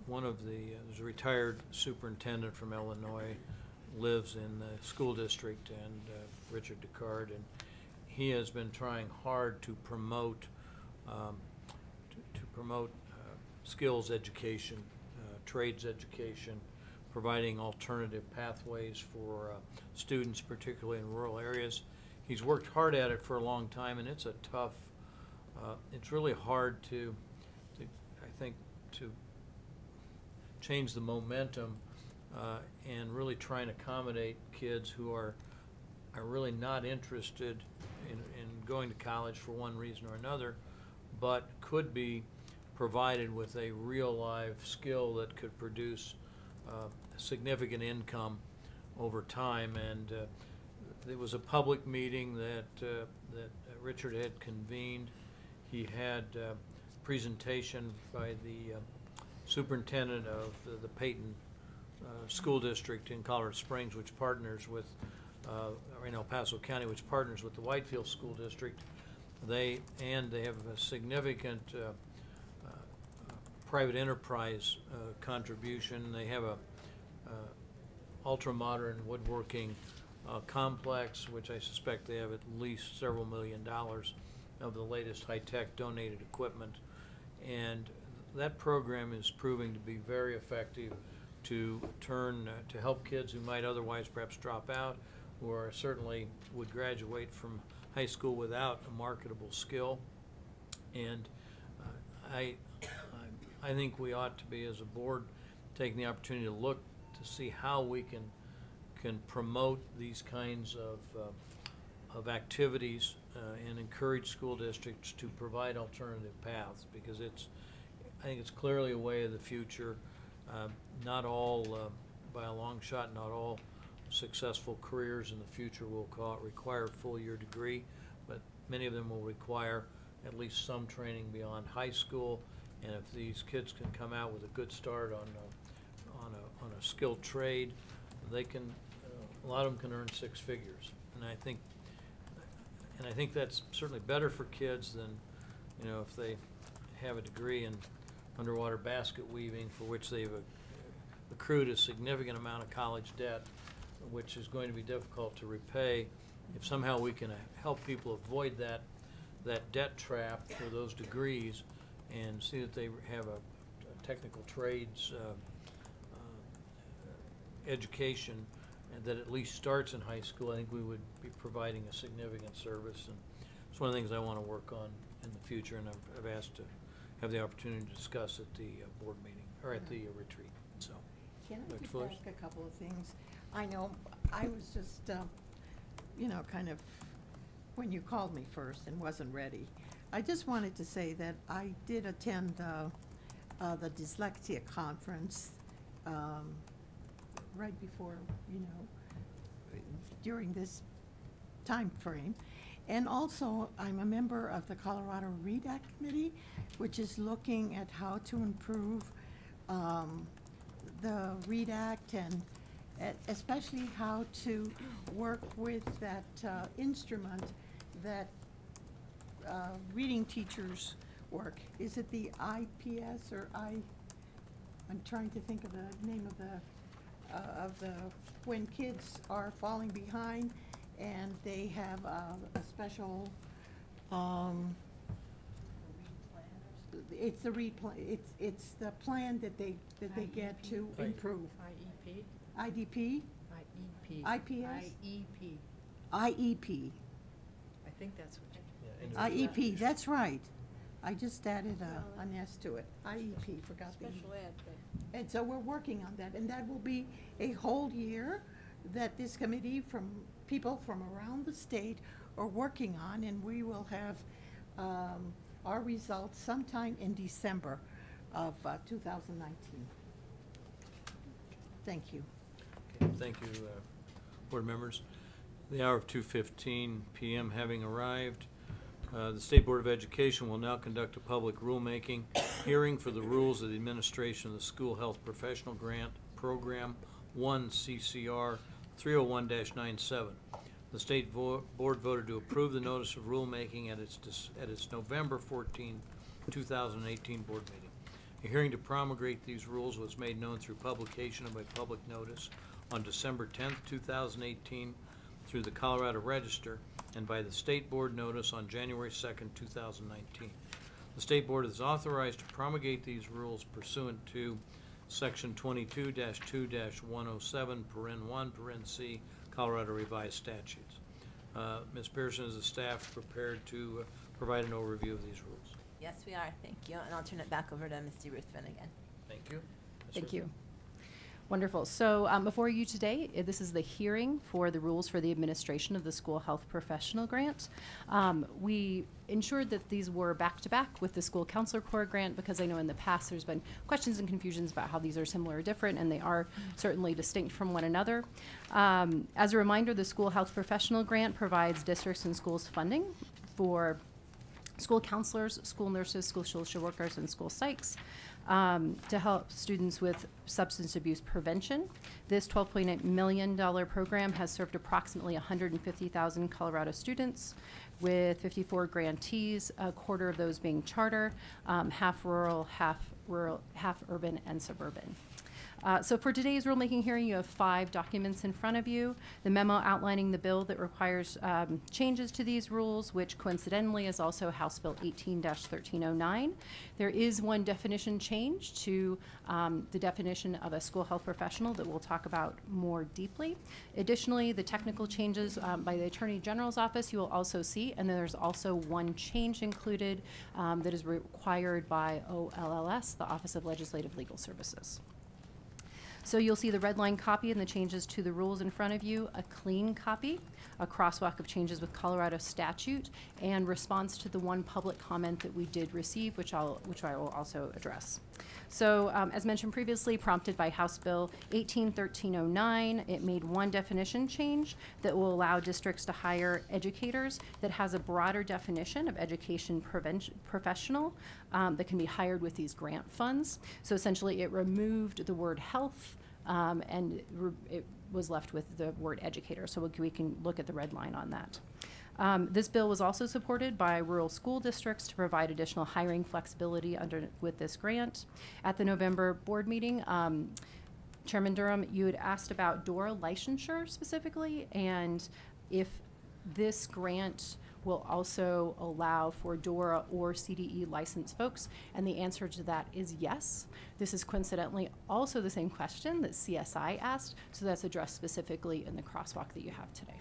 There's a retired superintendent from Illinois, lives in the school district, and Richard Descartes, and he has been trying hard to promote skills education, trades education, providing alternative pathways for students, particularly in rural areas. He's worked hard at it for a long time, and it's a tough, it's really hard to change the momentum and really try and accommodate kids who are really not interested in going to college for one reason or another, but could be provided with a real live skill that could produce significant income over time. And it was a public meeting that Richard had convened. He had presentation by the superintendent of the Peyton School District in Colorado Springs, which partners with, or in El Paso County, which partners with the Whitefield School District. They have a significant private enterprise contribution. They have a ultra-modern woodworking complex, which I suspect they have at least several $1 million of the latest high-tech donated equipment. And that program is proving to be very effective to to help kids who might otherwise perhaps drop out, or certainly would graduate from high school without a marketable skill. And I think we ought to be, as a board, taking the opportunity to look to see how we can promote these kinds of activities and encourage school districts to provide alternative paths, because I think it's clearly a way of the future. Not all, by a long shot, not all successful careers in the future will require a full year degree, but many of them will require at least some training beyond high school. And if these kids can come out with a good start on a skilled trade, they can, a lot of them can earn 6 figures. And I think that's certainly better for kids than, if they have a degree in underwater basket weaving, for which they've accrued a significant amount of college debt, which is going to be difficult to repay. If somehow we can help people avoid that debt trap for those degrees, and see that they have a technical trades education, and that at least starts in high school, I think we would be providing a significant service. And it's one of the things I want to work on in the future, and I've asked to have the opportunity to discuss at the board meeting, or at the retreat. So, Can I Dr. just Fuller? ask a couple of things? I know I was just, kind of, when you called me first and wasn't ready, I just wanted to say that I did attend the dyslexia conference right before, during this time frame. And also, I'm a member of the Colorado READ Act Committee, which is looking at how to improve the READ Act, and especially how to work with that instrument that reading teachers work. Is it the IPS or I'm trying to think of the name of the when kids are falling behind and they have a special it's the READ plan. It's the plan that they get to improve. IEP? IDP? IEP. IPS? IEP. IEP. I think that's what you. IEP, that's right. I just added an S to it. IEP, forgot the E. Special ed thing. And so we're working on that, and that will be a whole year that this committee from people from around the state are working on, and we will have our results sometime in December of 2019. Thank you. Okay, thank you, board members. The hour of 2:15 p.m. having arrived, the State Board of Education will now conduct a public rulemaking hearing for the rules of the administration of the School Health Professional Grant Program 1 CCR 301-97. The State Board voted to approve the notice of rulemaking at its November 14, 2018 board meeting. A hearing to promulgate these rules was made known through publication and by public notice on December 10, 2018 through the Colorado Register, and by the State Board notice on January 2, 2019. The State Board is authorized to promulgate these rules pursuant to Section 22-2-107, paren 1, paren C, Colorado Revised Statutes. Ms. Pearson, is the staff prepared to provide an overview of these rules? Yes, we are. Thank you. And I'll turn it back over to Misty Ruth Finn again. Thank you. Thank you. Wonderful. So before you today, this is the hearing for the rules for the administration of the School Health Professional Grant. We ensured that these were back-to-back with the School Counselor Corps grant because I know in the past there's been questions and confusions about how these are similar or different, and they are certainly distinct from one another. As a reminder, the School Health Professional Grant provides districts and schools funding for school counselors, school nurses, school social workers, and school psychs to help students with substance abuse prevention. This $12.8 million program has served approximately 150,000 Colorado students with 54 grantees, a quarter of those being charter, half rural, half urban and suburban. So for today's rulemaking hearing, you have 5 documents in front of you. The memo outlining the bill that requires changes to these rules, which coincidentally is also House Bill 18-1309. There is one definition change to the definition of a school health professional that we'll talk about more deeply. Additionally, the technical changes by the Attorney General's office you will also see, and then there's also one change included that is required by OLLS, the Office of Legislative Legal Services. So you'll see the red line copy and the changes to the rules in front of you, a clean copy, a crosswalk of changes with Colorado statute, and response to the one public comment that we did receive, which I will also address. So as mentioned previously, prompted by House Bill 18-1309, it made one definition change that will allow districts to hire educators that has a broader definition of education professional that can be hired with these grant funds. So essentially it removed the word health and it was left with the word educator. So we can look at the red line on that. This bill was also supported by rural school districts to provide additional hiring flexibility with this grant. At the November board meeting, Chairman Durham, you had asked about DORA licensure specifically, and if this grant will also allow for DORA or CDE licensed folks, and the answer to that is yes. This is coincidentally also the same question that CSI asked, so that's addressed specifically in the crosswalk that you have today.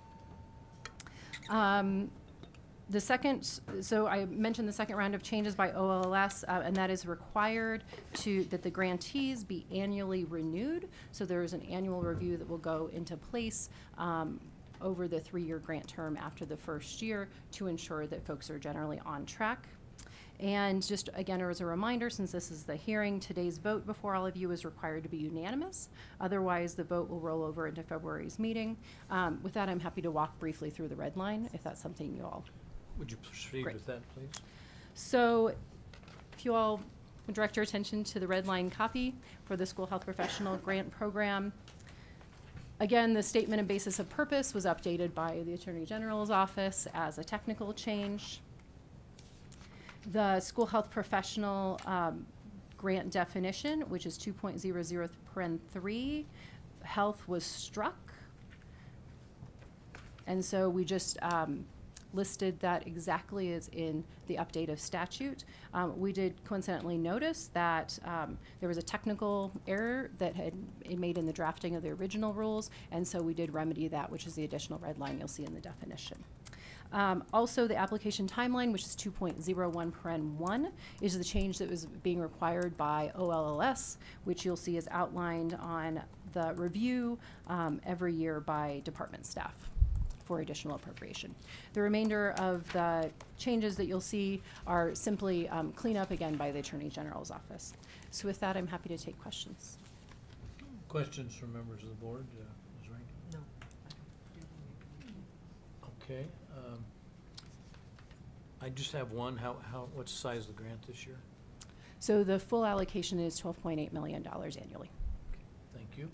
The second, so I mentioned the second round of changes by OLS, and that is required that the grantees be annually renewed. So there is an annual review that will go into place over the 3-year grant term after the first year to ensure that folks are generally on track. And just again, as a reminder, since this is the hearing, today's vote before all of you is required to be unanimous. Otherwise, the vote will roll over into February's meeting. With that, I'm happy to walk briefly through the red line, if that's something you all. Would you proceed with that, please? So if you all would direct your attention to the red line copy for the School Health Professional Grant Program. Again, the statement and basis of purpose was updated by the Attorney General's office as a technical change. The school health professional grant definition, which is 2.00(3), health was struck. And so we just listed that exactly as in the update of statute. We did coincidentally notice that there was a technical error that had been made in the drafting of the original rules, and so we did remedy that, which is the additional red line you'll see in the definition. Also, the application timeline, which is 2.01(1), is the change that was being required by OLLS, which you'll see is outlined on the review every year by department staff for additional appropriation. The remainder of the changes that you'll see are simply cleanup again by the Attorney General's office. So with that, I'm happy to take questions. Questions from members of the board? Ms. Rankin? No. Okay. I just have one. What's the size of the grant this year? So the full allocation is $12.8 million annually. Thank you.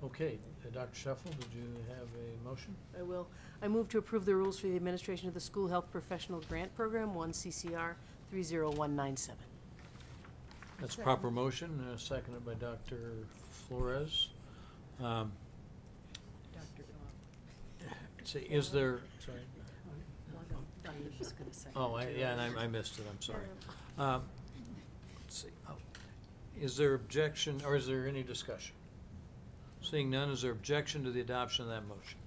Okay, Dr. Sheffel, did you have a motion? I will. I move to approve the rules for the administration of the School Health Professional Grant Program, 1 CCR 30197. That's a proper motion, seconded by Dr. Flores. See, is there, sorry? Oh, yeah, and I missed it, I'm sorry. Let's see. Is there objection, or is there any discussion? Seeing none, is there objection to the adoption of that motion?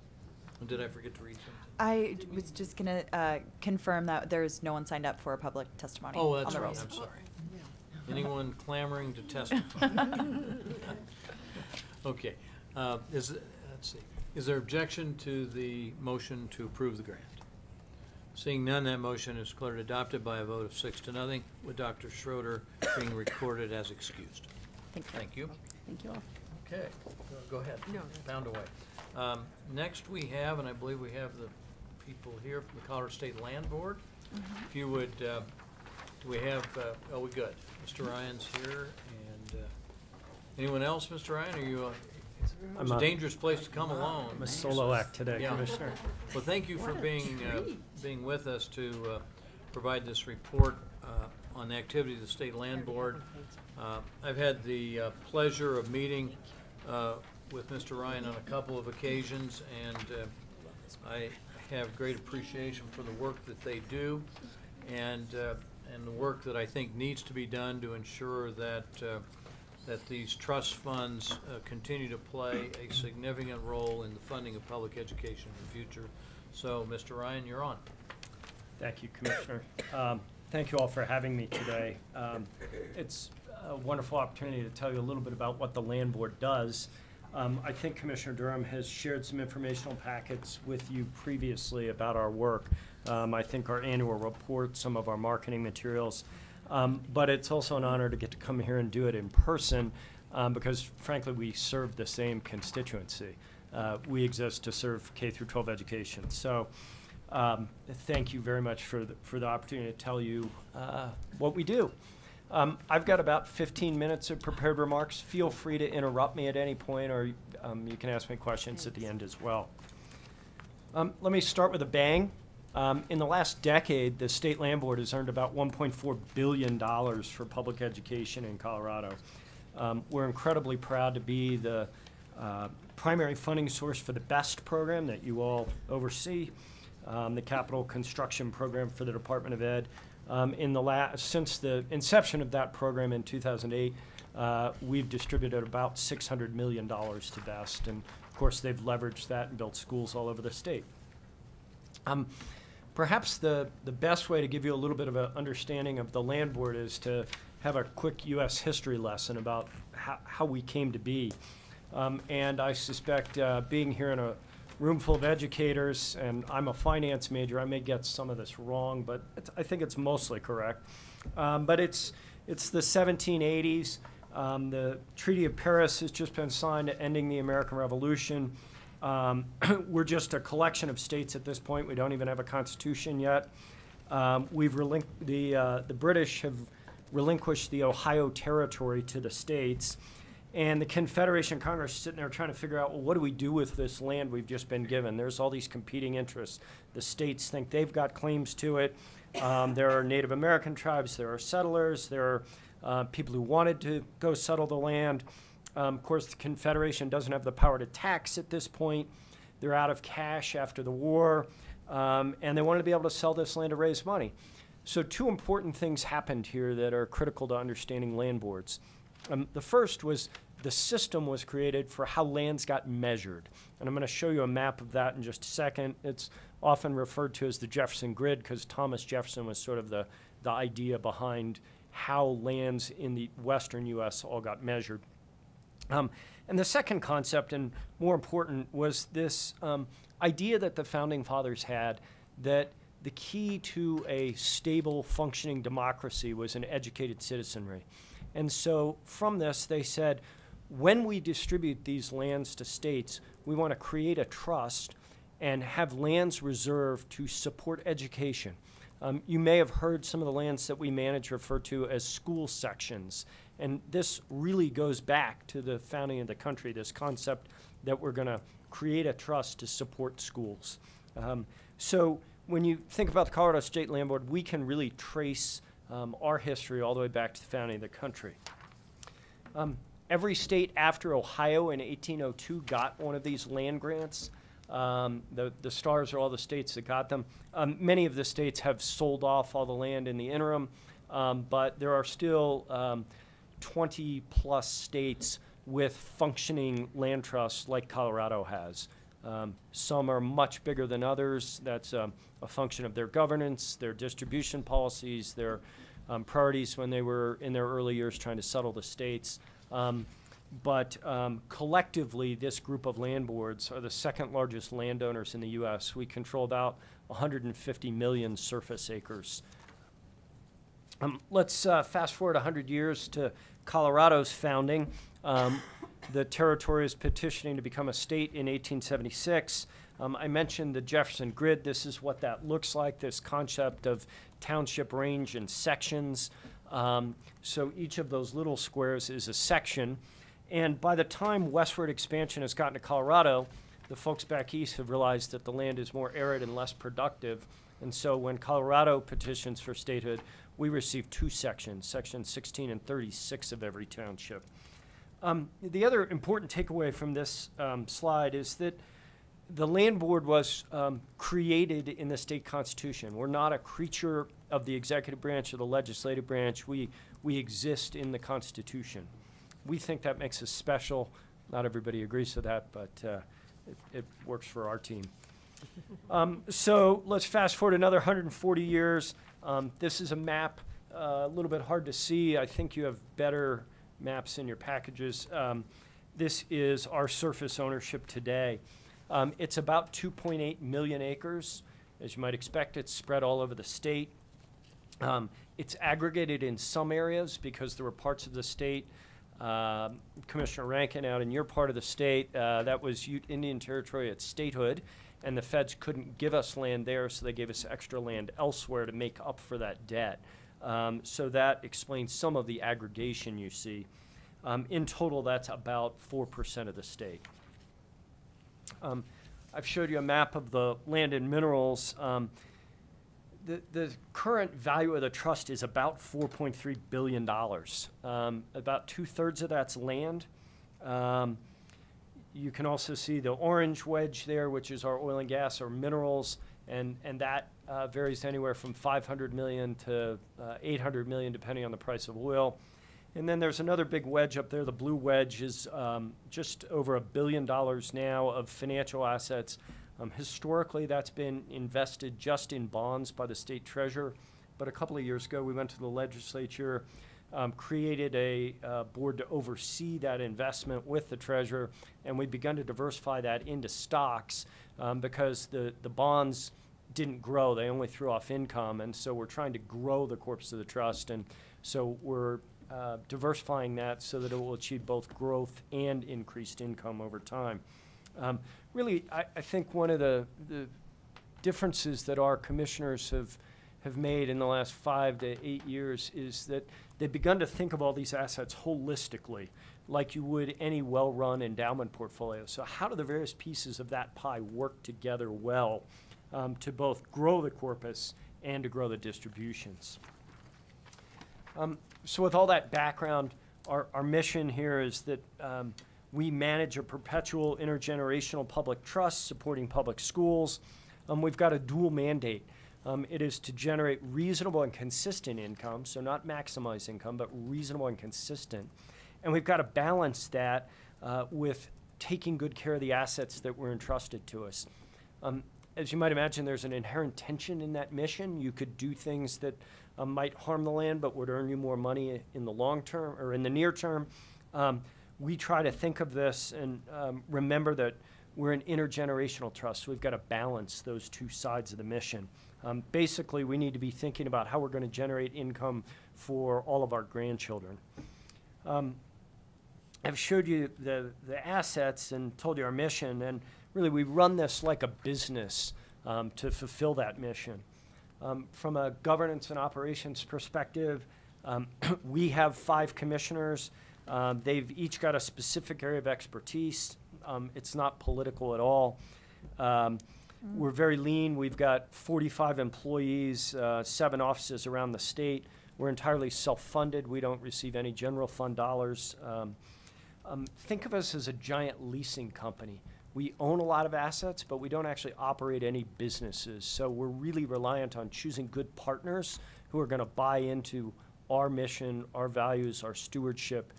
And did I forget to read something? I was just going to confirm that there's no one signed up for public testimony. Oh, that's on the right, rules. I'm sorry. Anyone clamoring to testify? Okay. Let's see. Is there objection to the motion to approve the grant? Seeing none, that motion is declared adopted by a vote of 6-0, with Dr. Schroeder being recorded as excused. Thank you. Thank you all. Okay, go ahead. No. Found a way. Next we have, and I believe we have the people here from the Colorado State Land Board. If you would, do we have, oh, we good. Mr. Ryan's here, and anyone else, Mr. Ryan? Are you, it's a dangerous place to come alone. I'm a solo act today, Yeah. Commissioner. Well, thank you for being with us to provide this report on the activity of the State Land Board. I've had the pleasure of meeting with Mr. Ryan on a couple of occasions, and I have great appreciation for the work that they do, and the work that I think needs to be done to ensure that that these trust funds continue to play a significant role in the funding of public education in the future. So, Mr. Ryan, you're on. Thank you, Commissioner. Thank you all for having me today. It's a wonderful opportunity to tell you a little bit about what the Land Board does. I think Commissioner Durham has shared some informational packets with you previously about our work. I think our annual report, some of our marketing materials. But it's also an honor to get to come here and do it in person because, frankly, we serve the same constituency. We exist to serve K through 12 education. So thank you very much for the opportunity to tell you what we do. I've got about 15 minutes of prepared remarks. Feel free to interrupt me at any point, or you can ask me questions at the end as well. Let me start with a bang. In the last decade, the State Land Board has earned about $1.4 billion for public education in Colorado. We're incredibly proud to be the primary funding source for the BEST program that you all oversee, the capital construction program for the Department of Ed. Since the inception of that program in 2008, we've distributed about $600 million to BEST, and of course they've leveraged that and built schools all over the state. Perhaps the best way to give you a little bit of an understanding of the Land Board is to have a quick U.S. history lesson about how we came to be. And I suspect being here in a room full of educators, and I'm a finance major, I may get some of this wrong, but I think it's mostly correct. But it's the 1780s. The Treaty of Paris has just been signed, ending the American Revolution. We're just a collection of states at this point. We don't even have a constitution yet. The British have relinquished the Ohio Territory to the states, and the Confederation Congress is sitting there trying to figure out, well, what do we do with this land we've just been given? There's all these competing interests. The states think they've got claims to it. There are Native American tribes. There are settlers. There are people who wanted to go settle the land. Of course, the Confederation doesn't have the power to tax at this point. They're out of cash after the war, and they wanted to be able to sell this land to raise money. So two important things happened here that are critical to understanding land boards. The first was the system was created for how lands got measured. And I'm going to show you a map of that in just a second. It's often referred to as the Jefferson Grid because Thomas Jefferson was sort of the idea behind how lands in the western U.S. all got measured. And the second concept, and more important, was this idea that the Founding Fathers had that the key to a stable, functioning democracy was an educated citizenry. And so from this, they said, when we distribute these lands to states, we want to create a trust and have lands reserved to support education. You may have heard some of the lands that we manage referred to as school sections. And this really goes back to the founding of the country, this concept that we're going to create a trust to support schools. So when you think about the Colorado State Land Board, we can really trace our history all the way back to the founding of the country. Every state after Ohio in 1802 got one of these land grants. The stars are all the states that got them. Many of the states have sold off all the land in the interim, but there are still 20 plus states with functioning land trusts like Colorado has. Some are much bigger than others. That's a function of their governance, their distribution policies, their priorities when they were in their early years trying to settle the states. But collectively, this group of land boards are the second largest landowners in the U.S. We control about 150 million surface acres. Let's fast forward 100 years to Colorado's founding. The territory is petitioning to become a state in 1876. I mentioned the Jefferson Grid. This is what that looks like, this concept of township range and sections. So each of those little squares is a section. And by the time westward expansion has gotten to Colorado, the folks back east have realized that the land is more arid and less productive. And so when Colorado petitions for statehood, we receive two sections, sections 16 and 36 of every township. The other important takeaway from this slide is that the land board was created in the state constitution. We're not a creature of the executive branch or the legislative branch. We exist in the Constitution. We think that makes us special. Not everybody agrees with that, but it works for our team. So let's fast forward another 140 years. This is a map, a little bit hard to see. I think you have better maps in your packages. This is our surface ownership today. It's about 2.8 million acres. As you might expect, it's spread all over the state. It's aggregated in some areas because there were parts of the state, Commissioner Rankin, out in your part of the state, that was Ute Indian Territory at statehood, and the feds couldn't give us land there, so they gave us extra land elsewhere to make up for that debt. So that explains some of the aggregation you see. In total, that's about 4% of the state. I've showed you a map of the land and minerals. The current value of the trust is about $4.3 billion. About 2/3 of that's land. You can also see the orange wedge there, which is our oil and gas or minerals, and that varies anywhere from 500 million to 800 million, depending on the price of oil. And then there's another big wedge up there. The blue wedge is just over $1 billion now of financial assets. Historically, that's been invested just in bonds by the state treasurer. But a couple of years ago, we went to the legislature, created a board to oversee that investment with the treasurer, and we've begun to diversify that into stocks because the bonds didn't grow. They only threw off income, and so we're trying to grow the corpus of the trust. And so we're diversifying that so that it will achieve both growth and increased income over time. Really, I think one of the differences that our commissioners have made in the last 5 to 8 years is that they've begun to think of all these assets holistically, like you would any well-run endowment portfolio. So how do the various pieces of that pie work together well to both grow the corpus and to grow the distributions? So with all that background, our mission here is that we manage a perpetual intergenerational public trust supporting public schools. We've got a dual mandate. It is to generate reasonable and consistent income, so not maximize income, but reasonable and consistent. And we've got to balance that with taking good care of the assets that were entrusted to us. As you might imagine, there's an inherent tension in that mission. You could do things that might harm the land but would earn you more money in the long term or in the near term. We try to think of this and remember that we're an intergenerational trust. So we've got to balance those two sides of the mission. Basically, we need to be thinking about how we're going to generate income for all of our grandchildren. I've showed you the assets and told you our mission, and really we run this like a business to fulfill that mission. From a governance and operations perspective, we have 5 commissioners. They've each got a specific area of expertise. It's not political at all. We're very lean. We've got 45 employees, 7 offices around the state. We're entirely self-funded. We don't receive any general fund dollars. Think of us as a giant leasing company. We own a lot of assets, but we don't actually operate any businesses. So we're really reliant on choosing good partners who are going to buy into our mission, our values, our stewardship.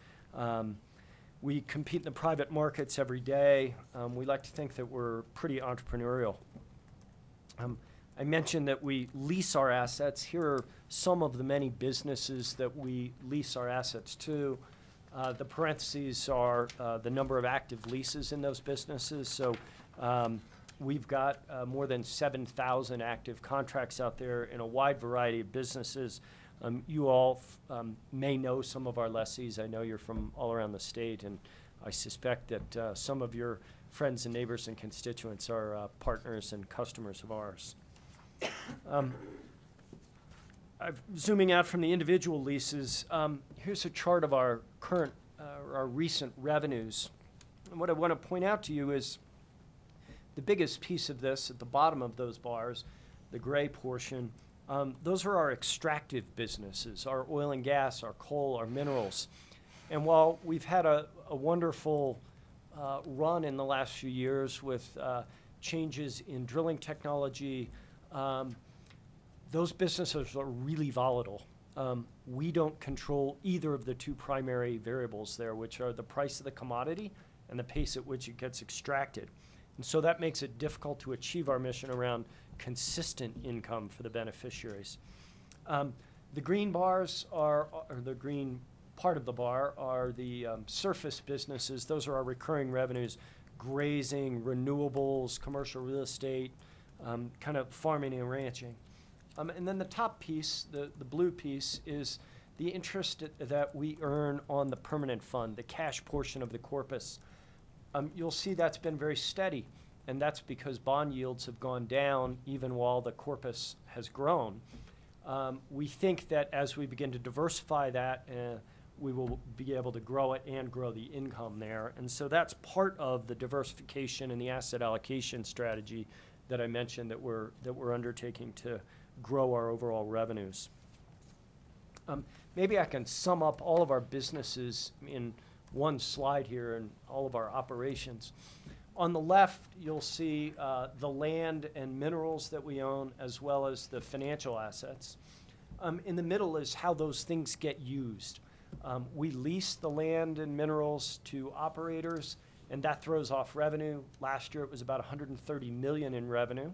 We compete in the private markets every day. We like to think that we're pretty entrepreneurial. I mentioned that we lease our assets. Here are some of the many businesses that we lease our assets to. The parentheses are the number of active leases in those businesses. So we've got more than 7,000 active contracts out there in a wide variety of businesses. You all may know some of our lessees. I know you're from all around the state, and I suspect that some of your friends and neighbors and constituents are partners and customers of ours. Zooming out from the individual leases, here's a chart of our current, our recent revenues. And what I want to point out to you is the biggest piece of this at the bottom of those bars, the gray portion, those are our extractive businesses, our oil and gas, our coal, our minerals. And while we've had a wonderful run in the last few years with changes in drilling technology, those businesses are really volatile. We don't control either of the two primary variables there, which are the price of the commodity and the pace at which it gets extracted. And so that makes it difficult to achieve our mission around consistent income for the beneficiaries. The green bars or the green part of the bar are the surface businesses. Those are our recurring revenues: grazing, renewables, commercial real estate, kind of farming and ranching. And then the top piece, the blue piece, is the interest that we earn on the permanent fund, the cash portion of the corpus. You'll see that's been very steady, and that's because bond yields have gone down even while the corpus has grown. We think that as we begin to diversify that, we will be able to grow it and grow the income there. And so that's part of the diversification and the asset allocation strategy that I mentioned that we're undertaking to grow our overall revenues. Maybe I can sum up all of our businesses in one slide here and all of our operations. On the left, you'll see the land and minerals that we own, as well as the financial assets. In the middle is how those things get used. We lease the land and minerals to operators, and that throws off revenue. Last year, it was about $130 million in revenue.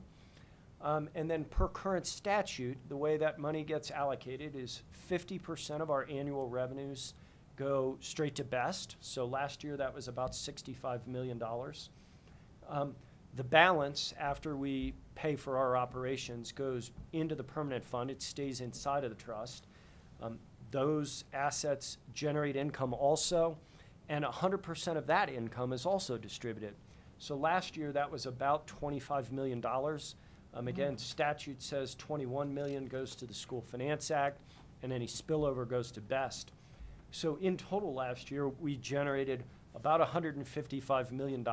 And then per current statute, the way that money gets allocated is 50% of our annual revenues go straight to BEST. So last year, that was about $65 million. The balance, after we pay for our operations, goes into the permanent fund. It stays inside of the trust. Those assets generate income also, and 100% of that income is also distributed. So last year, that was about $25 million. Again, statute says $21 million goes to the School Finance Act, and any spillover goes to BEST. So in total last year, we generated about $155 million,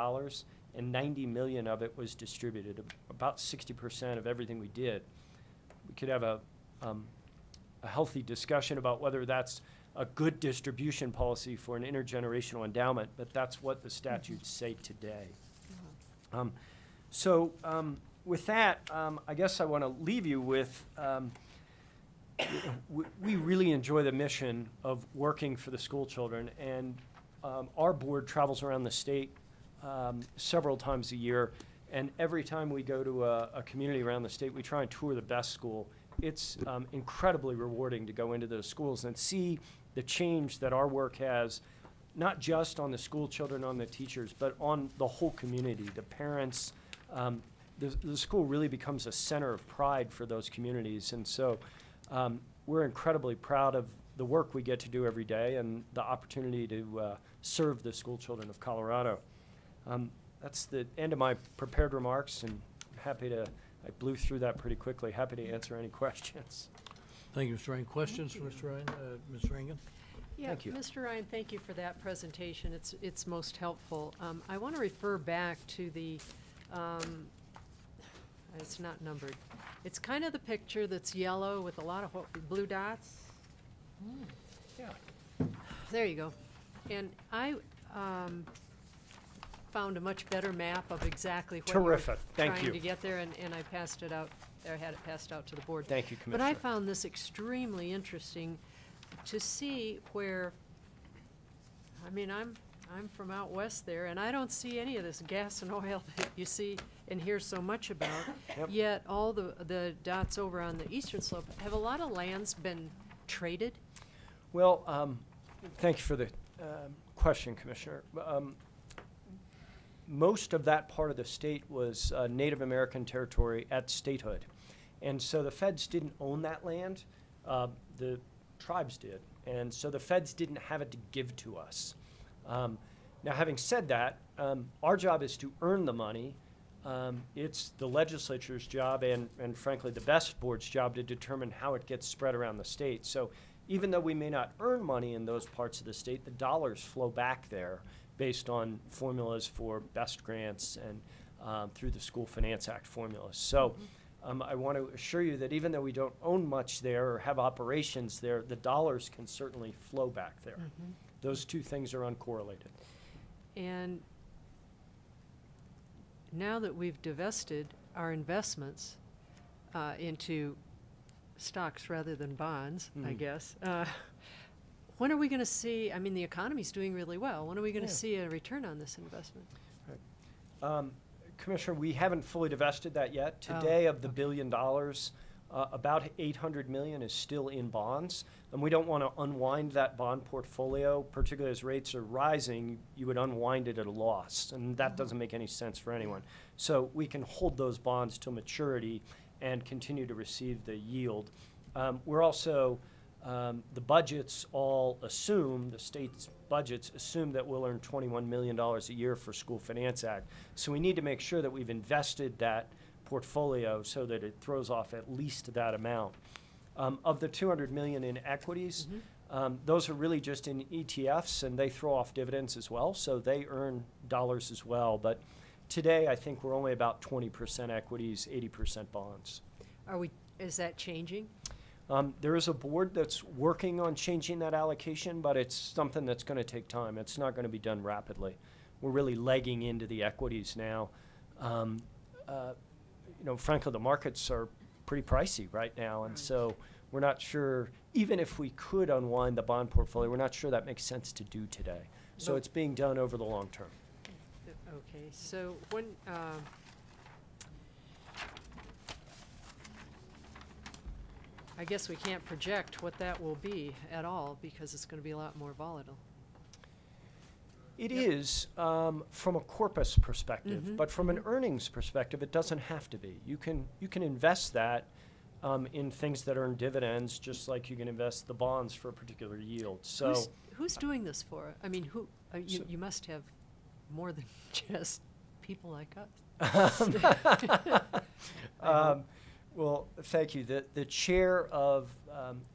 and $90 million of it was distributed, about 60% of everything we did. We could have a healthy discussion about whether that's a good distribution policy for an intergenerational endowment, but that's what the statutes say today. With that, I guess I want to leave you with, we really enjoy the mission of working for the school children, and our board travels around the state several times a year, and every time we go to a community around the state, we try and tour the best school. It's incredibly rewarding to go into those schools and see the change that our work has, not just on the school children, on the teachers, but on the whole community, the parents. The school really becomes a center of pride for those communities. And so we're incredibly proud of the work we get to do every day and the opportunity to serve the school children of Colorado. That's the end of my prepared remarks, and I blew through that pretty quickly. Happy to answer any questions. Thank you, Mr. Ryan. Questions for Mr. Ryan? Ms. Rangan? Yeah, Thank you. Mr. Ryan, thank you for that presentation. It's most helpful. I want to refer back to the, it's not numbered. It's kind of the picture that's yellow with a lot of blue dots. Yeah. There you go. And I found a much better map of exactly what Terrific. you're Thank trying you. to get there, and I passed it out, or had it passed out to the board. Thank you, But I Commissioner. found this extremely interesting to see where, I'm from out west there, and I don't see any of this gas and oil that you see and hear so much about. Yep. Yet all the dots over on the eastern slope, have a lot of lands been traded? Well, thank you for the question, Commissioner. Most of that part of the state was Native American territory at statehood. And so the feds didn't own that land, the tribes did. And so the feds didn't have it to give to us. Now, having said that, our job is to earn the money. It's the legislature's job and frankly the best board's job to determine how it gets spread around the state. So even though we may not earn money in those parts of the state, the dollars flow back there based on formulas for best grants and through the School Finance Act formulas. So I want to assure you that even though we don't own much there or have operations there, the dollars can certainly flow back there. Those two things are uncorrelated. And now that we've divested our investments into stocks rather than bonds, I guess, when are we going to see, I mean, the economy's doing really well. When are we going to see a return on this investment? Right. Commissioner, we haven't fully divested that yet. Today, of the $1 billion, about $800 million is still in bonds, and we don't want to unwind that bond portfolio, particularly as rates are rising. You would unwind it at a loss, and that doesn't make any sense for anyone. So we can hold those bonds till maturity and continue to receive the yield. We're also, the budgets all assume, the state's budgets assume that we'll earn $21 million a year for School Finance Act. So we need to make sure that we've invested that portfolio so that it throws off at least that amount. Of the $200 million in equities, those are really just in ETFs, and they throw off dividends as well, so they earn dollars as well. But today, I think we're only about 20% equities, 80% bonds. Is that changing? There is a board that's working on changing that allocation, but it's something that's going to take time. It's not going to be done rapidly. We're really legging into the equities now. Frankly, the markets are pretty pricey right now, and so we're not sure, even if we could unwind the bond portfolio, we're not sure that makes sense to do today. So it's being done over the long term. Okay, so when, I guess we can't project what that will be at all because it's going to be a lot more volatile. It is from a corpus perspective, but from an earnings perspective, it doesn't have to be. You can invest that in things that earn dividends, just like you can invest the bonds for a particular yield. So who's doing this for? I mean, who? You must have more than just people like us. Well, thank you. The chair of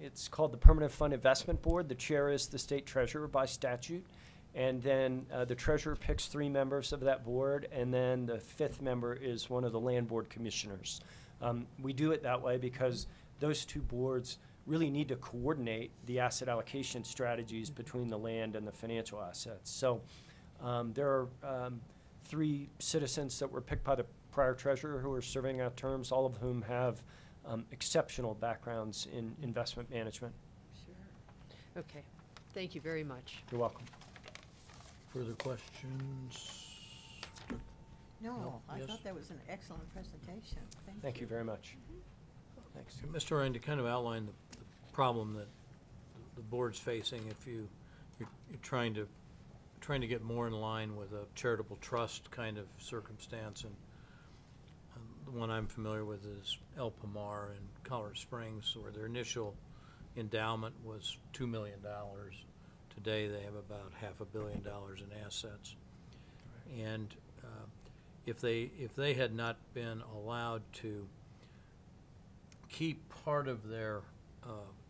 it's called the Permanent Fund Investment Board. The chair is the state treasurer by statute. And then the treasurer picks 3 members of that board, and then the 5th member is one of the land board commissioners. We do it that way because those 2 boards really need to coordinate the asset allocation strategies between the land and the financial assets. So there are 3 citizens that were picked by the prior treasurer who are serving out terms, all of whom have exceptional backgrounds in investment management. Sure. Okay. Thank you very much. You're welcome. Further questions? No, I Yes? thought that was an excellent presentation. Thank you very much. Thanks. Mr. Ryan, to kind of outline the problem that the board's facing, if you're trying to get more in line with a charitable trust kind of circumstance, and the one I'm familiar with is El Pomar in Colorado Springs, where their initial endowment was $2 million. Today they have about $500 million in assets. And if they had not been allowed to keep part of their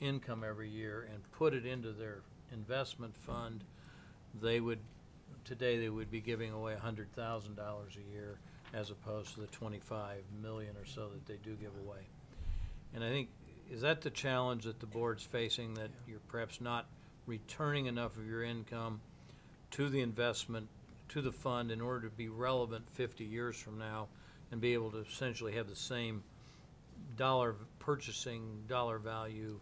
income every year and put it into their investment fund, today they would be giving away $100,000 a year as opposed to the $25 million or so that they do give away. And I think, is that the challenge that the board's facing, that you're perhaps not returning enough of your income to the investment, to the fund, in order to be relevant 50 years from now and be able to essentially have the same purchasing dollar value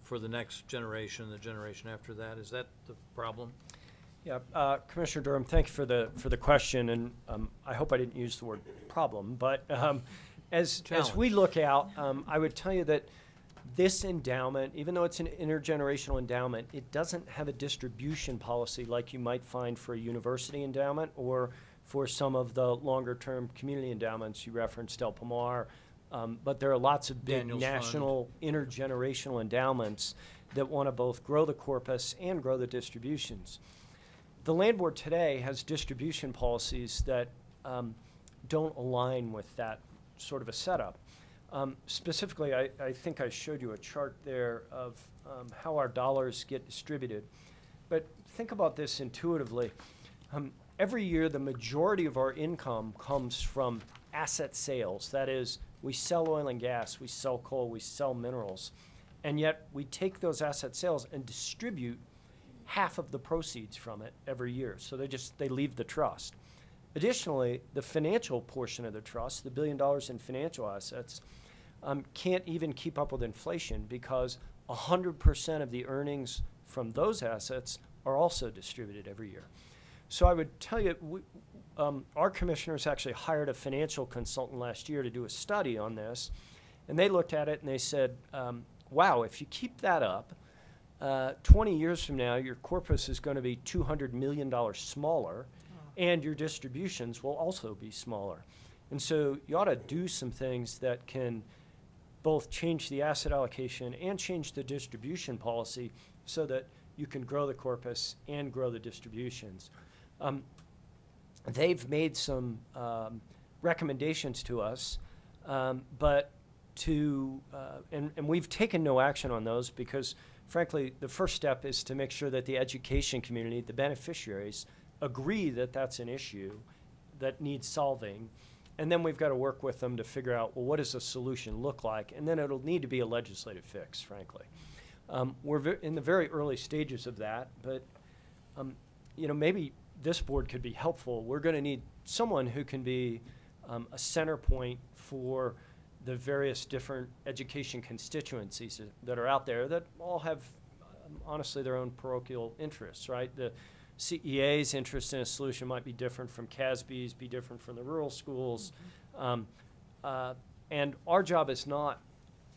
for the next generation, the generation after that? Is that the problem? Yeah, Commissioner Durham, thank you for the question, and I hope I didn't use the word problem, but as we look out, I would tell you that this endowment, even though it's an intergenerational endowment, it doesn't have a distribution policy like you might find for a university endowment or for some of the longer-term community endowments you referenced, Del Pomar. But there are lots of big Daniels national intergenerational endowments that want to both grow the corpus and grow the distributions. The Land Board today has distribution policies that don't align with that sort of a setup. Specifically, I think I showed you a chart there of how our dollars get distributed. But think about this intuitively. Every year, the majority of our income comes from asset sales. That is, we sell oil and gas, we sell coal, we sell minerals. And yet, we take those asset sales and distribute half of the proceeds from it every year. So they leave the trust. Additionally, the financial portion of the trust, the $1 billion in financial assets, can't even keep up with inflation because 100% of the earnings from those assets are also distributed every year. So I would tell you, our commissioners actually hired a financial consultant last year to do a study on this, and they looked at it and they said, wow, if you keep that up, 20 years from now, your corpus is going to be $200 million smaller, and your distributions will also be smaller. And so you ought to do some things that can both change the asset allocation and change the distribution policy so that you can grow the corpus and grow the distributions. They've made some recommendations to us, and we've taken no action on those because, frankly, the first step is to make sure that the education community, the beneficiaries, agree that that's an issue that needs solving. And then we've got to work with them to figure out, well, what does a solution look like? And then it'll need to be a legislative fix, frankly. We're in the very early stages of that, but maybe this board could be helpful. We're going to need someone who can be a center point for the various different education constituencies that are out there that all have, honestly, their own parochial interests, right? The CEA's interest in a solution might be different from CASB's, be different from the rural schools. And our job is not,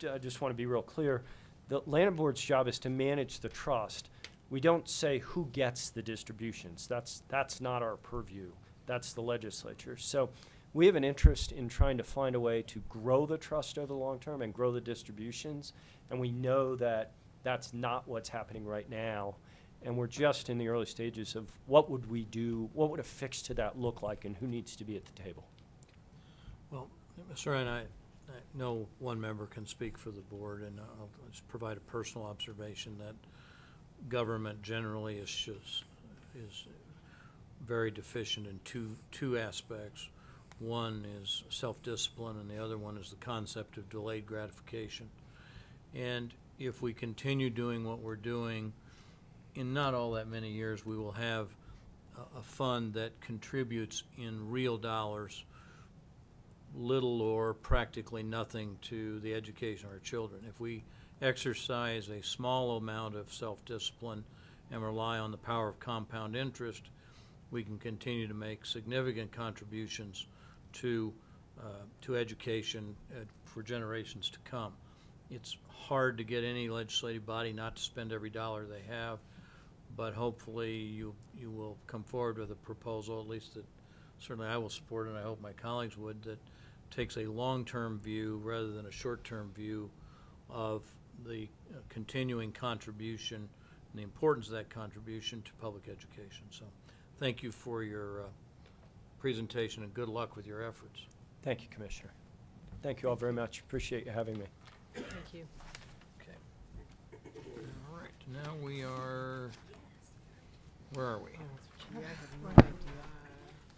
I just want to be real clear, the Land Board's job is to manage the trust. We don't say who gets the distributions. That's not our purview. That's the legislature. So we have an interest in trying to find a way to grow the trust over the long term and grow the distributions. And we know that that's not what's happening right now. And we're just in the early stages of what would we do, what would a fix to that look like, and who needs to be at the table. Well, Mr. Ryan, I know one member can speak for the board, and I'll just provide a personal observation that government generally is very deficient in two aspects. One is self-discipline, and the other one is the concept of delayed gratification. And if we continue doing what we're doing, in not all that many years, we will have a fund that contributes in real dollars little or practically nothing to the education of our children. If we exercise a small amount of self-discipline and rely on the power of compound interest, we can continue to make significant contributions to education for generations to come. It's hard to get any legislative body not to spend every dollar they have, but hopefully you will come forward with a proposal, at least that certainly I will support, and I hope my colleagues would, that takes a long-term view rather than a short-term view of the continuing contribution and the importance of that contribution to public education. So thank you for your presentation and good luck with your efforts. Thank you, Commissioner. Thank you all very much. Appreciate you having me. Thank you. Okay. All right. Now we are, where are we?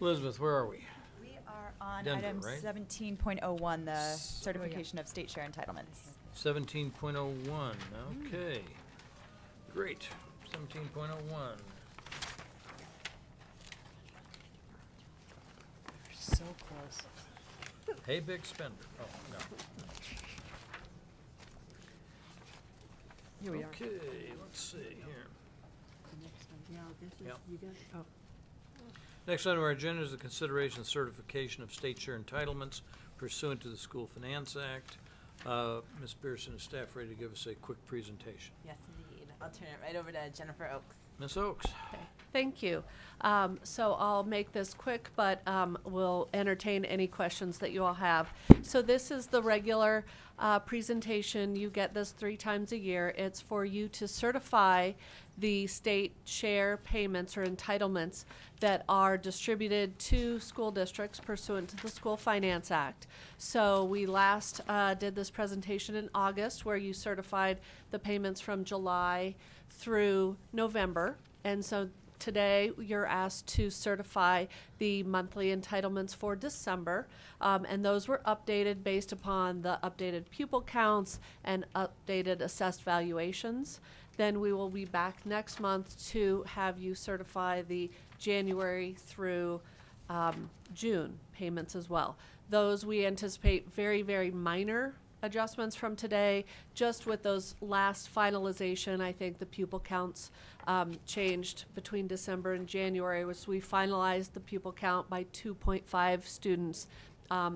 Elizabeth, where are we? We are on Denver, item right? 17.01, the certification of state share entitlements. 17.01, okay. Great, 17.01. So close. Hey, big spender. Oh, no. Here we are. Okay, let's see here. Yeah, this is, Yep. you got, oh. Next item on our agenda is the consideration and certification of state share entitlements pursuant to the School Finance Act. Ms. Pearson and staff ready to give us a quick presentation. Yes, indeed. I'll turn it right over to Jennifer Oaks. Ms. Oaks. Thank you. So I'll make this quick, but we'll entertain any questions that you all have. So this is the regular presentation. You get this 3 times a year. It's for you to certify the state share payments or entitlements that are distributed to school districts pursuant to the School Finance Act. So we last did this presentation in August where you certified the payments from July through November. And so today you're asked to certify the monthly entitlements for December. And those were updated based upon the updated pupil counts and updated assessed valuations. Then we will be back next month to have you certify the January through June payments as well. Those we anticipate very, very minor adjustments from today. Just with those last finalization, I think the pupil counts changed between December and January, which we finalized the pupil count by 2.5 students.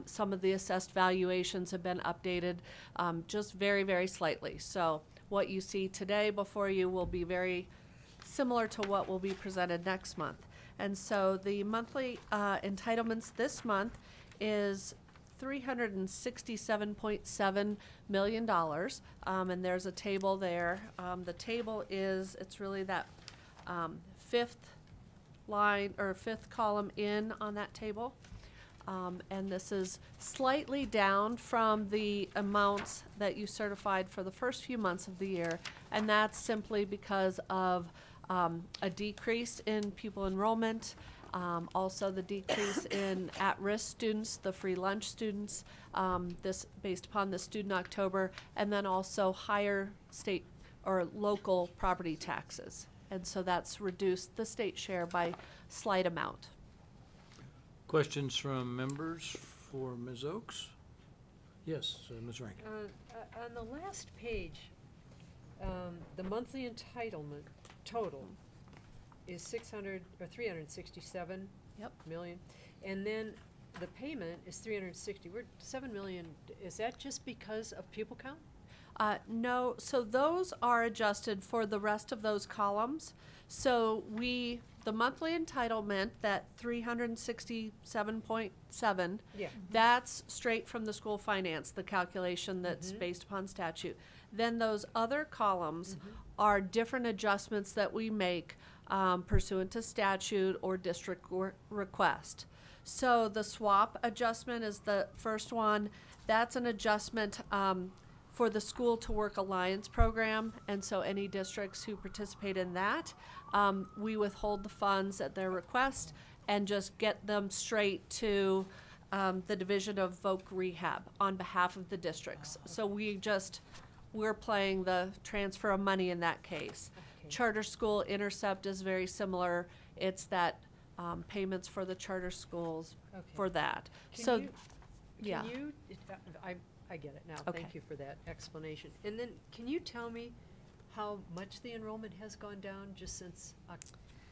Some of the assessed valuations have been updated just very, very slightly. So what you see today before you will be very similar to what will be presented next month. And so the monthly entitlements this month is $367.7 million, and there's a table there. The table is, it's really that fifth line or fifth column in on that table. And this is slightly down from the amounts that you certified for the first few months of the year, and that's simply because of a decrease in pupil enrollment, also the decrease in at-risk students, the free lunch students, this based upon the Student October, and then also higher state or local property taxes. And so that's reduced the state share by slight amount. Questions from members for Ms. Oaks? Yes, Ms. Rankin. On the last page, the monthly entitlement total is 367 million, and then the payment is 360. We're 7 million. Is that just because of pupil count? No, so those are adjusted for the rest of those columns. So the monthly entitlement, that 367.7, that's straight from the school finance, the calculation that's based upon statute. Then those other columns are different adjustments that we make pursuant to statute or district request. So the swap adjustment is the first one. That's an adjustment for the School to Work Alliance program, and so any districts who participate in that, we withhold the funds at their request and just get them straight to the Division of Voc Rehab on behalf of the districts. So we're playing the transfer of money in that case. Okay. Charter School Intercept is very similar. It's that payments for the charter schools for that. I get it now. Okay. Thank you for that explanation. And then, can you tell me how much the enrollment has gone down just since, I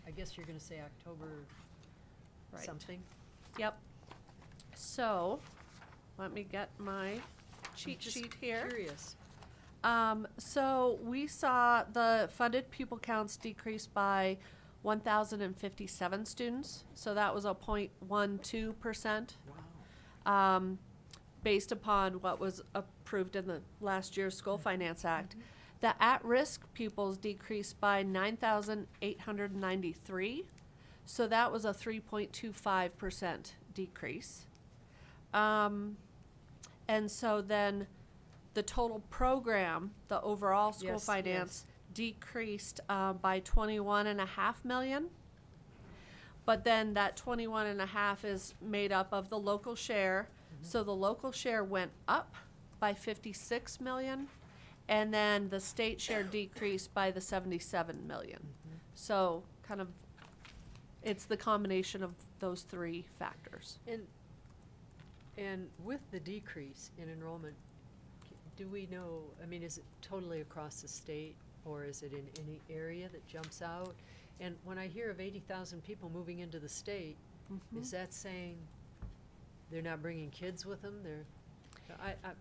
guess you're going to say October something? Yep. So, let me get my cheat sheet here. Curious. So we saw the funded pupil counts decrease by 1,057 students. So that was a 0.12%. Wow. Based upon what was approved in the last year's School Finance Act. The at-risk pupils decreased by 9,893. So that was a 3.25% decrease. And so then the total program, the overall school finance, decreased by 21.5 million. But then that 21.5 is made up of the local share. So the local share went up by 56 million, and then the state share decreased by the 77 million. So kind of, it's the combination of those three factors. And with the decrease in enrollment, do we know, I mean, is it totally across the state, or is it in any area that jumps out? And when I hear of 80,000 people moving into the state, is that saying they're not bringing kids with them?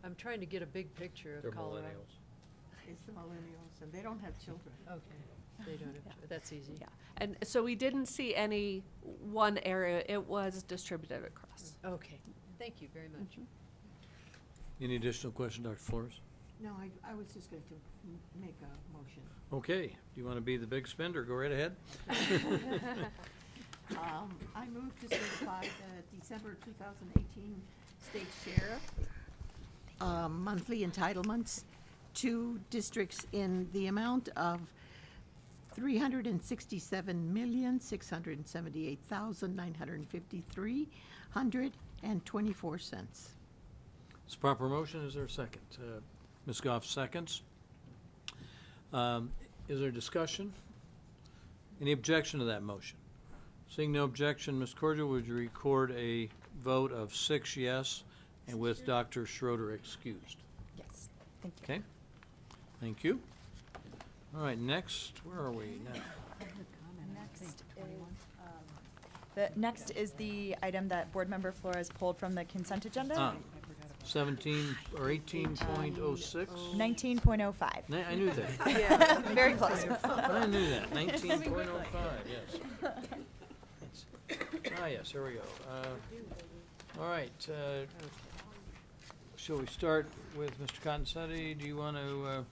I'm trying to get a big picture They're of Colorado. millennials. It's the millennials, and they don't have children. Okay, they don't have, that's easy. Yeah, and so we didn't see any one area, it was distributed across. Okay, thank you very much. Any additional question, Dr. Flores? No, I was just going to make a motion. Okay, do you want to be the big spender? Go right ahead. I move to certify the December 2018 state share monthly entitlements to districts in the amount of $367,678,953.24. It's a proper motion. Is there a second? Ms. Goff seconds. Is there discussion? Any objection to that motion? Seeing no objection, Ms. Cordial, would you record a vote of 6 yes and with Dr. Schroeder excused? Yes, thank you. Okay. Thank you. All right, next, where are we now? Next is the item that Board Member Flores pulled from the consent agenda. 17 or 18.06? 19.05. I knew that. Yeah, very close. I knew that. 19.05, yes. Yes, here we go. All right. Shall we start with Mr. Concetti? Do you want to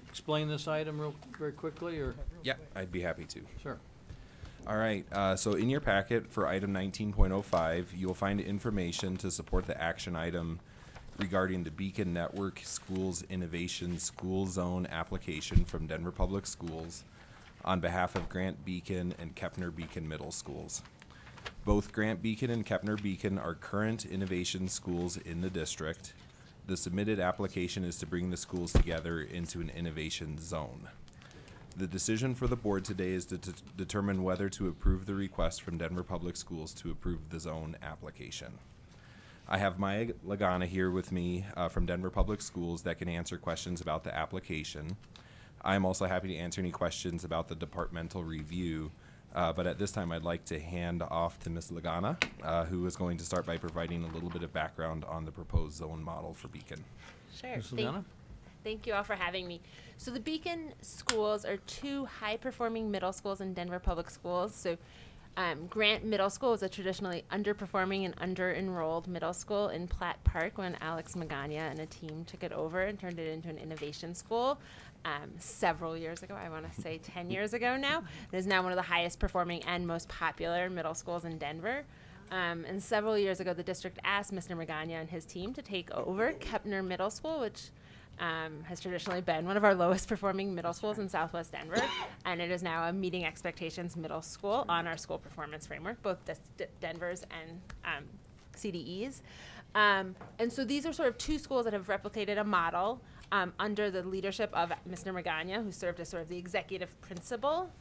explain this item very quickly, or? Yeah, I'd be happy to. Sure. All right, so in your packet for item 19.05, you'll find information to support the action item regarding the Beacon Network Schools Innovation School Zone application from Denver Public Schools on behalf of Grant Beacon and Kepner Beacon Middle Schools. Both Grant Beacon and Kepner Beacon are current innovation schools in the district. The submitted application is to bring the schools together into an innovation zone. The decision for the board today is to determine whether to approve the request from Denver Public Schools to approve the zone application. I have Maya Lagana here with me from Denver Public Schools that can answer questions about the application. I'm also happy to answer any questions about the departmental review, but at this time I'd like to hand off to Ms. Lagana, who is going to start by providing a little bit of background on the proposed zone model for Beacon. Sure. Ms. Lagana? Thank you all for having me. So the Beacon schools are two high-performing middle schools in Denver Public Schools. So Grant Middle School is a traditionally underperforming and under-enrolled middle school in Platt Park when Alex Magana and a team took it over and turned it into an innovation school several years ago. I want to say 10 years ago now. It is now one of the highest performing and most popular middle schools in Denver. And several years ago, the district asked Mr. Magana and his team to take over Kepner Middle School, which has traditionally been one of our lowest performing middle schools in Southwest Denver, and it is now a meeting expectations middle school on our school performance framework, both Denver's and CDE's. And so these are sort of two schools that have replicated a model under the leadership of Mr. Magana, who served as sort of the executive principal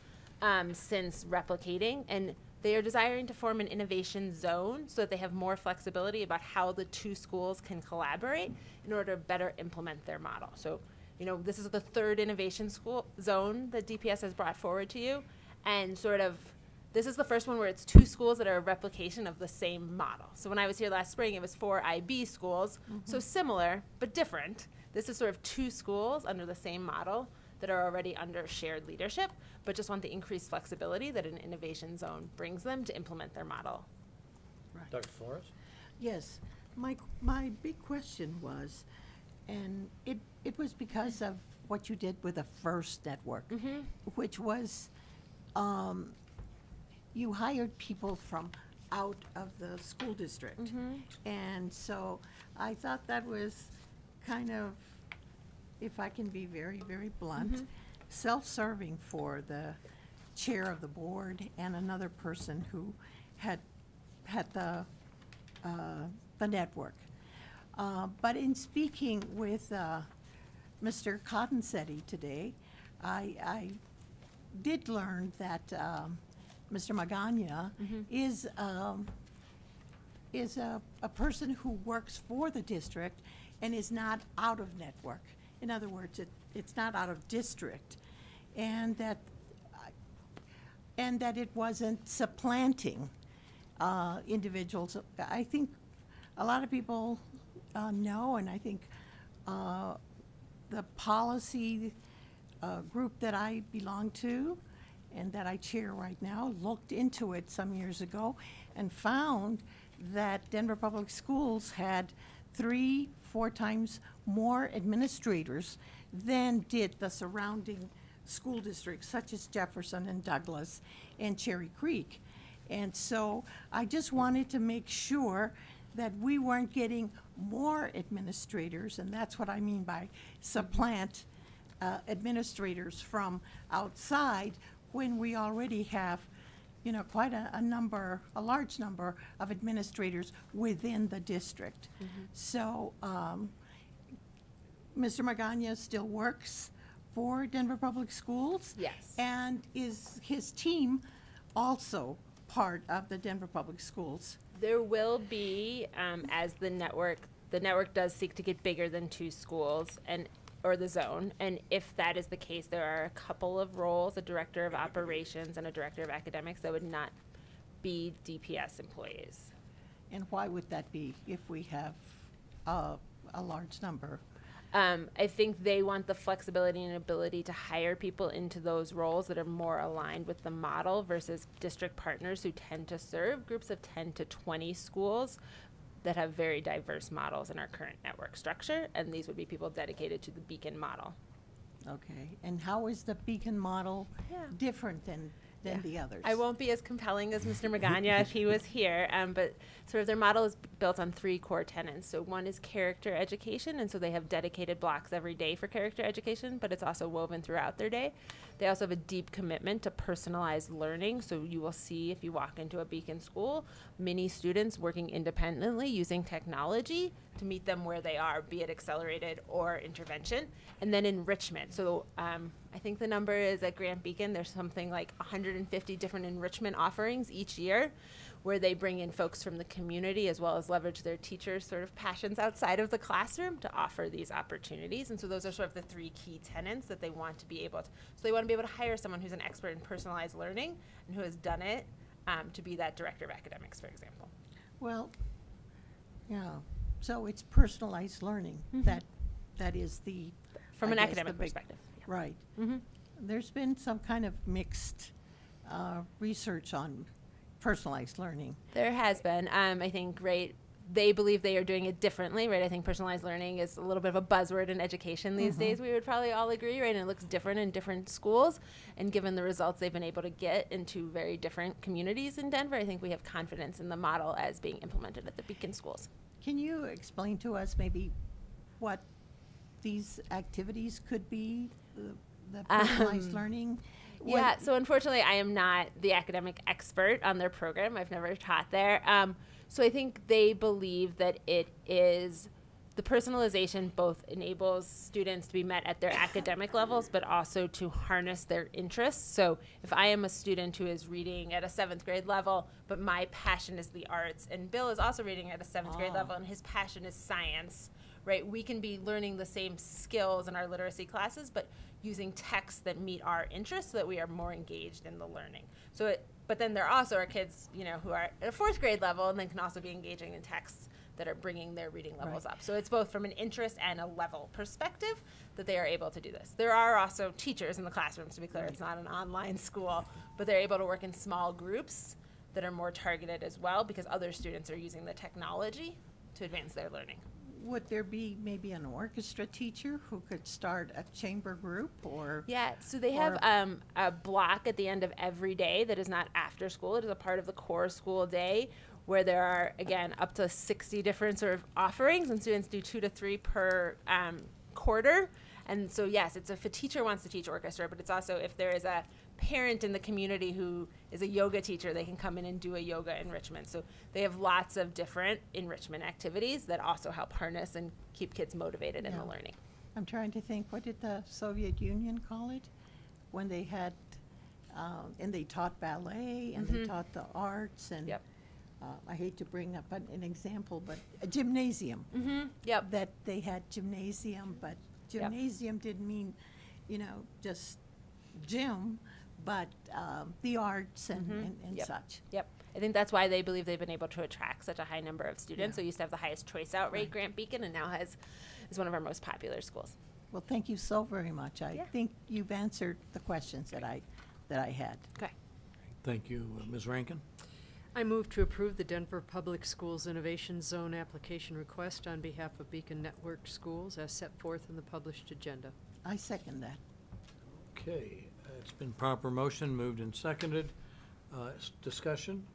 since replicating, and they are desiring to form an innovation zone so that they have more flexibility about how the two schools can collaborate in order to better implement their model. So, you know, this is the third innovation school zone that DPS has brought forward to you, and sort of this is the first one where it's two schools that are a replication of the same model. So when I was here last spring, it was 4 IB schools, so similar but different. This is sort of two schools under the same model that are already under shared leadership, but just want the increased flexibility that an innovation zone brings them to implement their model. Right. Dr. Flores? Yes, my big question was, and it was because of what you did with the first network, which was you hired people from out of the school district. And so I thought that was kind of, if I can be very, very blunt, self-serving for the chair of the board and another person who had the network. But in speaking with Mr. Cottonsetti today, I did learn that Mr. Magana is a person who works for the district and is not out of network. In other words, it's not out of district. And that and that it wasn't supplanting individuals. I think a lot of people know, and I think the policy group that I belong to and that I chair right now looked into it some years ago and found that Denver Public Schools had 3-4 times more administrators than did the surrounding school districts such as Jefferson and Douglas and Cherry Creek. And so I just wanted to make sure that we weren't getting more administrators, and that's what I mean by supplant administrators from outside when we already have, you know, quite a large number of administrators within the district. So Mr. Magana still works for Denver Public Schools? Yes. And is his team also part of the Denver Public Schools? There will be, as the network does seek to get bigger than 2 schools or the zone, and if that is the case, there are a couple of roles, a director of operations and a director of academics, that would not be DPS employees. And why would that be if we have a large number? I think they want the flexibility and ability to hire people into those roles that are more aligned with the model versus district partners who tend to serve groups of 10 to 20 schools that have very diverse models in our current network structure, and these would be people dedicated to the Beacon model. Okay, and how is the Beacon model different than the others? I won't be as compelling as Mr. Magana if he was here, but sort of their model is built on 3 core tenets. So one is character education, and so they have dedicated blocks every day for character education, but it's also woven throughout their day. They also have a deep commitment to personalized learning, so you will see if you walk into a Beacon school, many students working independently using technology to meet them where they are, be it accelerated or intervention, and then enrichment. So I think the number is at Grant Beacon, there's something like 150 different enrichment offerings each year where they bring in folks from the community as well as leverage their teachers' sort of passions outside of the classroom to offer these opportunities. And so those are sort of the 3 key tenets that they want to be able to. So they want to be able to hire someone who's an expert in personalized learning and who has done it to be that director of academics, for example. Well, yeah, so it's personalized learning. That is the from an academic perspective. Right. There's been some kind of mixed research on personalized learning. There has been. I think, right, they believe they are doing it differently, right? I think personalized learning is a little bit of a buzzword in education these days. We would probably all agree, right? And it looks different in different schools. And given the results they've been able to get into very different communities in Denver, I think we have confidence in the model as being implemented at the Beacon schools. Can you explain to us maybe what these activities could be, the personalized learning? Yeah, so unfortunately, I am not the academic expert on their program. I've never taught there. So I think they believe that it is the personalization both enables students to be met at their academic levels, but also to harness their interests. So if I am a student who is reading at a 7th grade level, but my passion is the arts, and Bill is also reading at a 7th grade level, and his passion is science, right? We can be learning the same skills in our literacy classes, but using texts that meet our interests so that we are more engaged in the learning. So, but then there also are kids, you know, who are at a 4th grade level and then can also be engaging in texts that are bringing their reading levels up. So it's both from an interest and a level perspective that they are able to do this. There are also teachers in the classrooms, to be clear. It's not an online school, but they're able to work in small groups that are more targeted as well because other students are using the technology to advance their learning. Would there be maybe an orchestra teacher who could start a chamber group or? Yeah, so they have a block at the end of every day that is not after school. It is a part of the core school day where there are, again, up to 60 different sort of offerings, and students do 2 to 3 per quarter. And so, yes, it's if a teacher wants to teach orchestra, but it's also if there is a parent in the community who is a yoga teacher, they can come in and do a yoga enrichment. So they have lots of different enrichment activities that also help harness and keep kids motivated in the learning. I'm trying to think, what did the Soviet Union call it? When they had, and they taught ballet and they taught the arts and I hate to bring up an example, but a gymnasium. That they had gymnasium, but gymnasium didn't mean, you know, just gym, but the arts and, Mhm. and Yep. such. Yep. I think that's why they believe they've been able to attract such a high number of students. Yeah. So we used to have the highest choice out rate, Right. Grant Beacon, and now is one of our most popular schools. Well, thank you so very much. I Yeah. think you've answered the questions that I had. Okay. Thank you. Ms. Rankin? I move to approve the Denver Public Schools Innovation Zone application request on behalf of Beacon Network Schools as set forth in the published agenda. I second that. Okay, it's been proper motion, moved and seconded. Discussion?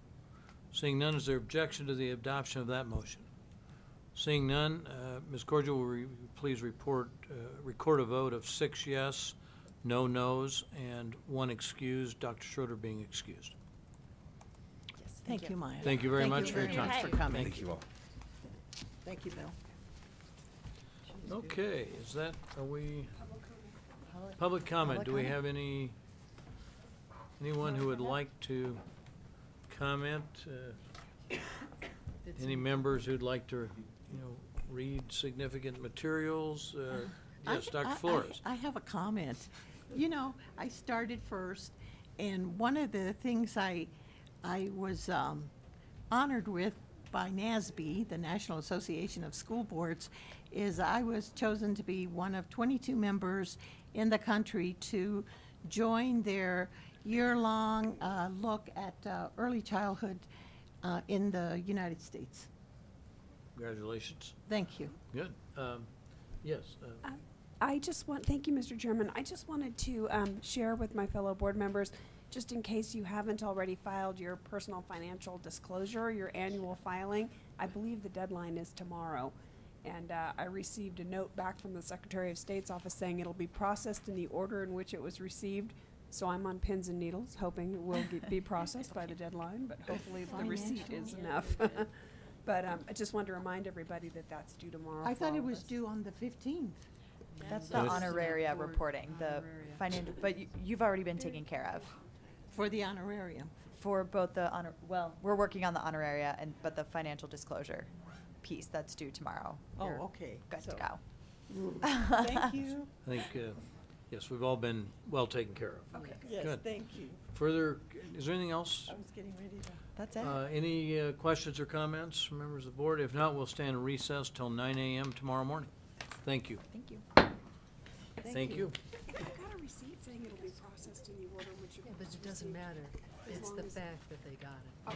Seeing none, is there objection to the adoption of that motion? Seeing none, Ms. Cordial, will please record a vote of 6 yes, no nos, and 1 excused, Dr. Schroeder being excused. Yes. Thank you, Maya. Thank you very much for your very time. much for coming. Thank you all. Thank you, Bill. Okay, are we, public comment, do we have anyone who would like to comment? Any members who'd like to, read significant materials? Yes, Dr. Flores. I have a comment. You know, I started first, and one of the things I was honored with by NASB, the National Association of School Boards, is I was chosen to be one of 22 members in the country to join their year-long look at early childhood in the United States. Congratulations. Thank you. Good. Yes. Thank you, Mr. Chairman. I just wanted to share with my fellow board members, just in case you haven't already filed your personal financial disclosure, your annual filing. I believe the deadline is tomorrow. And I received a note back from the Secretary of State's office saying it'll be processed in the order in which it was received. So I'm on pins and needles, hoping it will be processed by the deadline, but hopefully the receipt is enough. But I just wanted to remind everybody that that's due tomorrow. I for thought all it of was us. due on the 15th. That's the That's- honoraria reporting, the financial, but you've already been taken care of. For the honorarium. For both the we're working on the honoraria but the financial disclosure piece, that's due tomorrow. Oh, You're okay. Good So- to go. Thank you. I think, yes, we've all been well taken care of. Okay. Yes, Good. thank you. Further, is there anything else? I was getting ready to. That's it. Any questions or comments from members of the board? If not, we'll stand in recess till 9 a.m. tomorrow morning. Thank you. Thank you. Thank you. I got a receipt saying it'll be processed in the order in which it Yeah, but was it doesn't received. matter. As It's long the as- fact that they got it.